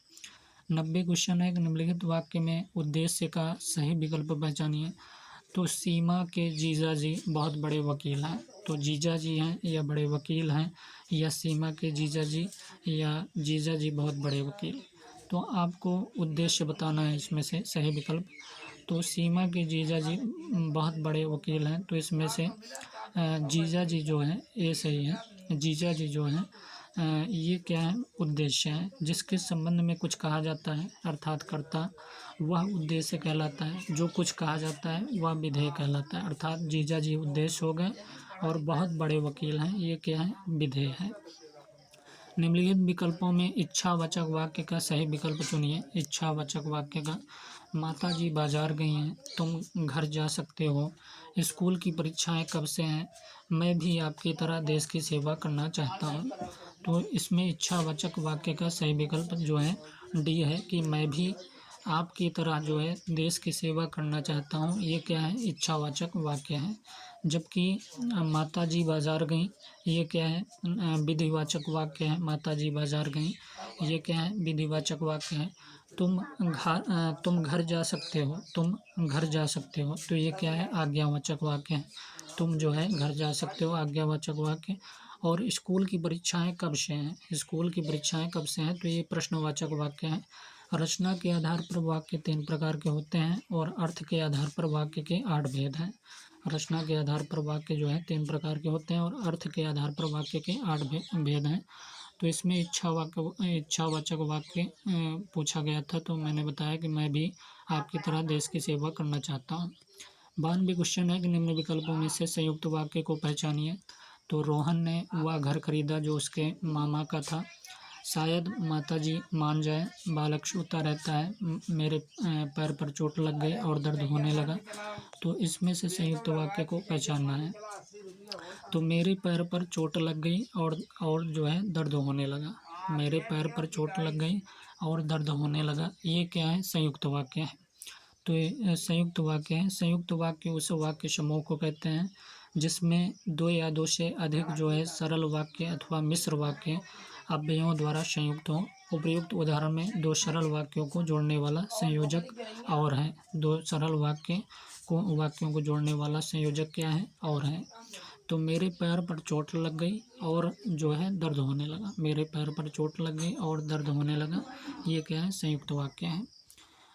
90 क्वेश्चन है, निम्नलिखित वाक्य में उद्देश्य का सही विकल्प पहचानिए। तो सीमा के जीजा जी बहुत बड़े वकील हैं, तो जीजा जी हैं या बड़े वकील हैं, या सीमा के जीजा जी या जीजा जी बहुत बड़े वकील। तो आपको उद्देश्य बताना है इसमें से सही विकल्प। तो सीमा के जीजा जी बहुत बड़े वकील हैं, तो इसमें से जीजा जी जो है ये सही है। जीजा जी जो हैं ये क्या है, उद्देश्य है। जिसके संबंध में कुछ कहा जाता है अर्थात कर्ता, वह उद्देश्य कहलाता है। जो कुछ कहा जाता है वह विधेय कहलाता है। अर्थात जीजा जी उद्देश्य हो गए और बहुत बड़े वकील हैं, ये क्या है, विधेय है। निम्नलिखित विकल्पों में इच्छावाचक वाक्य का सही विकल्प चुनिए। इच्छावाचक वाक्य का, माता जी बाजार गई हैं, तुम घर जा सकते हो, स्कूल की परीक्षाएं कब से हैं, मैं भी आपकी तरह देश की सेवा करना चाहता हूँ। तो इसमें इच्छावाचक वाक्य का सही विकल्प जो है डी है कि मैं भी आपकी तरह जो है देश की सेवा करना चाहता हूँ, ये क्या है, इच्छावाचक वाक्य है। जबकि माता जी बाजार गईं, ये क्या है, विधिवाचक वाक्य है। माता जी बाजार गईं, ये क्या है, विधिवाचक वाक्य है। तुम घर जा सकते हो, तुम घर जा सकते हो, तो ये क्या है, आज्ञावाचक वाक्य है। तुम जो है घर जा सकते हो, आज्ञावाचक वाक्य। और स्कूल की परीक्षाएं कब से हैं, स्कूल की परीक्षाएं कब से हैं, तो ये प्रश्नवाचक वाक्य है। रचना के आधार पर वाक्य 3 प्रकार के होते हैं और अर्थ के आधार पर वाक्य के 8 भेद हैं। रचना के आधार पर वाक्य जो है 3 प्रकार के होते हैं और अर्थ के आधार पर वाक्य के 8 भेद हैं। तो इसमें इच्छावाचक वाक्य पूछा गया था, तो मैंने बताया कि मैं भी आपकी तरह देश की सेवा करना चाहता हूँ। 92 क्वेश्चन है कि निम्न विकल्पों में से संयुक्त वाक्य को पहचानिए। तो रोहन ने वह घर खरीदा जो उसके मामा का था। शायद माताजी मान जाए। बालक सोता रहता है। मेरे पैर पर चोट लग गई और दर्द होने लगा। तो इसमें से संयुक्त वाक्य को पहचानना है। तो मेरे पैर पर चोट लग गई और जो है दर्द होने लगा। मेरे पैर पर चोट लग गई और दर्द होने लगा, ये क्या है, संयुक्त वाक्य है। तो ये संयुक्त वाक्य है। संयुक्त वाक्य उस वाक्य समूह को कहते हैं जिसमें 2 या 2 से अधिक जो है सरल वाक्य अथवा मिश्र वाक्य अव्ययों द्वारा संयुक्त हों। उपर्युक्त उदाहरण में 2 सरल वाक्यों को जोड़ने वाला संयोजक और है। 2 सरल वाक्यों को जोड़ने वाला संयोजक क्या है, और है। तो मेरे पैर पर चोट लग गई और जो है दर्द होने लगा। मेरे पैर पर चोट लग गई और दर्द होने लगा, ये क्या है, संयुक्त वाक्य है।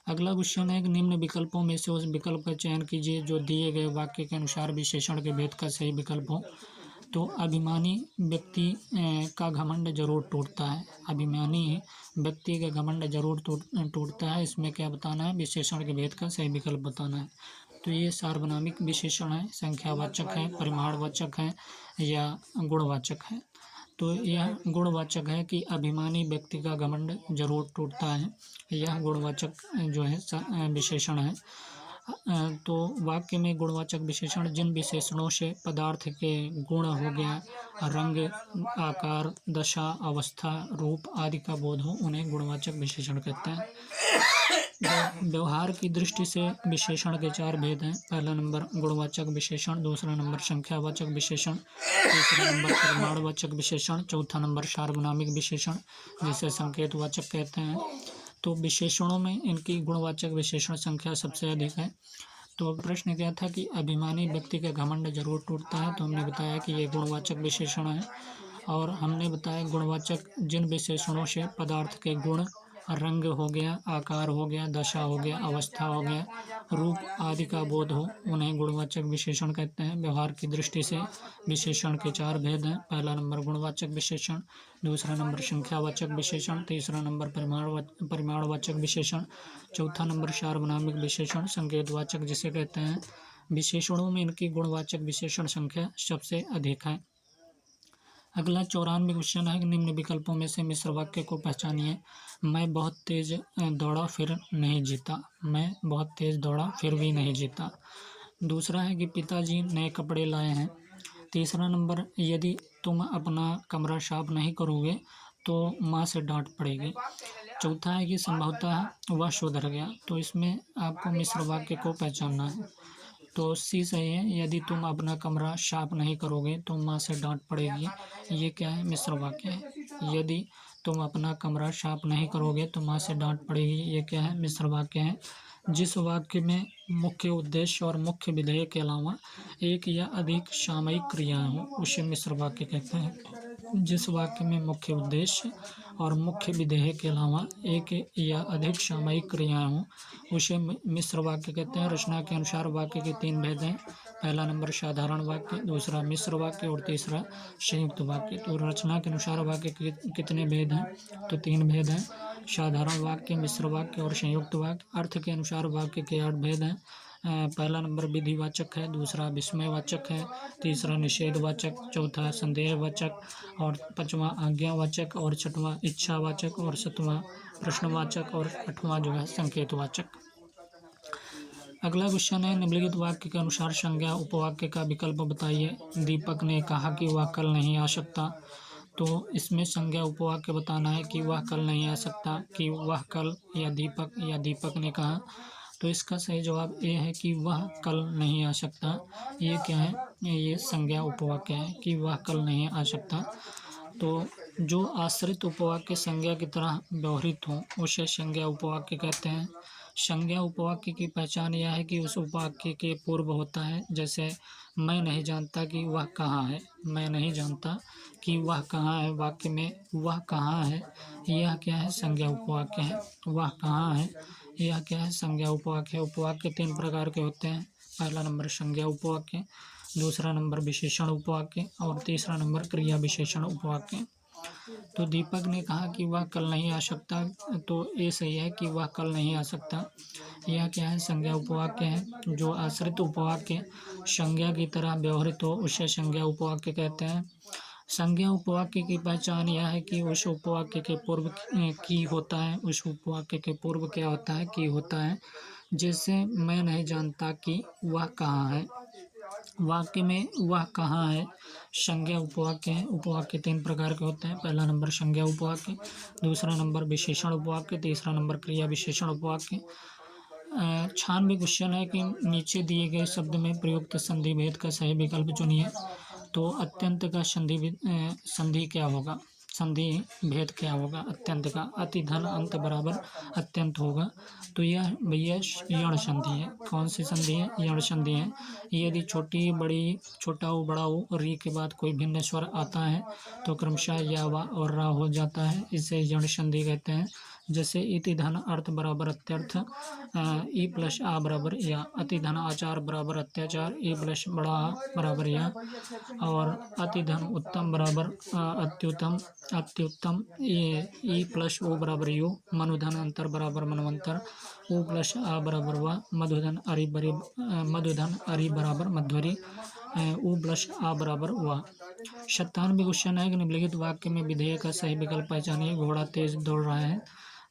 अगला क्वेश्चन है कि निम्न विकल्पों में से उस विकल्प का चयन कीजिए जो दिए गए वाक्य के अनुसार विशेषण के भेद का सही विकल्प हो। तो अभिमानी व्यक्ति का घमंड जरूर टूटता है। अभिमानी व्यक्ति का घमंड जरूर टूटता है। इसमें क्या बताना है? विशेषण के भेद का सही विकल्प बताना है। तो ये सार्वनामिक विशेषण है, संख्यावाचक है, परिमाणवाचक है या गुणवाचक है। तो यह गुणवाचक है कि अभिमानी व्यक्ति का घमंड जरूर टूटता है। यह गुणवाचक जो है विशेषण है। तो वाक्य में गुणवाचक विशेषण जिन विशेषणों से पदार्थ के गुण हो गया, रंग, आकार, दशा, अवस्था, रूप आदि का बोध हो, उन्हें गुणवाचक विशेषण कहते हैं। व्यवहार की दृष्टि से विशेषण के 4 भेद हैं। पहला नंबर गुणवाचक विशेषण, दूसरा नंबर संख्यावाचक विशेषण, तीसरा नंबर परिमाणवाचक विशेषण, चौथा नंबर सार्वनामिक विशेषण जिसे संकेतवाचक कहते हैं। तो विशेषणों में इनकी गुणवाचक विशेषण संख्या सबसे अधिक है। तो प्रश्न क्या था कि अभिमानी व्यक्ति का घमंड जरूर टूटता है, तो हमने बताया कि ये गुणवाचक विशेषण है। और हमने बताया गुणवाचक जिन विशेषणों से पदार्थ के गुण, रंग हो गया, आकार हो गया, दशा हो गया, अवस्था हो गया, रूप आदि का बोध हो, उन्हें गुणवाचक विशेषण कहते हैं। व्यवहार की दृष्टि से विशेषण के 4 भेद हैं। पहला नंबर गुणवाचक विशेषण, दूसरा नंबर संख्यावाचक विशेषण, तीसरा नंबर परिमाणवाचक विशेषण, चौथा नंबर सार्वनामिक विशेषण संकेतवाचक जिसे कहते हैं। विशेषणों में इनकी गुणवाचक विशेषण संख्या सबसे अधिक है। अगला 94 क्वेश्चन है कि निम्न विकल्पों में से मिश्र वाक्य को पहचानिए। मैं बहुत तेज दौड़ा फिर नहीं जीता। मैं बहुत तेज दौड़ा फिर भी नहीं जीता। दूसरा है कि पिताजी नए कपड़े लाए हैं। तीसरा नंबर, यदि तुम अपना कमरा साफ नहीं करोगे तो माँ से डांट पड़ेगी। चौथा है कि संभवतः वह सुधर गया। तो इसमें आपको मिश्र वाक्य को पहचानना है। तो सी सही है, यदि तुम अपना कमरा साफ नहीं करोगे तो माँ से डांट पड़ेगी। ये क्या है? मिश्र वाक्य है। यदि तुम अपना कमरा साफ नहीं करोगे तो माँ से डांट पड़ेगी, ये क्या है? मिश्र वाक्य है। जिस वाक्य में मुख्य उद्देश्य और मुख्य विधेय के अलावा एक या अधिक सामयिक क्रियाएं हों उसे मिश्र वाक्य कहते हैं। जिस वाक्य में मुख्य उद्देश्य और मुख्य विधेय के अलावा एक या अधिक सामयिक क्रियाएं हों उसे मिश्र वाक्य कहते हैं। रचना के अनुसार वाक्य के 3 भेद हैं। पहला नंबर साधारण वाक्य, दूसरा मिश्र वाक्य और तीसरा संयुक्त वाक्य। तो रचना के अनुसार वाक्य के कितने भेद हैं? तो 3 भेद हैं, साधारण वाक्य, मिश्र वाक्य और संयुक्त वाक्य। अर्थ के अनुसार वाक्य के 8 भेद हैं। पहला नंबर विधिवाचक है, दूसरा विस्मयवाचक है, तीसरा निषेधवाचक, चौथा संदेहवाचक और पांचवा आज्ञावाचक और छठवां इच्छावाचक और सातवां प्रश्नवाचक और आठवां जो है संकेतवाचक। अगला क्वेश्चन है निम्नलिखित वाक्य के अनुसार संज्ञा उपवाक्य का विकल्प बताइए। दीपक ने कहा कि वह कल नहीं आ सकता। तो इसमें संज्ञा उपवाक्य बताना है कि वह कल नहीं आ सकता, कि वह कल या दीपक ने कहा। तो इसका सही जवाब ए है कि वह कल नहीं आ सकता। ये क्या है? ये संज्ञा उपवाक्य है कि वह कल नहीं आ सकता। तो जो आश्रित उपवाक्य संज्ञा की तरह व्यवहृत हो उसे संज्ञा उपवाक्य कहते हैं। संज्ञा उपवाक्य की पहचान यह है कि उस उपवाक्य के पूर्व होता है। जैसे मैं नहीं जानता कि वह कहाँ है। मैं नहीं जानता कि वह कहाँ है। वाक्य में वह कहाँ है, यह क्या है? संज्ञा उपवाक्य है। वह कहाँ है, यह क्या है? संज्ञा उपवाक्य है। उपवाक्य 3 प्रकार के होते हैं। पहला नंबर संज्ञा उपवाक्य, दूसरा नंबर विशेषण उपवाक्य और तीसरा नंबर क्रिया विशेषण उपवाक्य। तो दीपक ने कहा कि वह कल नहीं आ सकता। तो ये सही है कि वह कल नहीं आ सकता। यह क्या है? संज्ञा उपवाक्य है। जो आश्रित उपवाक्य संज्ञा की तरह व्यवहृत हो उसे संज्ञा उपवाक्य कहते हैं। संज्ञा उपवाक्य की पहचान यह है कि उस उपवाक्य के पूर्व की होता है। उस उपवाक्य के पूर्व क्या होता है? की होता है। जैसे मैं नहीं जानता कि वह कहाँ है। वाक्य में वह कहाँ है संज्ञा उपवाक्य है। उपवाक्य 3 प्रकार के होते हैं। पहला नंबर संज्ञा उपवाक्य, दूसरा नंबर विशेषण उपवाक्य, तीसरा नंबर क्रिया विशेषण उपवाक्य। 96 क्वेश्चन है कि नीचे दिए गए शब्द में प्रयुक्त संधि भेद का सही विकल्प चुनिए। तो अत्यंत का संधि क्या होगा? संधि भेद क्या होगा अत्यंत का? अति धन अंत बराबर अत्यंत होगा। तो यह भैया यण संधि है। कौन सी संधि है? यण संधि है। यदि छोटी बड़ी, छोटा ऊ बड़ा ऊ और री के बाद कोई भिन्न स्वर आता है तो क्रमशः या वा और रा हो जाता है। इसे यण संधि कहते हैं। जैसे इति धन अर्थ बराबर अत्यर्थ, ई प्लस आ बराबर या, अति धन आचार बराबर अत्याचार, ई प्लस बड़ा आ बराबर या, और अति धन उत्तम बराबर अत्युत्तम, अत्युत्तम ई प्लस ओ बराबर यू, मनुधन अंतर बराबर मनवंतर, ओ प्लस आ बराबर व, मधुधन अरि बराबर मध्वरी, उ प्लस आ बराबर व। 97 क्वेश्चन है कि निम्नलिखित वाक्य में विधेय का सही विकल्प पहचानिए। घोड़ा तेज दौड़ रहा है,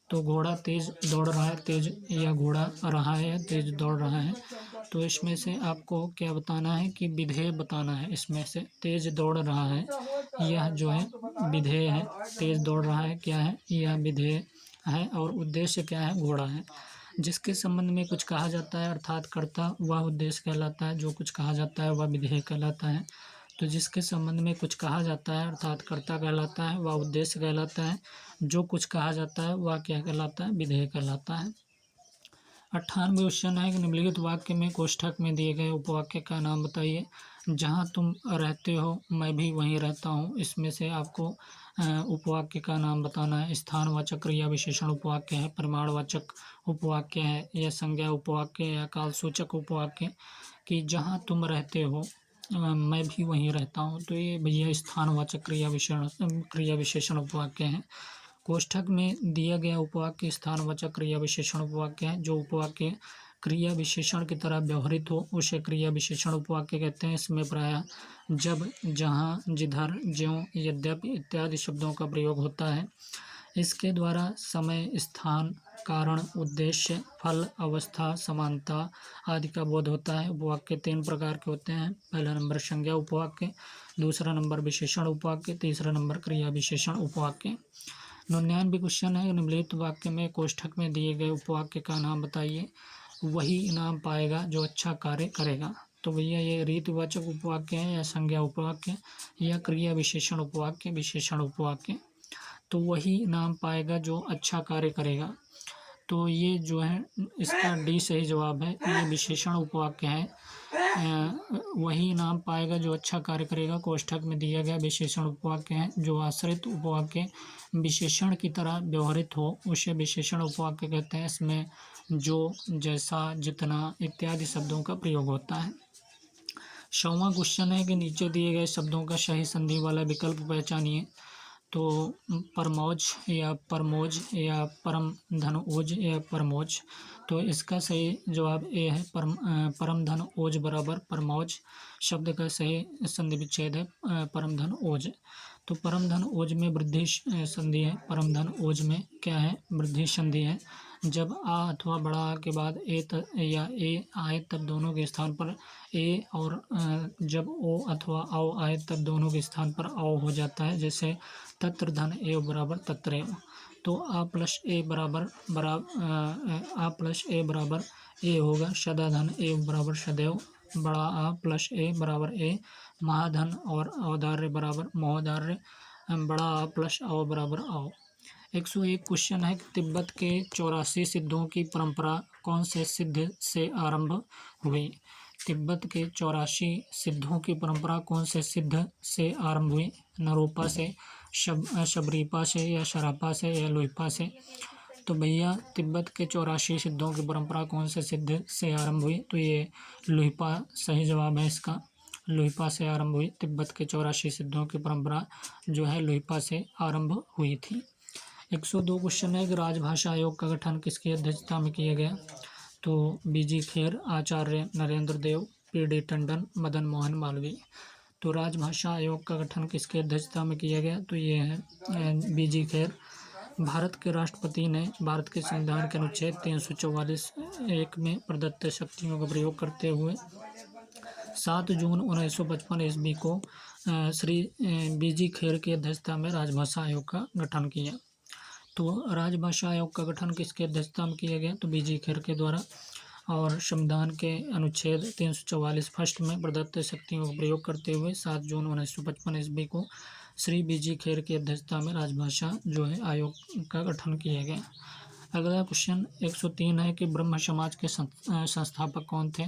तो घोड़ा तेज दौड़ रहा है, तेज या घोड़ा रहा है या तेज दौड़ रहा है। तो इसमें से आपको क्या बताना है कि विधेय बताना है। इसमें से तेज दौड़ रहा है, यह जो है विधेय है, तेज दौड़ रहा है क्या है, यह विधेय है, और उद्देश्य क्या है, घोड़ा है। जिसके संबंध में कुछ कहा जाता है अर्थात कर्ता, वह उद्देश्य कहलाता है, जो कुछ कहा जाता है वह विधेय कहलाता है। तो जिसके संबंध में कुछ कहा जाता है अर्थात कर्ता कहलाता है, वह उद्देश्य कहलाता है, जो कुछ कहा जाता है वह क्या कहलाता है, विधेय कहलाता है। 98 क्वेश्चन है कि निम्नलिखित वाक्य में कोष्ठक में दिए गए उपवाक्य का नाम बताइए। जहाँ तुम रहते हो मैं भी वहीं रहता हूँ, इसमें से आपको उपवाक्य का नाम बताना है। स्थानवाचक क्रिया विशेषण उपवाक्य है, प्रमाणवाचक उपवाक्य है, या संज्ञा उपवाक्य या कालसूचक उपवाक्य। कि जहाँ तुम रहते हो मैं भी वहीं रहता हूँ, तो ये भैया स्थानवाचक क्रिया विशेषण उपवाक्य है। कोष्ठक में दिया गया उपवाक्य स्थानवाचक क्रिया विशेषण उपवाक्य है। जो उपवाक्य क्रिया विशेषण की तरह व्यवहृत हो उसे क्रिया विशेषण उपवाक्य कहते हैं। इसमें प्रायः जब, जहाँ, जिधर, ज्यों, यद्यपि इत्यादि शब्दों का प्रयोग होता है। इसके द्वारा समय, स्थान, कारण, उद्देश्य, फल, अवस्था, समानता आदि का बोध होता है। उपवाक्य 3 प्रकार के होते हैं। पहला नंबर संज्ञा उपवाक्य, दूसरा नंबर विशेषण उपवाक्य, तीसरा नंबर क्रिया विशेषण उपवाक्य। 99 क्वेश्चन है, निम्नलिखित वाक्य में कोष्ठक में दिए गए उपवाक्य का नाम बताइए। वही इनाम पाएगा जो अच्छा कार्य करेगा। तो भैया ये रीतिवाचक उपवाक्य है या संज्ञा उपवाक्य या क्रिया विशेषण उपवाक्य, विशेषण उपवाक्य। तो वही इनाम पाएगा जो अच्छा कार्य करेगा। तो ये जो है इसका डी सही जवाब है। ये विशेषण उपवाक्य है। वही इनाम पाएगा जो अच्छा कार्य करेगा कोष्ठक में दिया गया विशेषण उपवाक्य है। जो आश्रित उपवाक्य विशेषण की तरह व्यवहृत हो उसे विशेषण उपवाक्य कहते हैं। इसमें जो, जैसा, जितना इत्यादि शब्दों का प्रयोग होता है। 100वां क्वेश्चन है कि नीचे दिए गए शब्दों का सही संधि वाला विकल्प पहचानिए। तो परमौज या परमोज या परम धन ओज या परमोज। तो इसका सही जवाब ए है। परम धन ओज बराबर परमौज शब्द का सही संधि विच्छेद है परम धन ओज। तो परम धन ओज में वृद्धि संधि है। परम धन ओज में क्या है, वृद्धि संधि है। जब आ अथवा बड़ा आ के बाद या ए आए तब दोनों के स्थान पर ए, और जब ओ अथवा औ आए तब दोनों के स्थान पर औ हो जाता है। जैसे तत्र धन एव बराबर तत्रैव। तो आ प्लस ए बराबर ए होगा। सदा धन एव बराबर सदैव। बड़ा आ प्लस ए बराबर ए। महाधन और औदार्य बराबर महोदार्य। बड़ा आ प्लस औ बराबर औ। 101 क्वेश्चन है कि तिब्बत के 84 सिद्धों की परंपरा कौन से सिद्ध से आरंभ हुई। तिब्बत के 84 सिद्धों की परंपरा कौन से सिद्ध से आरंभ हुई। नरोपा से, शबरीपा से, या शरापा से, या लोईपा से। तो भैया तिब्बत के 84 सिद्धों की परंपरा कौन से सिद्ध से आरंभ हुई। तो ये लोईपा सही जवाब है इसका। लोईपा से आरंभ हुई। तिब्बत के 84 सिद्धों की परंपरा जो है लोईपा से आरंभ हुई थी। 102 क्वेश्चन है कि राजभाषा आयोग का गठन किसकी अध्यक्षता में किया गया। तो बीजी खेर, आचार्य नरेंद्र देव, पीडी टंडन, मदन मोहन मालवीय। तो राजभाषा आयोग का गठन किसकी अध्यक्षता में किया गया। तो ये है बीजी खेर। भारत के राष्ट्रपति ने भारत के संविधान के अनुच्छेद 344(1) में प्रदत्त शक्तियों का प्रयोग करते हुए 7 जून 1955 ईस्वी को श्री बीजी खेर की अध्यक्षता में राजभाषा आयोग का गठन किया। तो राजभाषा आयोग का गठन किसकी अध्यक्षता में किया गया। तो बीजी खेर के द्वारा। और संविधान के अनुच्छेद 344 फर्स्ट में प्रदत्त शक्तियों का प्रयोग करते हुए 7 जून 1955 ईस्वी को श्री बीजी खेर की अध्यक्षता में राजभाषा जो है आयोग का गठन किया गया। अगला क्वेश्चन 103 है कि ब्रह्म समाज के संस्थापक कौन थे।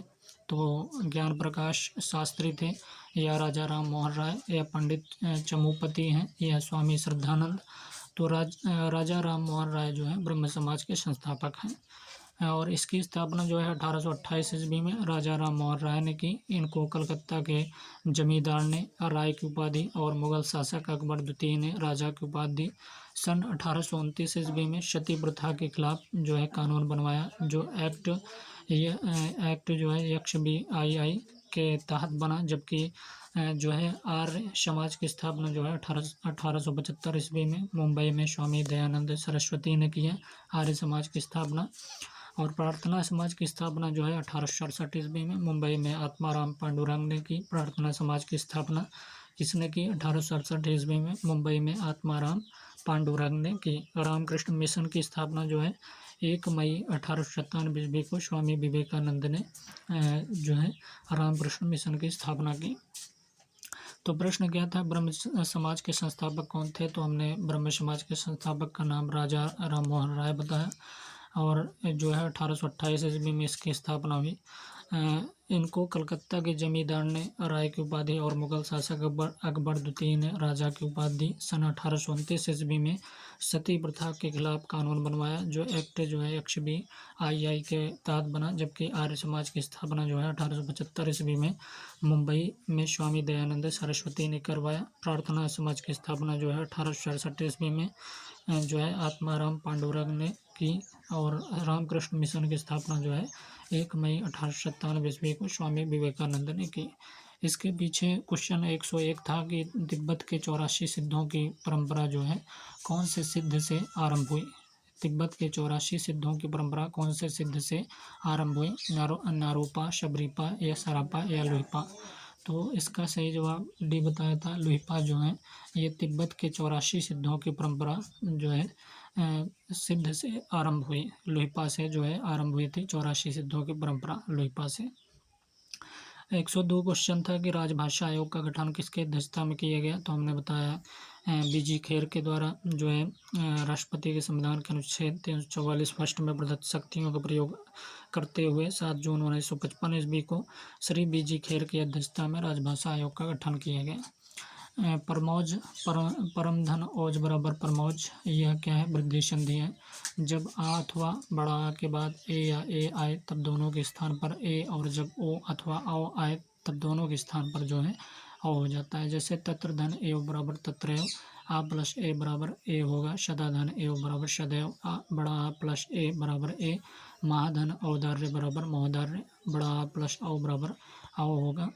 तो ज्ञान प्रकाश शास्त्री थे, या राजा राम मोहन राय, या पंडित चमुपति हैं, या स्वामी श्रद्धानंद। तो राजा राम मोहन राय जो है ब्रह्म समाज के संस्थापक हैं, और इसकी स्थापना जो है 1828 ईस्वी में राजा राम मोहन राय ने की। इनको कलकत्ता के जमींदार ने राय की उपाधि और मुगल शासक अकबर द्वितीय ने राजा की उपाधि दी। सन 1829 ईस्वी में सती प्रथा के खिलाफ जो है कानून बनवाया, जो एक्ट जो है XBII के तहत बना, जबकि जो है आर्य समाज की स्थापना जो है 1875 ईस्वी में मुंबई में स्वामी दयानंद सरस्वती ने की है आर्य समाज की स्थापना। और प्रार्थना समाज की स्थापना जो है 1867 ईस्वी में मुंबई में आत्माराम पांडुरंग ने की। प्रार्थना समाज की स्थापना किसने की? 1867 ईस्वी में मुंबई में आत्माराम पांडुरंग ने की। रामकृष्ण मिशन की स्थापना जो है 1 मई 1897 ईस्वी को स्वामी विवेकानंद ने जो है रामकृष्ण मिशन की स्थापना की। तो प्रश्न क्या था, ब्रह्म समाज के संस्थापक कौन थे? तो हमने ब्रह्म समाज के संस्थापक का नाम राजा राम मोहन राय बताया, और जो है 1828 ईस्वी में इसकी स्थापना हुई। इनको कलकत्ता के जमींदार ने राय की उपाधि और मुगल शासक अकबर द्वितीय ने राजा की उपाधि दी। सन 1829 ईस्वी में सती प्रथा के खिलाफ कानून बनवाया, जो एक्ट जो है XBII के तहत बना, जबकि आर्य समाज की स्थापना जो है 1875 ईस्वी में मुंबई में स्वामी दयानंद सरस्वती ने करवाया। प्रार्थना समाज की स्थापना जो है 1867 ईस्वी में जो है आत्माराम पांडुरंग ने की, और रामकृष्ण मिशन की स्थापना जो है 1 मई 1897 ईस्वी को स्वामी विवेकानंद ने की। इसके पीछे क्वेश्चन 101 था कि तिब्बत के 84 सिद्धों की परंपरा जो है कौन से सिद्ध से आरंभ हुई? तिब्बत के 84 सिद्धों की परंपरा कौन से सिद्ध से आरंभ हुई? नारोपा, शबरीपा या सरापा या लुहिपा? तो इसका सही जवाब डी बताया था, लुहिपा जो है ये तिब्बत के 84 सिद्धों की परंपरा जो है सिद्ध से आरंभ हुई। लुहिपा से जो है आरंभ हुई थी 84 सिद्धों की परंपरा लुहिपा से। 102 क्वेश्चन था कि राजभाषा आयोग का गठन किसके अध्यक्षता में किया गया? तो हमने बताया BG खेर के द्वारा, जो है राष्ट्रपति के संविधान के अनुच्छेद 344 फर्स्ट में प्रदत्त शक्तियों का प्रयोग करते हुए 7 जून 1955 ईस्वी को श्री BG खेर की अध्यक्षता में राजभाषा आयोग का गठन किया गया। परमौज परमधन औज बराबर परमौज, यह क्या है? वृद्धि संधि है। जब आ अथवा बड़ा आ के बाद ए या ए आए तब दोनों के स्थान पर ए, और जब ओ अथवा आओ आए तब दोनों के स्थान पर जो है औ हो जाता है। जैसे तत्र धन एव बराबर तत्रैव, आ प्लस ए बराबर ए होगा। सदा धन एव बराबर सदैव, आ बड़ा आ प्लस ए बराबर ए। महाधन औदार्य बराबर महोदार्य, बड़ा आ प्लस औ बराबर आओ होगा।